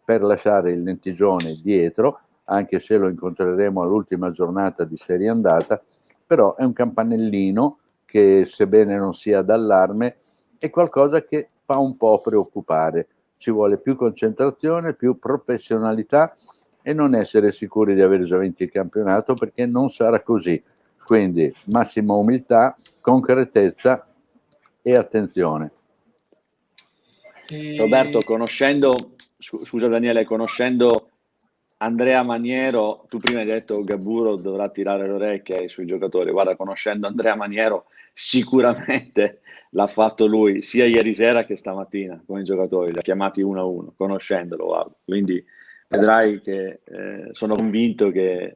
per lasciare il Lentigione dietro, anche se lo incontreremo all'ultima giornata di serie andata, però è un campanellino che, sebbene non sia d'allarme, è qualcosa che fa un po' preoccupare. Ci vuole più concentrazione, più professionalità e non essere sicuri di aver già vinto il campionato, perché non sarà così. Quindi massima umiltà, concretezza e attenzione. Roberto, scusa Daniele, conoscendo Andrea Maniero, tu prima hai detto Gaburo dovrà tirare le orecchie ai suoi giocatori. Guarda, conoscendo Andrea Maniero, sicuramente l'ha fatto lui, sia ieri sera che stamattina con i giocatori, li ha chiamati uno a uno, conoscendolo, guarda. Quindi vedrai che sono convinto che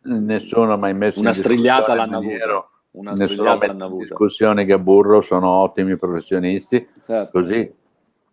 nessuno ha mai messo una strigliata l'hanno avuto. Una strigliata l'hanno avuta. Discussione Gaburro, sono ottimi professionisti, certo. Così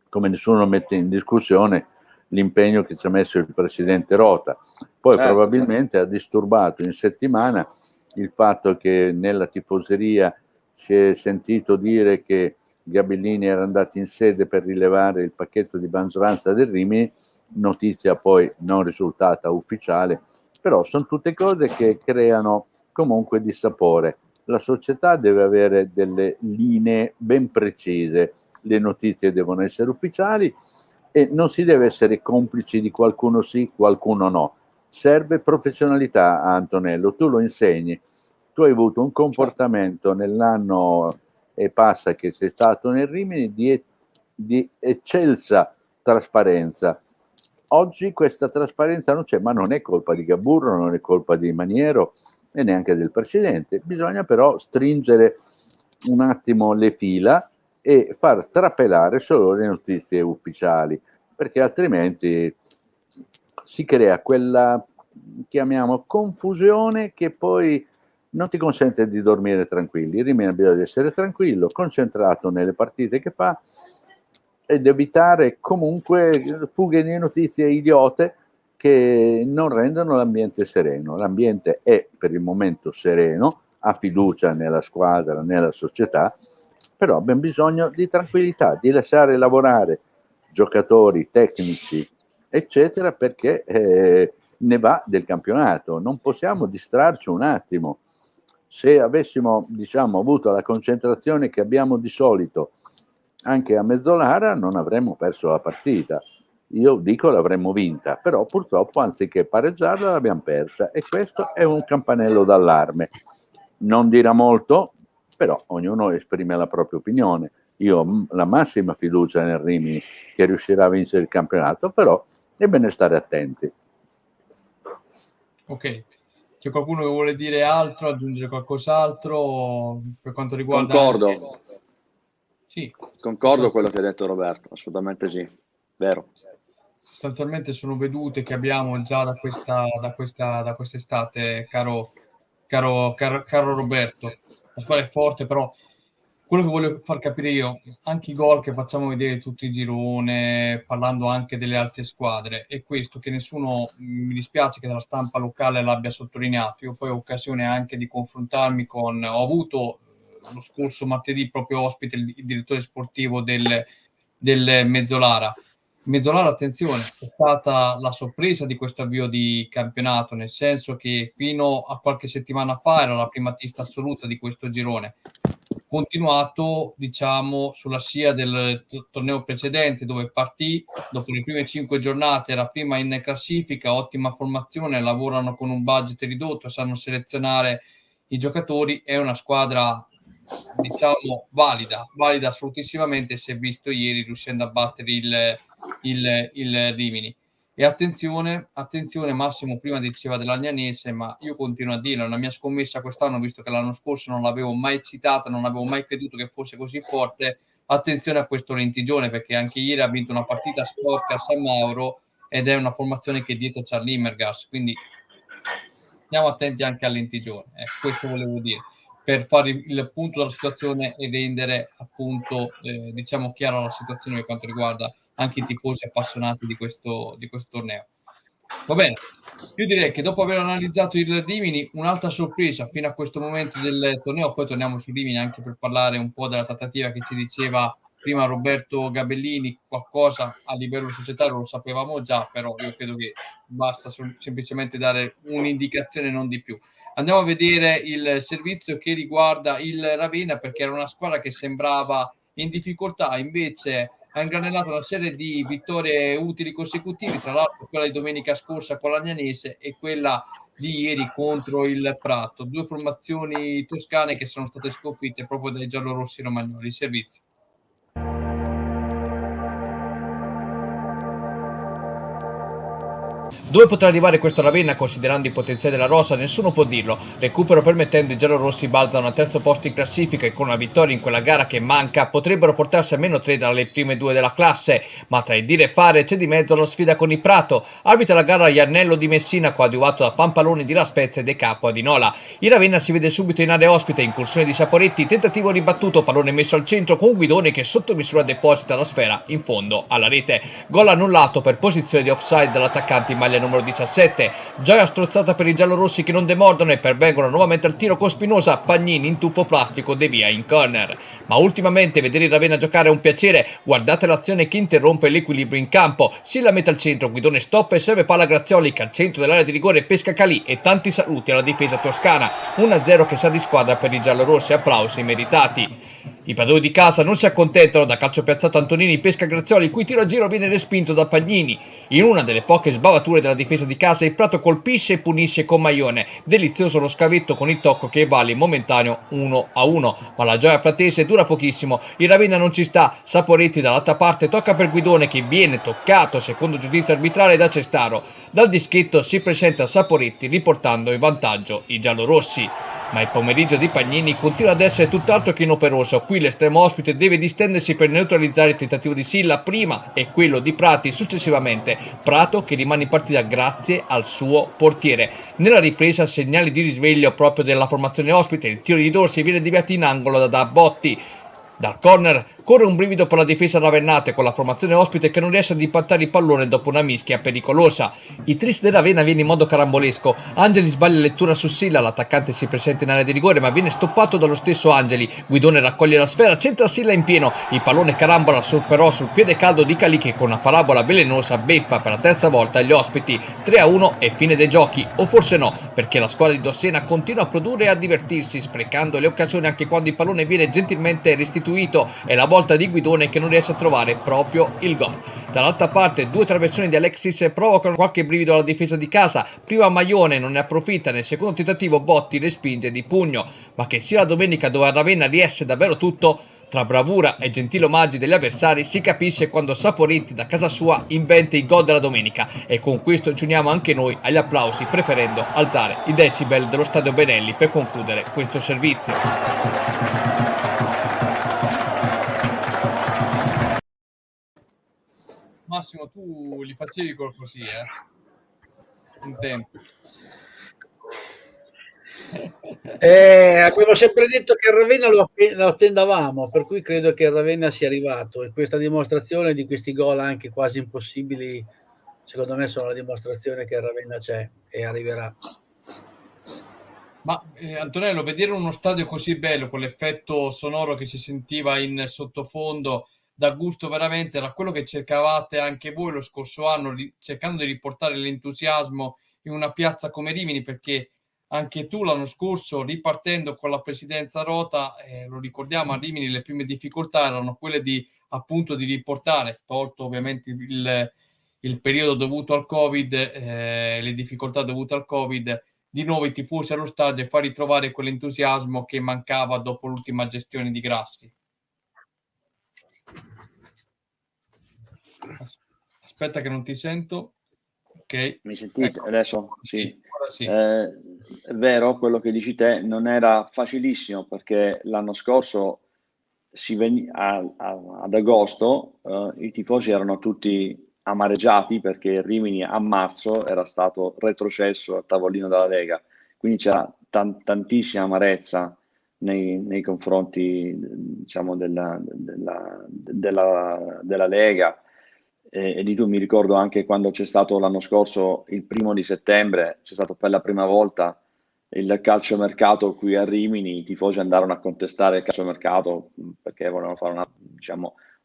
come nessuno mette in discussione l'impegno che ci ha messo il presidente Rota. Poi probabilmente ha disturbato in settimana il fatto che nella tifoseria si è sentito dire che Gabellini era andato in sede per rilevare il pacchetto di maggioranza del Rimini, notizia poi non risultata ufficiale, però sono tutte cose che creano comunque dissapore. La società deve avere delle linee ben precise, le notizie devono essere ufficiali e non si deve essere complici di qualcuno sì, qualcuno no. Serve professionalità, Antonello, tu lo insegni. Tu hai avuto un comportamento nell'anno e passa che sei stato nel Rimini di eccelsa trasparenza. Oggi questa trasparenza non c'è, ma non è colpa di Gaburro, non è colpa di Maniero e neanche del presidente. Bisogna però stringere un attimo le fila e far trapelare solo le notizie ufficiali, perché altrimenti si crea quella, chiamiamo, confusione che poi non ti consente di dormire tranquilli. Il Rimini ha bisogno di essere tranquillo, concentrato nelle partite che fa ed evitare comunque fughe di notizie idiote che non rendono l'ambiente sereno. L'ambiente è per il momento sereno, ha fiducia nella squadra, nella società, però abbiamo bisogno di tranquillità, di lasciare lavorare giocatori, tecnici, eccetera, perché ne va del campionato. Non possiamo distrarci un attimo. Se avessimo, diciamo, avuto la concentrazione che abbiamo di solito anche a Mezzolara, non avremmo perso la partita. Io dico l'avremmo vinta, però purtroppo anziché pareggiarla l'abbiamo persa, e questo è un campanello d'allarme. non dirà molto, però ognuno esprime la propria opinione. Io ho la massima fiducia nel Rimini che riuscirà a vincere il campionato, però è bene stare attenti. Ok, c'è qualcuno che vuole dire altro, aggiungere qualcos'altro per quanto riguarda... Concordo. Sì. Concordo quello che ha detto Roberto, assolutamente sì, vero. Sostanzialmente sono vedute che abbiamo già da quest'estate, caro Roberto. La squadra è forte, però quello che voglio far capire io, anche i gol che facciamo vedere tutto il girone, parlando anche delle altre squadre, è questo che nessuno, mi dispiace che dalla stampa locale l'abbia sottolineato. Io poi ho occasione anche di confrontarmi ho avuto lo scorso martedì proprio ospite il direttore sportivo del Mezzolara. Mezzolara, attenzione, è stata la sorpresa di questo avvio di campionato, nel senso che fino a qualche settimana fa era la primatista assoluta di questo girone. Continuato, diciamo, sulla scia del torneo precedente, dove partì dopo le prime 5 giornate, era prima in classifica, ottima formazione, lavorano con un budget ridotto, sanno selezionare i giocatori. È una squadra, diciamo, valida assolutissimamente. Si è visto ieri riuscendo a battere il Rimini. E attenzione, Massimo prima diceva dell'Agnanese, ma io continuo a dirlo, la mia scommessa quest'anno, visto che l'anno scorso non l'avevo mai citata, non avevo mai creduto che fosse così forte, attenzione a questo Lentigione, perché anche ieri ha vinto una partita sporca a San Mauro ed è una formazione che dietro c'ha l'Immergas, quindi stiamo attenti anche al Lentigione, questo volevo dire, per fare il punto della situazione e rendere appunto diciamo chiara la situazione per quanto riguarda anche i tifosi appassionati di questo torneo. Va bene, io direi che dopo aver analizzato il Rimini, un'altra sorpresa fino a questo momento del torneo, poi torniamo su Rimini anche per parlare un po' della trattativa che ci diceva prima Roberto Gabellini, qualcosa a livello societario lo sapevamo già, però io credo che basta semplicemente dare un'indicazione, non di più. Andiamo a vedere il servizio che riguarda il Ravenna, perché era una squadra che sembrava in difficoltà, invece ha ingranellato una serie di vittorie utili consecutivi, tra l'altro quella di domenica scorsa con l'Agnanese e quella di ieri contro il Prato, 2 formazioni toscane che sono state sconfitte proprio dai giallorossi romagnoli. Il servizio. Dove potrà arrivare questo Ravenna considerando i potenziali della rosa? Nessuno può dirlo. Recupero permettendo, i giallorossi balzano al terzo posto in classifica e con una vittoria in quella gara che manca potrebbero portarsi a -3 dalle prime 2 della classe, ma tra il dire e fare c'è di mezzo la sfida con il Prato. Arbitra la gara Iannello di Messina, coadiuvato da Pampaloni di La Spezia e De Capo Adinola. Il Ravenna si vede subito in area ospite, incursione di Saporetti, tentativo ribattuto, pallone messo al centro con Guidone che sotto misura deposita la sfera in fondo alla rete. Gol annullato per posizione di offside dall'attaccante in maglia numero 17. Gioia strozzata per i giallorossi che non demordono e pervengono nuovamente al tiro con Spinosa. Pagnini in tuffo plastico devia in corner. Ma ultimamente vedere il Ravenna giocare è un piacere. Guardate l'azione che interrompe l'equilibrio in campo. Silla mette al centro, Guidone stoppa e serve palla Grazioli che al centro dell'area di rigore pesca Calì, e tanti saluti alla difesa toscana. 1-0 che sa di squadra per i giallorossi, applausi meritati. I padroni di casa non si accontentano, da calcio piazzato Antonini pesca Grazioli, cui tiro a giro viene respinto da Pagnini. In una delle poche sbavature della difesa di casa il Prato colpisce e punisce con Maione. Delizioso lo scavetto con il tocco che vale in momentaneo 1-1, ma la gioia pratese dura pochissimo. Il Ravenna non ci sta, Saporetti dall'altra parte tocca per Guidone che viene toccato secondo giudizio arbitrale da Cestaro. Dal dischetto si presenta Saporetti riportando in vantaggio i giallorossi. Ma il pomeriggio di Pagnini continua ad essere tutt'altro che inoperoso. Qui l'estremo ospite deve distendersi per neutralizzare il tentativo di Silla prima e quello di Prati successivamente. Prato che rimane in partita grazie al suo portiere. Nella ripresa segnali di risveglio proprio della formazione ospite, il tiro di Dorsi viene deviato in angolo da Botti. Dal corner corre un brivido per la difesa ravennate con la formazione ospite che non riesce ad impattare il pallone dopo una mischia pericolosa. Il tris del Ravenna viene in modo carambolesco. Angeli sbaglia lettura su Silla, l'attaccante si presenta in area di rigore ma viene stoppato dallo stesso Angeli. Guidone raccoglie la sfera, centra Silla in pieno, il pallone carambola però sul piede caldo di Calì che con una parabola velenosa beffa per la terza volta gli ospiti. 3-1 e fine dei giochi, o forse no, perché la squadra di Dossena continua a produrre e a divertirsi, sprecando le occasioni anche quando il pallone viene gentilmente restituito e la volta volta di Guidone che non riesce a trovare proprio il gol. Dall'altra parte 2 traversoni di Alexis provocano qualche brivido alla difesa di casa, prima Maione non ne approfitta, nel secondo tentativo Botti respinge di pugno, ma che sia la domenica dove a Ravenna riesce davvero tutto, tra bravura e gentili omaggi degli avversari si capisce quando Saporetti da casa sua inventa i gol della domenica, e con questo ci uniamo anche noi agli applausi, preferendo alzare i decibel dello stadio Benelli per concludere questo servizio. Massimo, tu li facevi col così, un tempo. Abbiamo sempre detto che il Ravenna lo attendavamo, per cui credo che il Ravenna sia arrivato, e questa dimostrazione di questi gol anche quasi impossibili, secondo me sono la dimostrazione che il Ravenna c'è e arriverà. Ma Antonello, vedere uno stadio così bello con l'effetto sonoro che si sentiva in sottofondo dà gusto veramente, era quello che cercavate anche voi lo scorso anno, cercando di riportare l'entusiasmo in una piazza come Rimini, perché anche tu l'anno scorso, ripartendo con la presidenza rota, lo ricordiamo, a Rimini le prime difficoltà erano quelle di appunto di riportare, tolto ovviamente il periodo dovuto al Covid, le difficoltà dovute al Covid, di nuovo i tifosi allo stadio e far ritrovare quell'entusiasmo che mancava dopo l'ultima gestione di Grassi. Aspetta che non ti sento. Ok. Mi sentite? Ecco. Adesso? Sì. Sì. È vero quello che dici te, non era facilissimo perché l'anno scorso ad agosto i tifosi erano tutti amareggiati perché Rimini a marzo era stato retrocesso al tavolino della Lega, quindi c'era tantissima amarezza nei confronti, diciamo, della Lega. E di tu mi ricordo anche quando c'è stato l'anno scorso, il 1° settembre, c'è stato per la prima volta il calciomercato qui a Rimini, i tifosi andarono a contestare il calciomercato perché volevano fare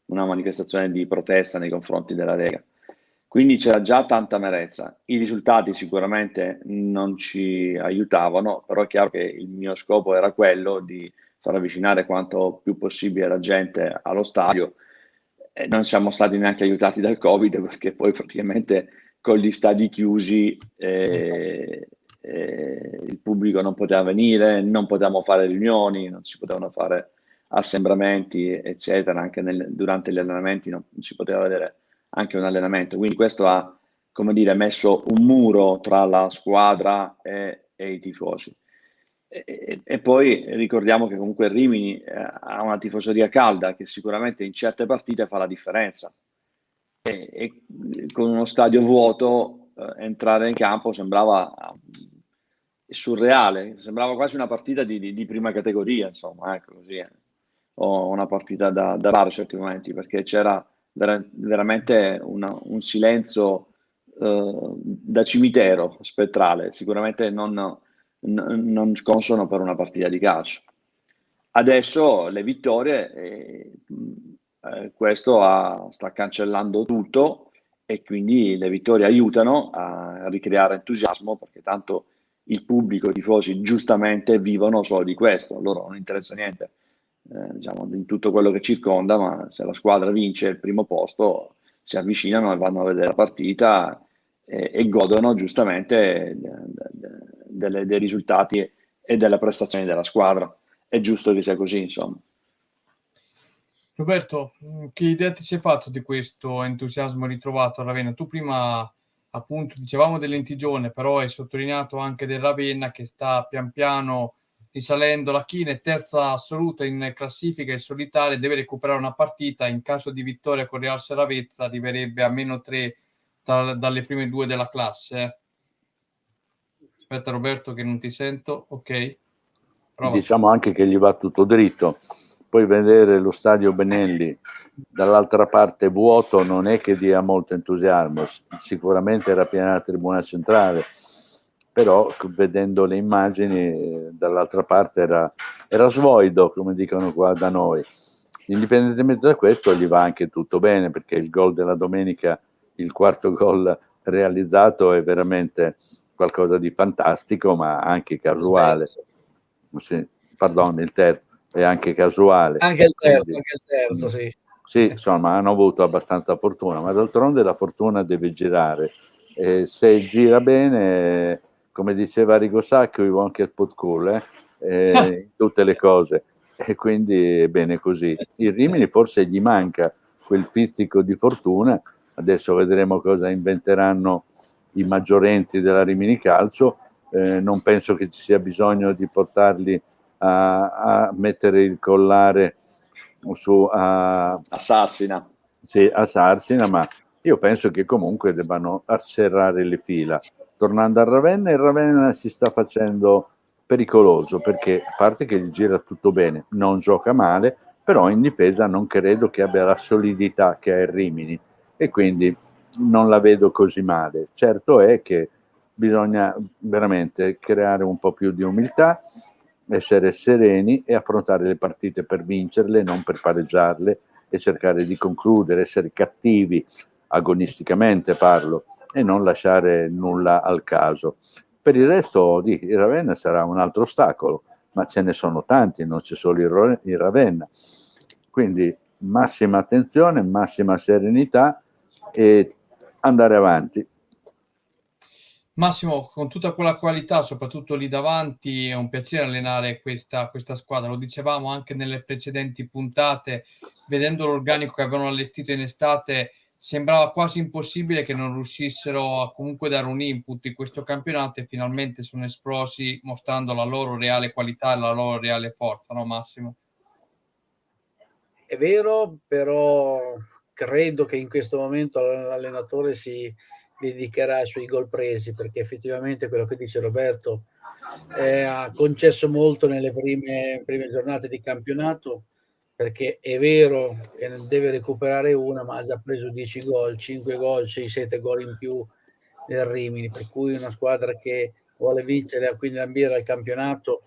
una manifestazione di protesta nei confronti della Lega. Quindi c'era già tanta amarezza. I risultati sicuramente non ci aiutavano, però è chiaro che il mio scopo era quello di far avvicinare quanto più possibile la gente allo stadio. Non siamo stati neanche aiutati dal Covid, perché poi praticamente con gli stadi chiusi il pubblico non poteva venire, non potevamo fare riunioni, non si potevano fare assembramenti, eccetera. Anche durante gli allenamenti non si poteva vedere anche un allenamento. Quindi questo ha, come dire, messo un muro tra la squadra e i tifosi. E poi ricordiamo che comunque Rimini ha una tifoseria calda che sicuramente in certe partite fa la differenza, e con uno stadio vuoto entrare in campo sembrava surreale, sembrava quasi una partita di prima categoria, insomma, ecco, così, o una partita da bar certi momenti, perché c'era veramente un silenzio da cimitero spettrale, sicuramente non consono per una partita di calcio. Adesso le vittorie, questo sta cancellando tutto, e quindi le vittorie aiutano a ricreare entusiasmo, perché tanto il pubblico, i tifosi giustamente vivono solo di questo, a loro non interessa niente diciamo, di tutto quello che circonda, ma se la squadra vince il primo posto si avvicinano e vanno a vedere la partita e godono giustamente dei risultati e delle prestazioni della squadra. È giusto che sia così, insomma. Roberto, che idea ti sei fatto di questo entusiasmo ritrovato a Ravenna? Tu prima appunto dicevamo del Lentigione, però hai sottolineato anche del Ravenna che sta pian piano risalendo la china, è terza assoluta in classifica e solitaria, deve recuperare una partita, in caso di vittoria con Real Seravezza arriverebbe a -3 dalle prime 2 della classe. Aspetta Roberto che non ti sento, ok. Prova. Diciamo anche che gli va tutto dritto, poi vedere lo stadio Benelli dall'altra parte vuoto non è che dia molto entusiasmo, sicuramente era piena la tribuna centrale, però vedendo le immagini dall'altra parte era svoido, come dicono qua da noi. Indipendentemente da questo gli va anche tutto bene, perché il gol della domenica, il quarto gol realizzato, è veramente qualcosa di fantastico, ma anche casuale. Sì, pardon, il terzo, è anche casuale. Anche il terzo, Quindi, sì. sì, insomma, hanno avuto abbastanza fortuna, ma d'altronde la fortuna deve girare. Se gira bene, come diceva Arrigo Sacchi, we won't get put cool, in tutte le cose. E quindi è bene così. Il Rimini forse gli manca quel pizzico di fortuna. Adesso vedremo cosa inventeranno i maggiorenti della Rimini Calcio. Non penso che ci sia bisogno di portarli a mettere il collare a Sarsina. Sì, a Sarsina, ma io penso che comunque debbano accerrare le fila. Tornando a Ravenna, il Ravenna si sta facendo pericoloso perché, a parte che gli gira tutto bene, non gioca male, però in difesa non credo che abbia la solidità che ha il Rimini e quindi non la vedo così male. Certo è che bisogna veramente creare un po' più di umiltà, essere sereni e affrontare le partite per vincerle, non per pareggiarle, e cercare di concludere, essere cattivi, agonisticamente parlo, e non lasciare nulla al caso. Per il resto il Ravenna sarà un altro ostacolo, ma ce ne sono tanti, non c'è solo il Ravenna. Quindi massima attenzione, massima serenità e andare avanti. Massimo, con tutta quella qualità, soprattutto lì davanti, è un piacere allenare questa squadra. Lo dicevamo anche nelle precedenti puntate, vedendo l'organico che avevano allestito in estate, sembrava quasi impossibile che non riuscissero a comunque dare un input in questo campionato e finalmente sono esplosi mostrando la loro reale qualità e la loro reale forza, no Massimo? È vero, però credo che in questo momento l'allenatore si dedicherà sui gol presi, perché effettivamente quello che dice Roberto ha concesso molto nelle prime giornate di campionato, perché è vero che ne deve recuperare una, ma ha già preso 10 gol, 5 gol, 6-7 gol in più del Rimini, per cui una squadra che vuole vincere e quindi ambire al campionato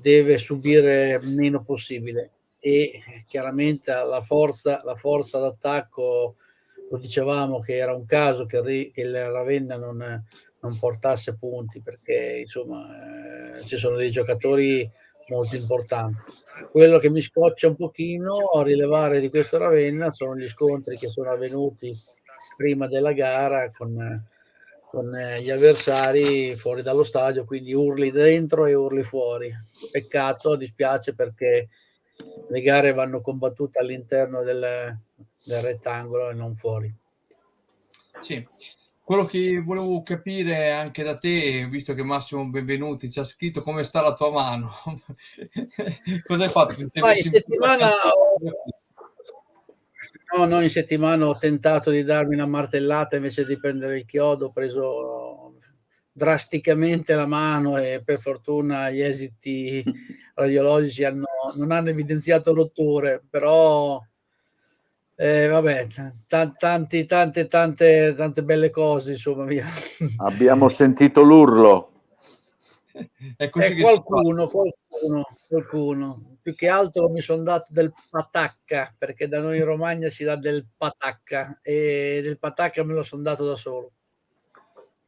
deve subire meno possibile, e chiaramente la forza d'attacco, lo dicevamo che era un caso che il Ravenna non portasse punti, perché insomma ci sono dei giocatori molto importanti. Quello che mi scoccia un pochino a rilevare di questo Ravenna sono gli scontri che sono avvenuti prima della gara con gli avversari fuori dallo stadio, quindi urli dentro e urli fuori. Peccato, dispiace, perché le gare vanno combattute all'interno del rettangolo e non fuori. Sì, quello che volevo capire anche da te, visto che Massimo Benvenuti ci ha scritto, come sta la tua mano? Cosa hai fatto? Ti sei Ma in messo settimana in settimana ho tentato di darmi una martellata invece di prendere il chiodo, ho preso drasticamente la mano e per fortuna gli esiti radiologici non hanno evidenziato rotture, però vabbè, tante belle cose, insomma, via. Abbiamo sentito l'urlo. Qualcuno, più che altro mi sono dato del patacca, perché da noi in Romagna si dà del patacca, e del patacca me lo sono dato da solo.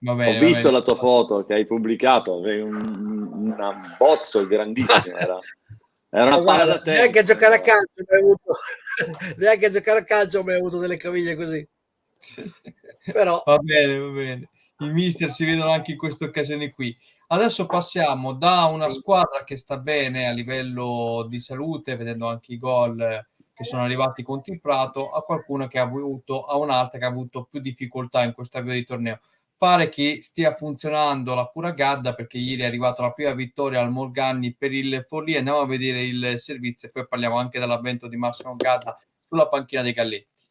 Ho visto la tua foto che hai pubblicato, un bozzo grandissimo, era una palla da te. Neanche a giocare a calcio mi hai avuto delle caviglie così. Però va bene. I mister si vedono anche in queste occasioni qui. Adesso passiamo da una squadra che sta bene a livello di salute, vedendo anche i gol che sono arrivati contro il Prato, a qualcuno che a un'altra che ha avuto più difficoltà in questo avvio di torneo. Pare che stia funzionando la cura Gadda, perché ieri è arrivata la prima vittoria al Morganni per il Forlì. Andiamo a vedere il servizio e poi parliamo anche dell'avvento di Massimo Gadda sulla panchina dei Galletti.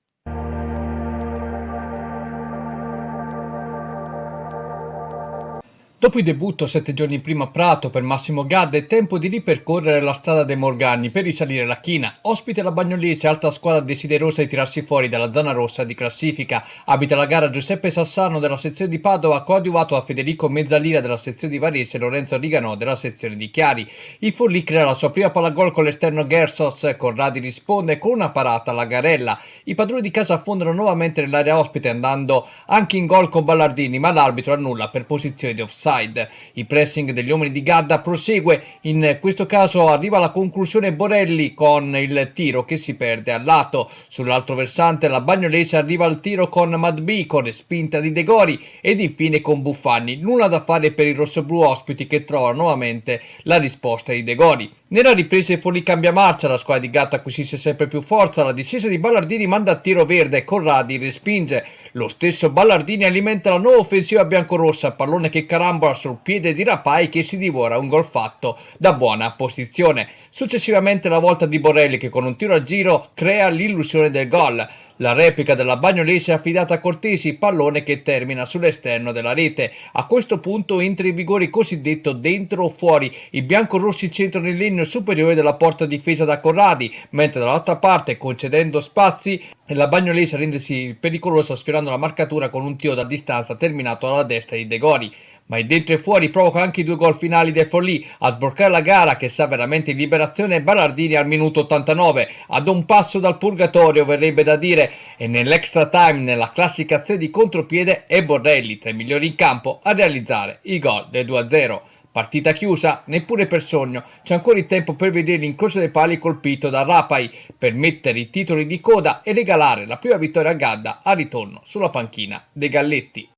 Dopo il debutto 7 giorni prima a Prato per Massimo Gadda è tempo di ripercorrere la strada dei Morganni per risalire la china. Ospite la Bagnolese, altra squadra desiderosa di tirarsi fuori dalla zona rossa di classifica. Abita la gara Giuseppe Sassano della sezione di Padova, coadiuvato da Federico Mezzalira della sezione di Varese e Lorenzo Riganò della sezione di Chiari. Il Forlì crea la sua prima pallagol con l'esterno Gersos, Corradi risponde con una parata alla Garella. I padroni di casa affondano nuovamente nell'area ospite, andando anche in gol con Ballardini, ma l'arbitro annulla per posizione di offside. offside. Il pressing degli uomini di Gadda prosegue, in questo caso arriva alla conclusione Borelli con il tiro che si perde al lato. Sull'altro versante la Bagnolese arriva al tiro con Madbi, con spinta di De Gori ed infine con Buffagni. Nulla da fare per i rossoblu ospiti che trovano nuovamente la risposta di De Gori. Nella ripresa il Forlì cambia marcia, la squadra di Gatto acquisisce sempre più forza, la discesa di Ballardini manda a tiro verde e Corradi respinge. Lo stesso Ballardini alimenta la nuova offensiva biancorossa, pallone che carambola sul piede di Rapai che si divora un gol fatto da buona posizione. Successivamente la volta di Borelli che con un tiro a giro crea l'illusione del gol. La replica della Bagnolese è affidata a Cortesi, pallone che termina sull'esterno della rete. A questo punto entra in vigore il cosiddetto dentro o fuori. I biancorossi centrano il legno superiore della porta difesa da Corradi, mentre dall'altra parte, concedendo spazi, la Bagnolese rendersi pericolosa sfiorando la marcatura con un tiro da distanza terminato alla destra di De Gori. Ma il dentro e fuori provoca anche i 2 gol finali del Forlì. A sbloccare la gara, che sa veramente in liberazione, Ballardini al minuto 89, ad un passo dal purgatorio verrebbe da dire, e nell'extra time, nella classica azione di contropiede, è Borelli tra i migliori in campo a realizzare il gol del 2-0. Partita chiusa, neppure per sogno, c'è ancora il tempo per vedere l'incrocio dei pali colpito da Rapai, per mettere i titoli di coda e regalare la prima vittoria a Gadda a ritorno sulla panchina dei Galletti.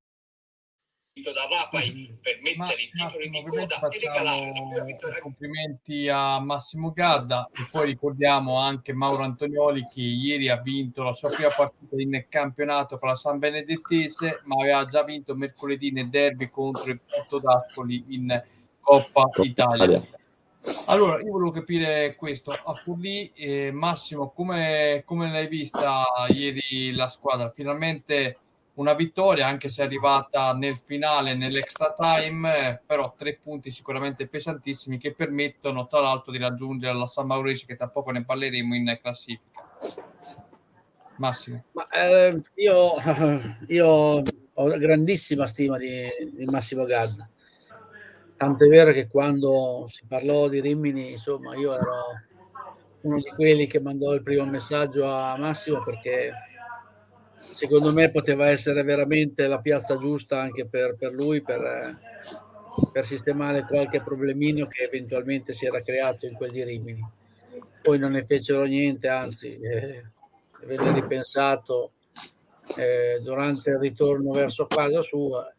Da Rapai per mettere i titoli di coda e regalare la prima vittoria. Complimenti a Massimo Gadda e poi ricordiamo anche Mauro Antonioli che ieri ha vinto la sua prima partita in campionato con la San Benedettese, ma aveva già vinto mercoledì nel derby contro il Porto d'Ascoli in Coppa Italia. Allora, io volevo capire questo, a Forlì, Massimo, come l'hai vista ieri la squadra? Finalmente una vittoria, anche se è arrivata nel finale, nell'extra time, però 3 punti sicuramente pesantissimi che permettono tra l'altro di raggiungere la San Mauricio, che tra poco ne parleremo in classifica. Massimo. Io ho grandissima stima di Massimo Gadda. Tanto è vero che quando si parlò di Rimini, insomma, io ero uno di quelli che mandò il primo messaggio a Massimo, perché secondo me poteva essere veramente la piazza giusta anche per lui, per sistemare qualche problemino che eventualmente si era creato in quel di Rimini. Poi non ne fecero niente, anzi venne ripensato durante il ritorno verso casa sua,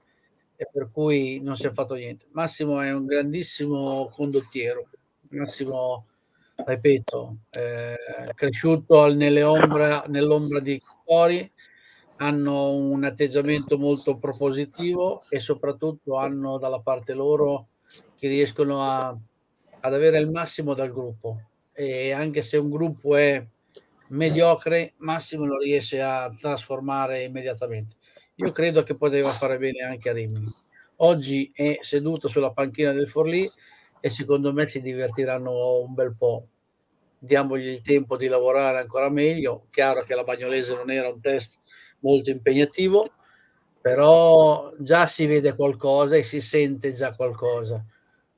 e per cui non si è fatto niente. Massimo è un grandissimo condottiero. Massimo, ripeto, cresciuto nell'ombra di Cori, hanno un atteggiamento molto propositivo e soprattutto hanno dalla parte loro che riescono ad avere il massimo dal gruppo, e anche se un gruppo è mediocre, Massimo lo riesce a trasformare immediatamente. Io credo che poteva fare bene anche a Rimini. Oggi è seduto sulla panchina del Forlì e secondo me si divertiranno un bel po'. Diamogli il tempo di lavorare ancora meglio. Chiaro che la Bagnolese non era un test molto impegnativo, però già si vede qualcosa e si sente già qualcosa.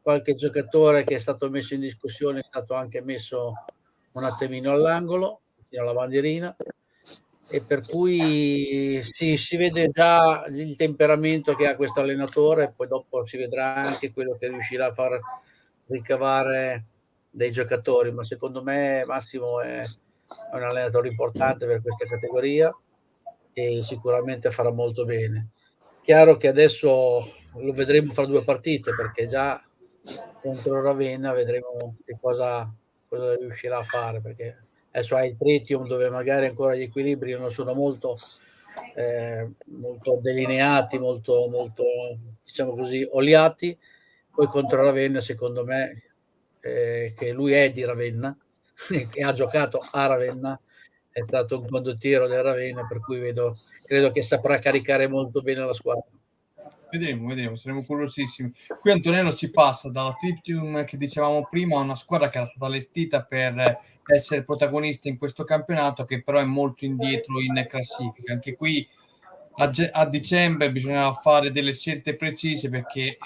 Qualche giocatore che è stato messo in discussione è stato anche messo un attimino all'angolo, fino alla bandierina, e per cui si vede già il temperamento che ha questo allenatore, e poi dopo si vedrà anche quello che riuscirà a far ricavare dei giocatori. Ma secondo me Massimo è un allenatore importante per questa categoria e sicuramente farà molto bene. Chiaro che adesso lo vedremo fra 2 partite, perché già contro Ravenna vedremo che cosa riuscirà a fare, perché adesso ha il Tritium, dove magari ancora gli equilibri non sono molto delineati, molto diciamo così oliati. Poi contro Ravenna, secondo me, che lui è di Ravenna che ha giocato a Ravenna, è stato un condottiero del Ravenna, per cui credo che saprà caricare molto bene la squadra. Vedremo, saremo curiosissimi. Qui Antonello ci passa dalla Tritium che dicevamo prima a una squadra che era stata allestita per essere protagonista in questo campionato, che però è molto indietro in classifica. Anche qui a dicembre bisognerà fare delle scelte precise, perché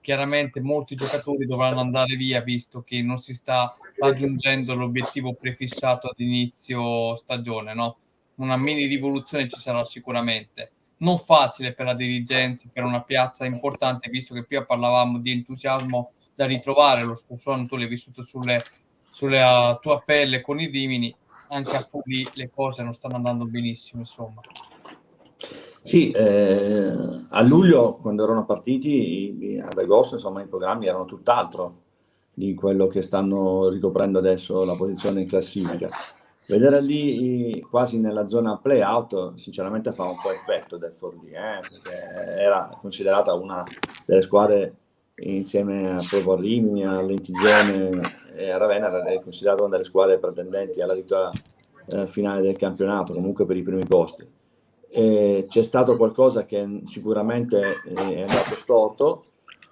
chiaramente molti giocatori dovranno andare via, visto che non si sta raggiungendo l'obiettivo prefissato ad inizio stagione, no? Una mini rivoluzione ci sarà sicuramente. non facile per la dirigenza, per una piazza importante, visto che prima parlavamo di entusiasmo da ritrovare. Lo scorso anno tu l'hai vissuto sulla tua pelle con i Rimini, anche a Forlì le cose non stanno andando benissimo, insomma. Sì, a luglio, quando erano partiti, ad agosto, insomma, i programmi erano tutt'altro di quello che stanno ricoprendo adesso la posizione in classifica. Vedere lì quasi nella zona play-out, sinceramente fa un po' effetto del Forlì, perché era considerata una delle squadre, insieme a proprio a Rimini, a Lentigione e a Ravenna, è considerata una delle squadre pretendenti alla vittoria finale del campionato, comunque per i primi posti. C'è stato qualcosa che sicuramente è andato storto,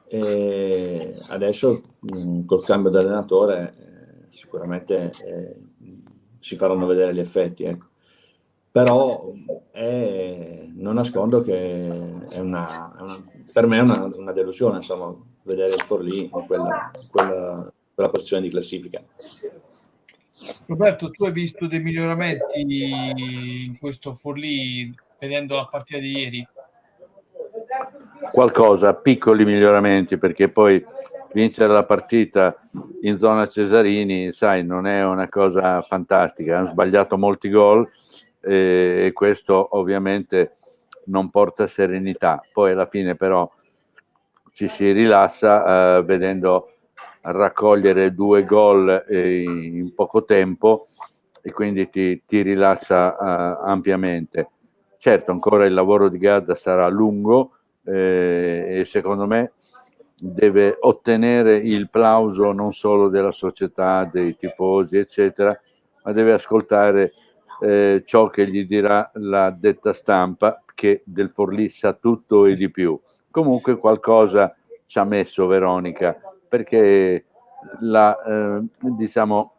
e adesso col cambio di allenatore sicuramente si faranno vedere gli effetti, ecco. Però non nascondo che per me è una delusione, insomma, vedere il Forlì in quella posizione di classifica. Roberto, tu hai visto dei miglioramenti in questo Forlì vedendo la partita di ieri? Qualcosa, piccoli miglioramenti, perché poi vincere la partita in zona Cesarini, sai, non è una cosa fantastica. Hanno sbagliato molti gol e questo ovviamente non porta serenità. Poi alla fine però ci si rilassa vedendo raccogliere 2 gol in poco tempo, e quindi ti rilassa ampiamente. Certo, ancora il lavoro di Gadda sarà lungo, e secondo me deve ottenere il plauso non solo della società, dei tifosi, eccetera, ma deve ascoltare ciò che gli dirà la detta stampa, che del Forlì sa tutto e di più. Comunque qualcosa ci ha messo Veronica, perché diciamo,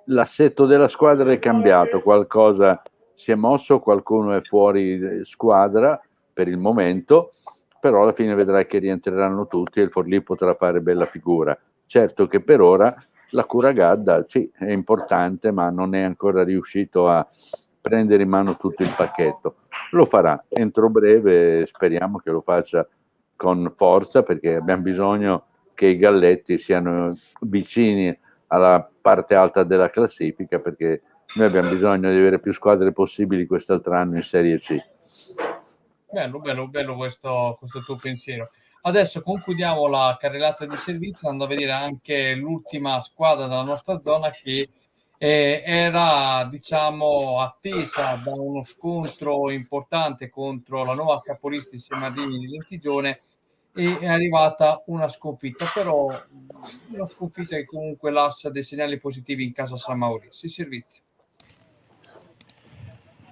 l'assetto della squadra è cambiato, qualcosa si è mosso, qualcuno è fuori squadra per il momento, però alla fine vedrai che rientreranno tutti e il Forlì potrà fare bella figura. Certo che per ora la cura Gadda sì, è importante, ma non è ancora riuscito a prendere in mano tutto il pacchetto. Lo farà entro breve, speriamo che lo faccia con forza, perché abbiamo bisogno che i Galletti siano vicini alla parte alta della classifica, perché noi abbiamo bisogno di avere più squadre possibili quest'altro anno in Serie C. Bello questo tuo pensiero. Adesso concludiamo la carrellata di servizi andando a vedere anche l'ultima squadra della nostra zona, che era, diciamo, attesa da uno scontro importante contro la nuova capolista insieme a Rimini di Lentigione, e è arrivata una sconfitta, però una sconfitta che comunque lascia dei segnali positivi in casa San Maurizio. I servizi.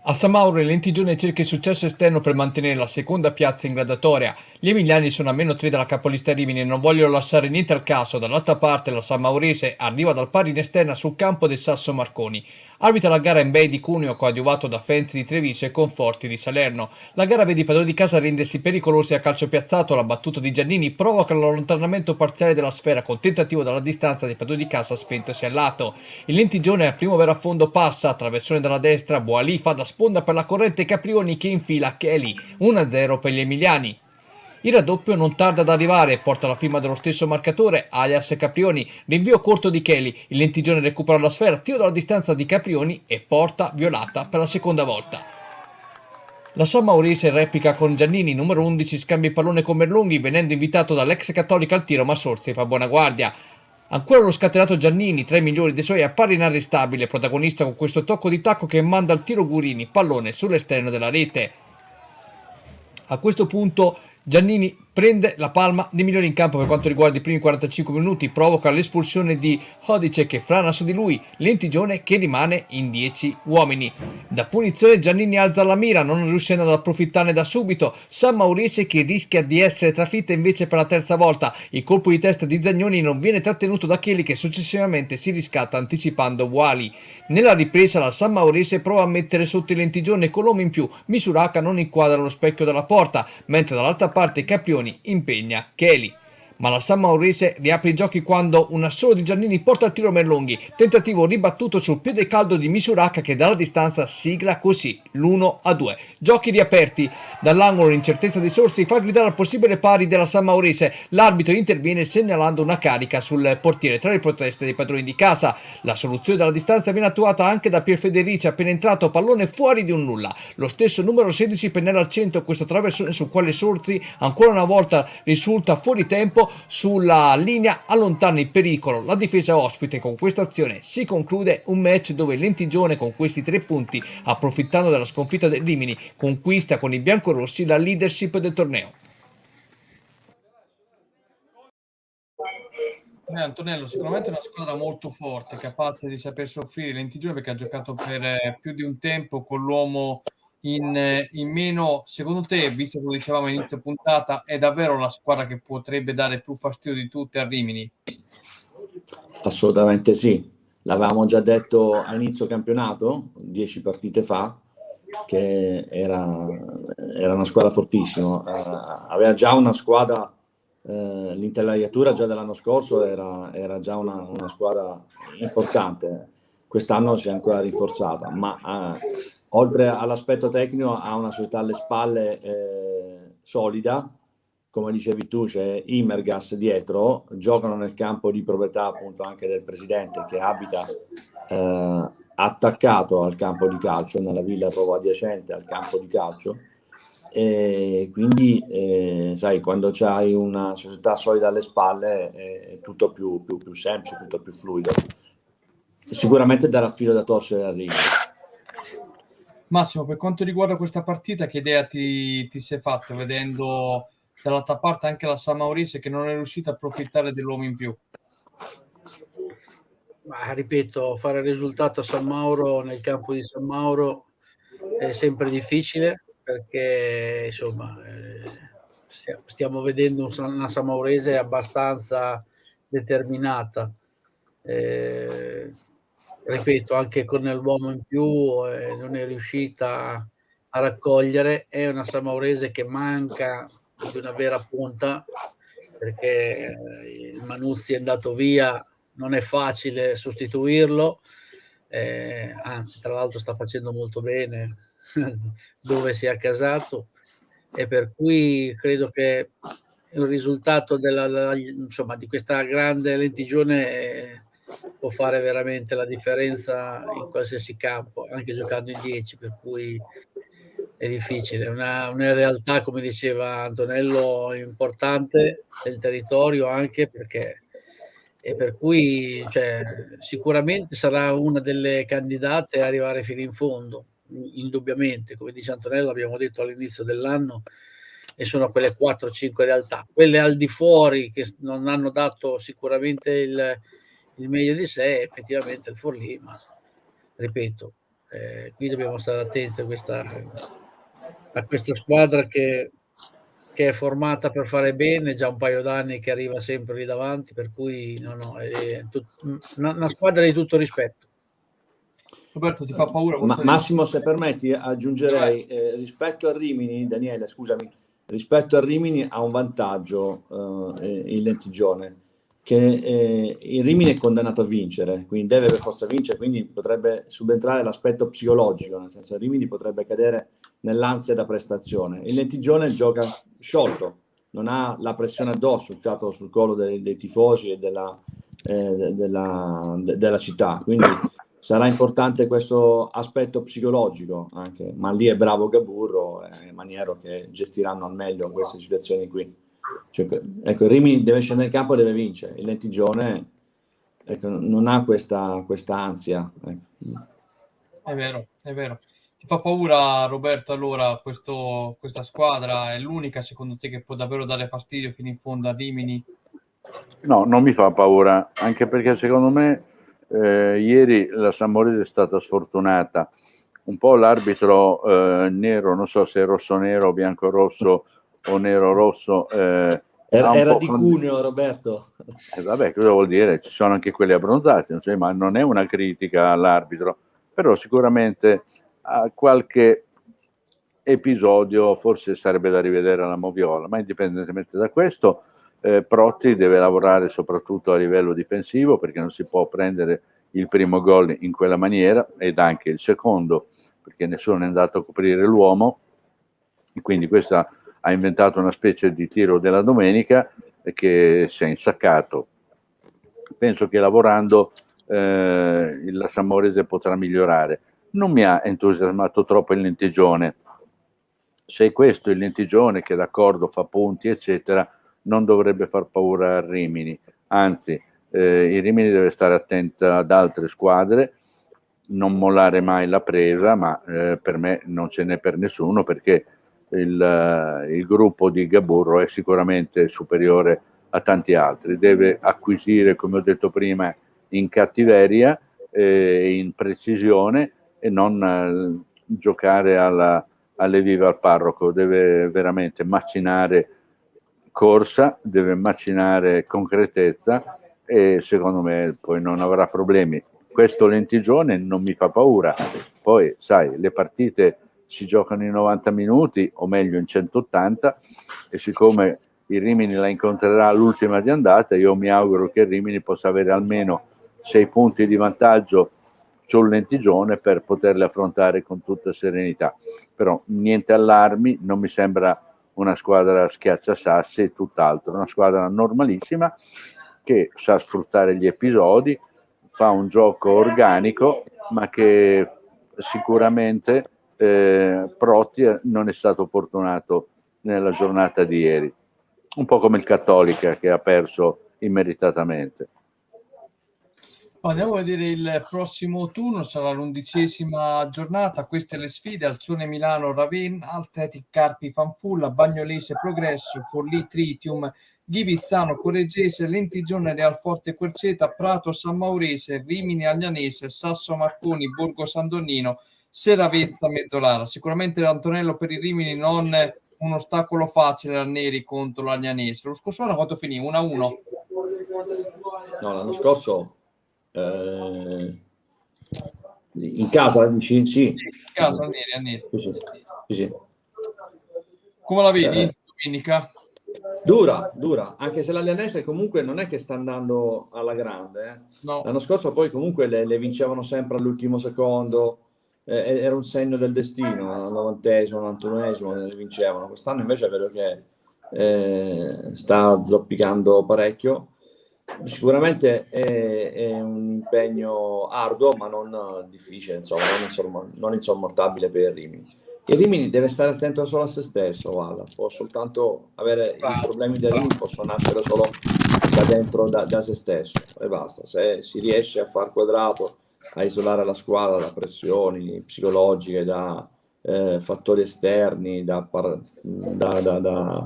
A San Mauro il Lentigione cerca il successo esterno per mantenere la seconda piazza in graduatoria. Gli emiliani sono a -3 dalla capolista Rimini e non vogliono lasciare niente al caso. Dall'altra parte la San Maurese arriva dal pari in esterna sul campo del Sasso Marconi. Arbitra la gara Mbei di Cuneo, coadiuvato da Fenzi di Treviso e Conforti di Salerno. La gara vede i padroni di casa rendersi pericolosi a calcio piazzato. La battuta di Giannini provoca l'allontanamento parziale della sfera con tentativo dalla distanza dei padroni di casa spentosi al lato. Il Lentigione al primo vero affondo passa, traversone dalla destra, Boalì fa da sponda per la corrente Caprioni che infila Kelly, 1-0 per gli emiliani. Il raddoppio non tarda ad arrivare e porta la firma dello stesso marcatore, alias Caprioni. Rinvio corto di Kelly, il Lentigione recupera la sfera, tiro dalla distanza di Caprioni e porta violata per la seconda volta. La San Maurese replica con Giannini, numero 11, scambia il pallone con Merlunghi, venendo invitato dall'ex Cattolica al tiro, ma Sorsi fa buona guardia. Ancora lo scatenato Giannini, tra i migliori dei suoi, appare inarrestabile, protagonista con questo tocco di tacco che manda al tiro Gurini, pallone sull'esterno della rete. A questo punto Giannini prende la palma di migliore in campo per quanto riguarda i primi 45 minuti, provoca l'espulsione di Hodice che frana su di lui, Lentigione che rimane in 10 uomini. Da punizione Giannini alza la mira, non riuscendo ad approfittarne da subito, San Maurese che rischia di essere trafitta invece per la terza volta. Il colpo di testa di Zagnoni non viene trattenuto da Cheli che successivamente si riscatta anticipando Wali. Nella ripresa la San Maurese prova a mettere sotto il Lentigione con l'uomo in più, Misuraka non inquadra lo specchio della porta, mentre dall'altra parte Caprioni impegna Kelly. ma la San Maurese riapre i giochi quando un assolo di Giannini porta al tiro Merlonghi, tentativo ribattuto sul piede caldo di Misuracca che dalla distanza sigla così l'1-2. Giochi riaperti, dall'angolo l'incertezza di Sorsi fa gridare al possibile pari della San Maurese, l'arbitro interviene segnalando una carica sul portiere tra le proteste dei padroni di casa. La soluzione dalla distanza viene attuata anche da Pierfederici, appena entrato pallone fuori di un nulla. Lo stesso numero 16 pennella al centro questo traversone sul quale Sorsi ancora una volta risulta fuori tempo sulla linea, allontana il pericolo. La difesa ospite con questa azione si conclude un match dove Lentigione con questi 3 punti, approfittando della sconfitta del Rimini, conquista con i biancorossi la leadership del torneo. Antonello, sicuramente è una squadra molto forte, capace di saper soffrire Lentigione, perché ha giocato per più di un tempo con l'uomo in meno. Secondo te, visto che lo dicevamo a inizio puntata, è davvero la squadra che potrebbe dare più fastidio di tutte a Rimini? Assolutamente sì, l'avevamo già detto a inizio campionato, 10 partite fa, che era una squadra fortissima, aveva già una squadra, l'intelaiatura già dell'anno scorso era già una squadra importante, quest'anno si è ancora rinforzata, ma oltre all'aspetto tecnico ha una società alle spalle solida, come dicevi tu c'è Imergas dietro, giocano nel campo di proprietà appunto anche del presidente che abita attaccato al campo di calcio, nella villa proprio adiacente al campo di calcio, e quindi sai, quando c'hai una società solida alle spalle è tutto più semplice, tutto più fluido. Sicuramente darà filo da torcere a Rimini. Massimo, per quanto riguarda questa partita, che idea ti sei fatto vedendo dall'altra parte anche la San Maurese che non è riuscita a approfittare dell'uomo in più? Ma ripeto, fare il risultato a San Mauro, nel campo di San Mauro, è sempre difficile perché insomma stiamo vedendo una San Maurese abbastanza determinata. Ripeto, anche con l'uomo in più non è riuscita a raccogliere. È una San Maurese che manca di una vera punta perché il Manuzzi è andato via, non è facile sostituirlo, anzi tra l'altro sta facendo molto bene dove si è accasato, e per cui credo che il risultato insomma, di questa grande Lentigione può fare veramente la differenza in qualsiasi campo, anche giocando in 10, per cui è difficile. È una realtà, come diceva Antonello, importante del territorio, anche perché, e per cui sicuramente sarà una delle candidate a arrivare fino in fondo, indubbiamente. Come dice Antonello, abbiamo detto all'inizio dell'anno, e sono quelle 4-5 realtà, quelle al di fuori che non hanno dato sicuramente il meglio di sé, effettivamente il Forlì, ma ripeto, qui dobbiamo stare attenti a questa squadra che è formata per fare bene, già un paio d'anni che arriva sempre lì davanti, per cui è una squadra di tutto rispetto. Roberto, ti fa paura? Massimo, se permetti, aggiungerei rispetto a Rimini, Daniele, scusami, rispetto a Rimini ha un vantaggio il Lentigione, che il Rimini è condannato a vincere, quindi deve per forza vincere, quindi potrebbe subentrare l'aspetto psicologico, nel senso che Rimini potrebbe cadere nell'ansia da prestazione. Il Lentigione gioca sciolto, non ha la pressione addosso, il fiato sul collo dei tifosi e della città, quindi sarà importante questo aspetto psicologico anche, ma lì è bravo Gaburro e Maniero che gestiranno al meglio queste situazioni qui. Ecco, il Rimini deve scendere in campo e deve vincere, il Lentigione non ha questa ansia. È vero. Ti fa paura, Roberto, allora questa squadra è l'unica secondo te che può davvero dare fastidio fino in fondo a Rimini? No, non mi fa paura, anche perché secondo me ieri la San Maurese è stata sfortunata. Un po' l'arbitro nero, non so se è rosso-nero, bianco-rosso o nero-rosso. Era di Cuneo, Roberto. Vabbè, cosa vuol dire? Ci sono anche quelli abbronzati, ma non è una critica all'arbitro, però sicuramente a qualche episodio forse sarebbe da rivedere alla moviola, ma indipendentemente da questo, Protti deve lavorare soprattutto a livello difensivo, perché non si può prendere il primo gol in quella maniera, ed anche il secondo, perché nessuno è andato a coprire l'uomo, e quindi questa ha inventato una specie di tiro della domenica che si è insaccato. Penso che lavorando la Samourese potrà migliorare. Non mi ha entusiasmato troppo il Lentigione. Se questo è il Lentigione, che d'accordo fa punti eccetera, non dovrebbe far paura a Rimini, anzi il Rimini deve stare attento ad altre squadre, non mollare mai la presa, ma per me non ce n'è per nessuno, perché il gruppo di Gaburro è sicuramente superiore a tanti altri. Deve acquisire, come ho detto prima, in cattiveria, in precisione, e non giocare alle vive al parroco. Deve veramente macinare corsa, deve macinare concretezza, e secondo me poi non avrà problemi. Questo Lentigione non mi fa paura. Poi sai, le partite si giocano in 90 minuti, o meglio in 180, e siccome il Rimini la incontrerà all'ultima di andata, io mi auguro che il Rimini possa avere almeno 6 punti di vantaggio sul Lentigione per poterle affrontare con tutta serenità. Però niente allarmi, non mi sembra una squadra schiacciasassi, tutt'altro, una squadra normalissima che sa sfruttare gli episodi, fa un gioco organico, ma che sicuramente Protti non è stato fortunato nella giornata di ieri, un po' come il Cattolica, che ha perso immeritatamente. Andiamo a vedere il prossimo turno, sarà l'11ª giornata. Queste le sfide: Alcione Milano Ravenna, Athletic Carpi Fanfulla, Bagnolese Progresso, Forlì Tritium, Ghivizzano Correggese, Lentigione Realforte Querceta, Prato San Maurese, Rimini Agnanese, Sasso Marconi Borgo San Donnino, Seravezza Mezzolara. Sicuramente Antonello, per i Rimini non un ostacolo facile al Neri contro l'Agnanese. Lo scorso anno quanto finì? 1-1? No, l'anno scorso in casa, dici? Sì. In casa al Neri. Sì. Come la vedi domenica? Dura, anche se l'Agnanese comunque non è che sta andando alla grande. No. L'anno scorso poi comunque le vincevano sempre all'ultimo secondo, era un segno del destino, al 90esimo, 91esimo le vincevano. Quest'anno invece vedo che sta zoppicando parecchio. Sicuramente è un impegno arduo, ma non difficile, insomma, non insormontabile per il Rimini. Il Rimini deve stare attento solo a se stesso, guarda, può soltanto avere i problemi del Rimini, possono nascere solo da dentro, da se stesso, e basta. Se si riesce a far quadrato, a isolare la squadra da pressioni psicologiche, da fattori esterni, da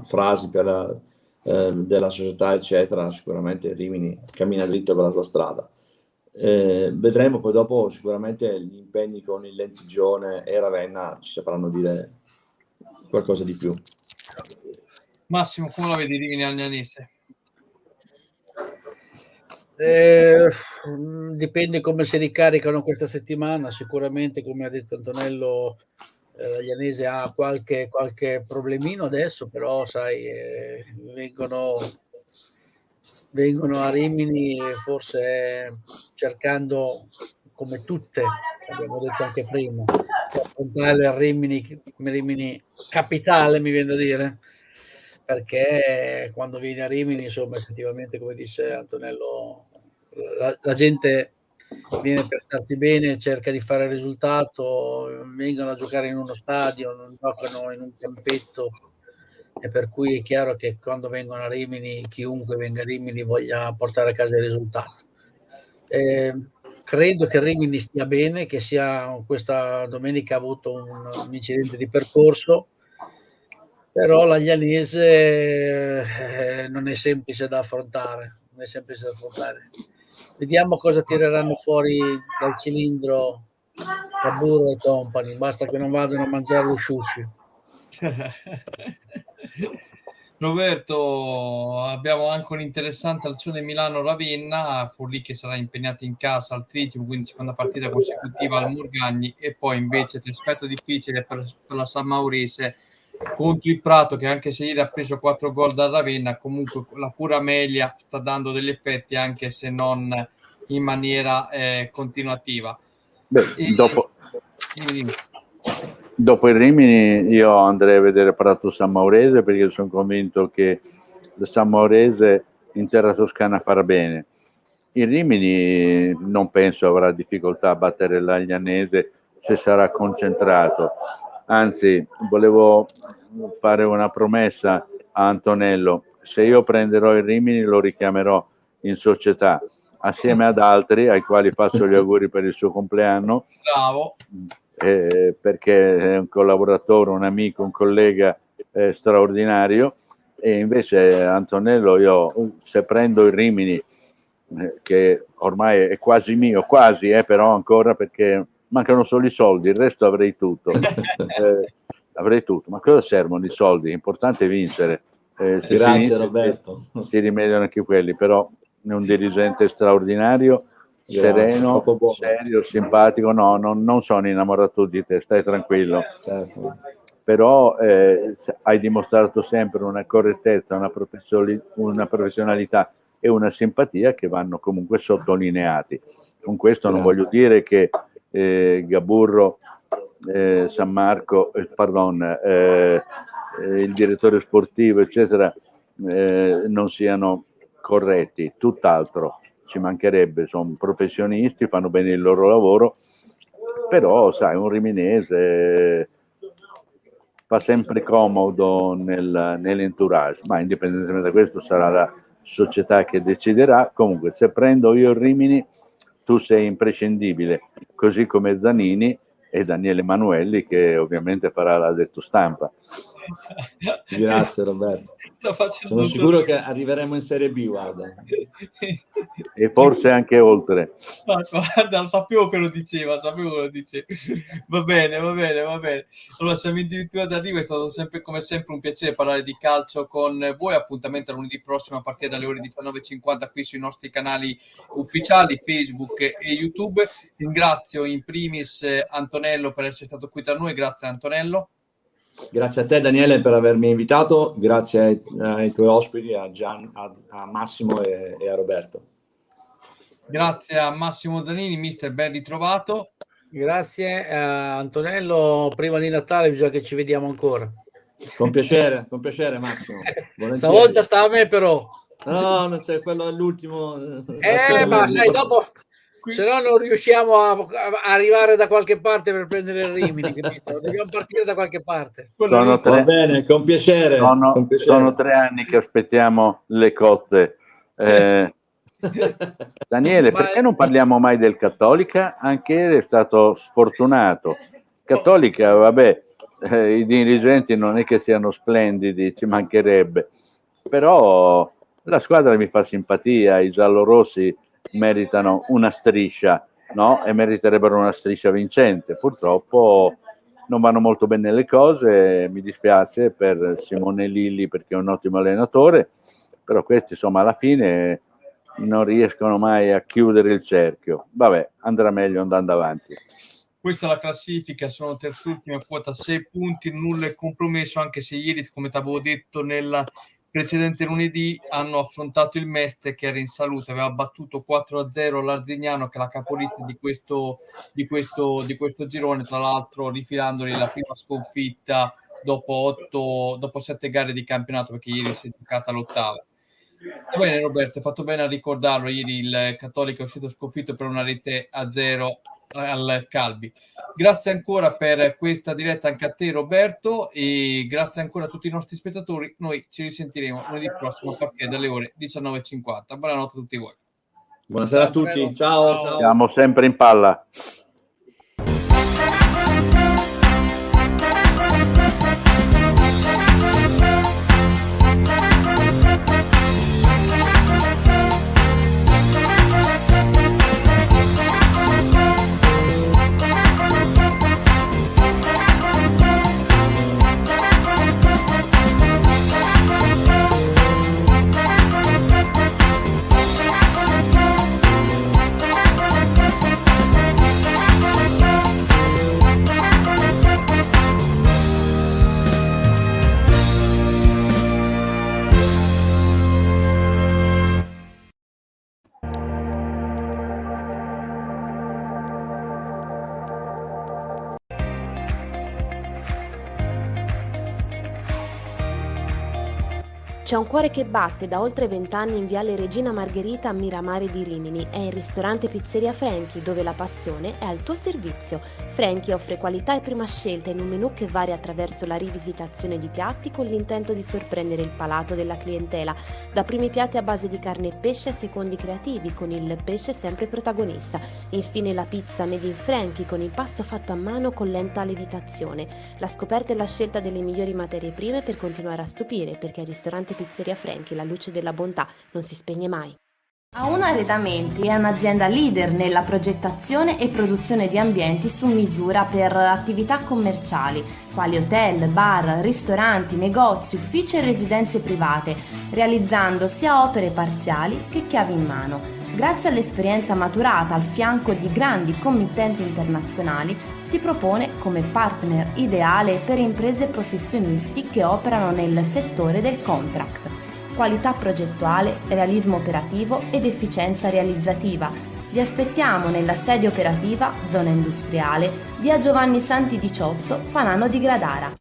frasi della società eccetera, sicuramente Rimini cammina dritto per la sua strada. Vedremo poi dopo, sicuramente gli impegni con il Lentigione e Ravenna ci sapranno dire qualcosa di più. Massimo, come la vedi Rimini Agnanese? Dipende come si ricaricano questa settimana. Sicuramente, come ha detto Antonello, l'Agnanese ha qualche problemino adesso, però sai, vengono a Rimini forse cercando, come tutte, abbiamo detto anche prima, affrontare il Rimini come Rimini capitale, mi viene a dire, perché quando vieni a Rimini, insomma, effettivamente, come disse Antonello, la gente viene per starsi bene, cerca di fare il risultato, vengono a giocare in uno stadio, non giocano in un campetto, e per cui è chiaro che quando vengono a Rimini, chiunque venga a Rimini voglia portare a casa il risultato. Credo che Rimini stia bene, che questa domenica ha avuto un incidente di percorso, però l'Agnanese non è semplice da affrontare. Vediamo cosa tireranno fuori dal cilindro Gaburro e company, basta che non vadano a mangiare lo sushi. Roberto, abbiamo anche un interessante Alcione Milano Ravenna, Forlì che sarà impegnato in casa al Tritium, quindi seconda partita consecutiva al Morgagni, e poi invece ti aspetto difficile per la San Maurese contro il Prato, che anche se ieri ha preso 4 gol da Ravenna, comunque la pura Amelia sta dando degli effetti, anche se non in maniera continuativa. Beh, dopo il Rimini io andrei a vedere Prato San Maurese, perché sono convinto che il San Maurese in terra toscana farà bene. Il Rimini non penso avrà difficoltà a battere l'Aglianese se sarà concentrato. Anzi, volevo fare una promessa a Antonello: se io prenderò il Rimini lo richiamerò in società assieme ad altri ai quali faccio gli auguri per il suo compleanno. Bravo. Perché è un collaboratore, un amico, un collega straordinario. E invece Antonello, io se prendo il Rimini, che ormai è quasi mio, però ancora, perché mancano solo i soldi, il resto avrei tutto. Avrei tutto, ma cosa servono i soldi? L'importante è vincere. Grazie Roberto. Si rimediano anche quelli, però è un dirigente straordinario, sereno, serio, simpatico. No, non sono innamorato di te, stai tranquillo. Certo. Però hai dimostrato sempre una correttezza, una professionalità e una simpatia che vanno comunque sottolineati. Con questo non voglio dire che Gaburro, San Marco, il direttore sportivo, eccetera, non siano corretti, tutt'altro, ci mancherebbe, sono professionisti, fanno bene il loro lavoro, però sai, un riminese fa sempre comodo nell'entourage, ma indipendentemente da questo sarà la società che deciderà. Comunque, se prendo io il Rimini, tu sei imprescindibile, così come Zanini e Daniele Manuelli, che ovviamente farà l'addetto stampa. Grazie Roberto. Sono sicuro che arriveremo in Serie B, guarda. E forse anche oltre. Guarda, sapevo che lo diceva. Va bene. Allora, siamo addirittura d'arrivo, è stato come sempre un piacere parlare di calcio con voi. Appuntamento a lunedì prossimo a partire dalle ore 19:50 qui sui nostri canali ufficiali Facebook e YouTube. Ringrazio in primis Antonello per essere stato qui tra noi. Grazie Antonello. Grazie a te Daniele per avermi invitato, grazie ai tuoi ospiti, a Massimo e a Roberto. Grazie a Massimo Zanini, mister, ben ritrovato. Grazie Antonello, prima di Natale bisogna che ci vediamo ancora. Con piacere Massimo. Volentieri. Stavolta sta a me però. No, non c'è, quello è l'ultimo. Ma sai, dopo... Se no non riusciamo a arrivare da qualche parte per prendere il Rimini, capito? Dobbiamo partire da qualche parte. Va bene, con piacere. Sono 3 anni che aspettiamo le cozze. Daniele, perché non parliamo mai del Cattolica? Anche ieri è stato sfortunato. Cattolica, vabbè, i dirigenti non è che siano splendidi, ci mancherebbe. Però la squadra mi fa simpatia, i giallorossi meritano una striscia, no? E meriterebbero una striscia vincente. Purtroppo non vanno molto bene le cose, mi dispiace per Simone Lilli perché è un ottimo allenatore, però questi insomma alla fine non riescono mai a chiudere il cerchio. Vabbè, andrà meglio andando avanti. Questa è la classifica, sono terzultimi a quota 6 punti, nulla è compromesso, anche se ieri, come ti avevo detto nella precedente lunedì, hanno affrontato il Mestre che era in salute, aveva battuto 4-0 l'Arzignano, che è la capolista di questo girone, tra l'altro rifilandoli la prima sconfitta dopo 7 gare di campionato, perché ieri si è giocata l'8ª. Va bene Roberto, hai fatto bene a ricordarlo, ieri il Cattolica è uscito sconfitto per una rete a 0 al Calbi. Grazie ancora per questa diretta anche a te Roberto, e grazie ancora a tutti i nostri spettatori. Noi ci risentiremo lunedì prossimo a partire dalle ore 19:50. Buonanotte a tutti voi. Buonasera a tutti, ciao. Siamo sempre in palla. C'è un cuore che batte da oltre 20 anni in viale Regina Margherita a Miramare di Rimini. È il ristorante Pizzeria Franchi, dove la passione è al tuo servizio. Franchi offre qualità e prima scelta in un menù che varia attraverso la rivisitazione di piatti con l'intento di sorprendere il palato della clientela. Da primi piatti a base di carne e pesce a secondi creativi, con il pesce sempre protagonista. Infine la pizza made in Franchi con impasto fatto a mano con lenta lievitazione. La scoperta e la scelta delle migliori materie prime per continuare a stupire, perché il ristorante Pizzeria Franchi, la luce della bontà, non si spegne mai. A1 Arredamenti è un'azienda leader nella progettazione e produzione di ambienti su misura per attività commerciali, quali hotel, bar, ristoranti, negozi, uffici e residenze private, realizzando sia opere parziali che chiavi in mano. Grazie all'esperienza maturata al fianco di grandi committenti internazionali, si propone come partner ideale per imprese e professionisti che operano nel settore del contract. Qualità progettuale, realismo operativo ed efficienza realizzativa. Vi aspettiamo nella sede operativa, zona industriale, via Giovanni Santi 18, Fanano di Gradara.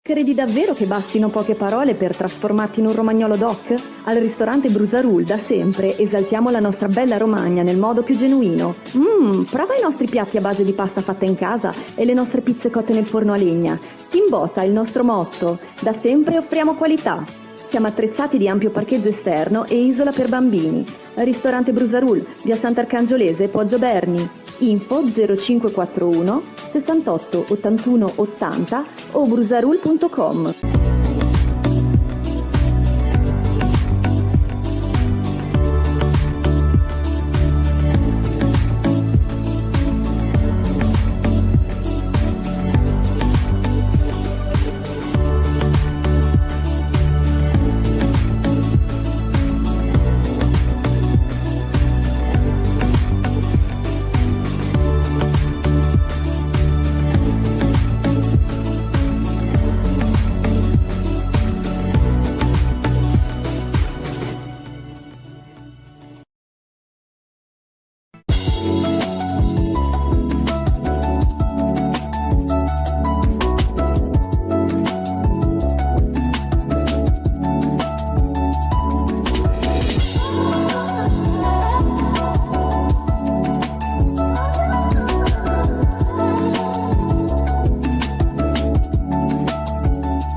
Credi davvero che bastino poche parole per trasformarti in un romagnolo doc? Al ristorante Brusarul da sempre esaltiamo la nostra bella Romagna nel modo più genuino. Prova i nostri piatti a base di pasta fatta in casa e le nostre pizze cotte nel forno a legna. Timbota è il nostro motto. Da sempre offriamo qualità. Siamo attrezzati di ampio parcheggio esterno e isola per bambini. Ristorante Brusarul, via Sant'Arcangiolese, Poggio Berni. Info 0541 68 81 80 o brusarul.com.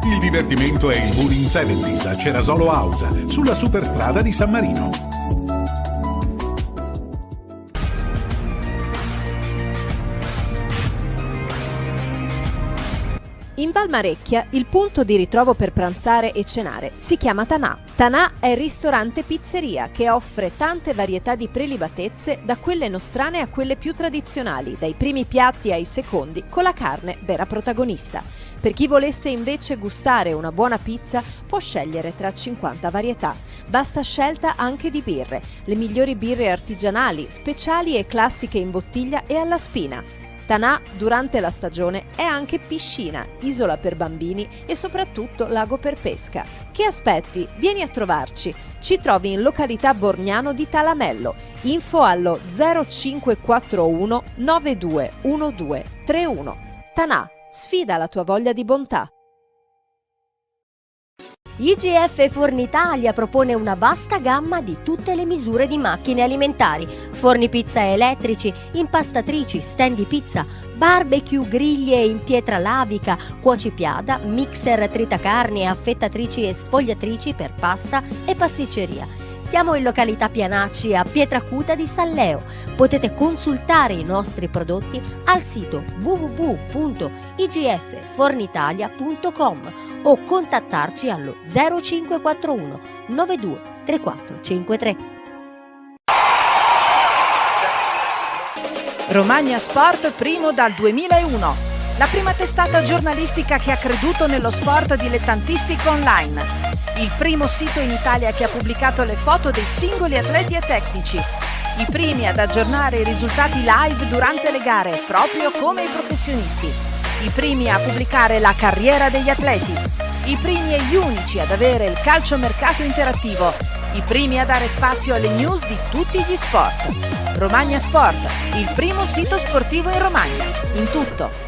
Il divertimento è il Bullying 70s a Cerasolo House, sulla superstrada di San Marino. In Valmarecchia il punto di ritrovo per pranzare e cenare si chiama Tanà. Tanà è il ristorante pizzeria che offre tante varietà di prelibatezze, da quelle nostrane a quelle più tradizionali, dai primi piatti ai secondi, con la carne vera protagonista. Per chi volesse invece gustare una buona pizza può scegliere tra 50 varietà. Vasta scelta anche di birre, le migliori birre artigianali, speciali e classiche in bottiglia e alla spina. Tanà durante la stagione è anche piscina, isola per bambini e soprattutto lago per pesca. Che aspetti? Vieni a trovarci. Ci trovi in località Borgnano di Talamello. Info allo 0541 921231. Tanà, sfida la tua voglia di bontà. IGF Fornitalia propone una vasta gamma di tutte le misure di macchine alimentari, forni pizza elettrici, impastatrici, stand di pizza, barbecue, griglie in pietra lavica, cuocipiada, mixer tritacarni, affettatrici e sfogliatrici per pasta e pasticceria. Siamo in località Pianacci a Pietracuta di Salleo. Potete consultare i nostri prodotti al sito www.igffornitalia.com o contattarci allo 0541 92 3453. Romagna Sport primo dal 2001. La prima testata giornalistica che ha creduto nello sport dilettantistico online. Il primo sito in Italia che ha pubblicato le foto dei singoli atleti e tecnici. I primi ad aggiornare i risultati live durante le gare, proprio come i professionisti. I primi a pubblicare la carriera degli atleti. I primi e gli unici ad avere il calciomercato interattivo. I primi a dare spazio alle news di tutti gli sport. Romagna Sport, il primo sito sportivo in Romagna. In tutto.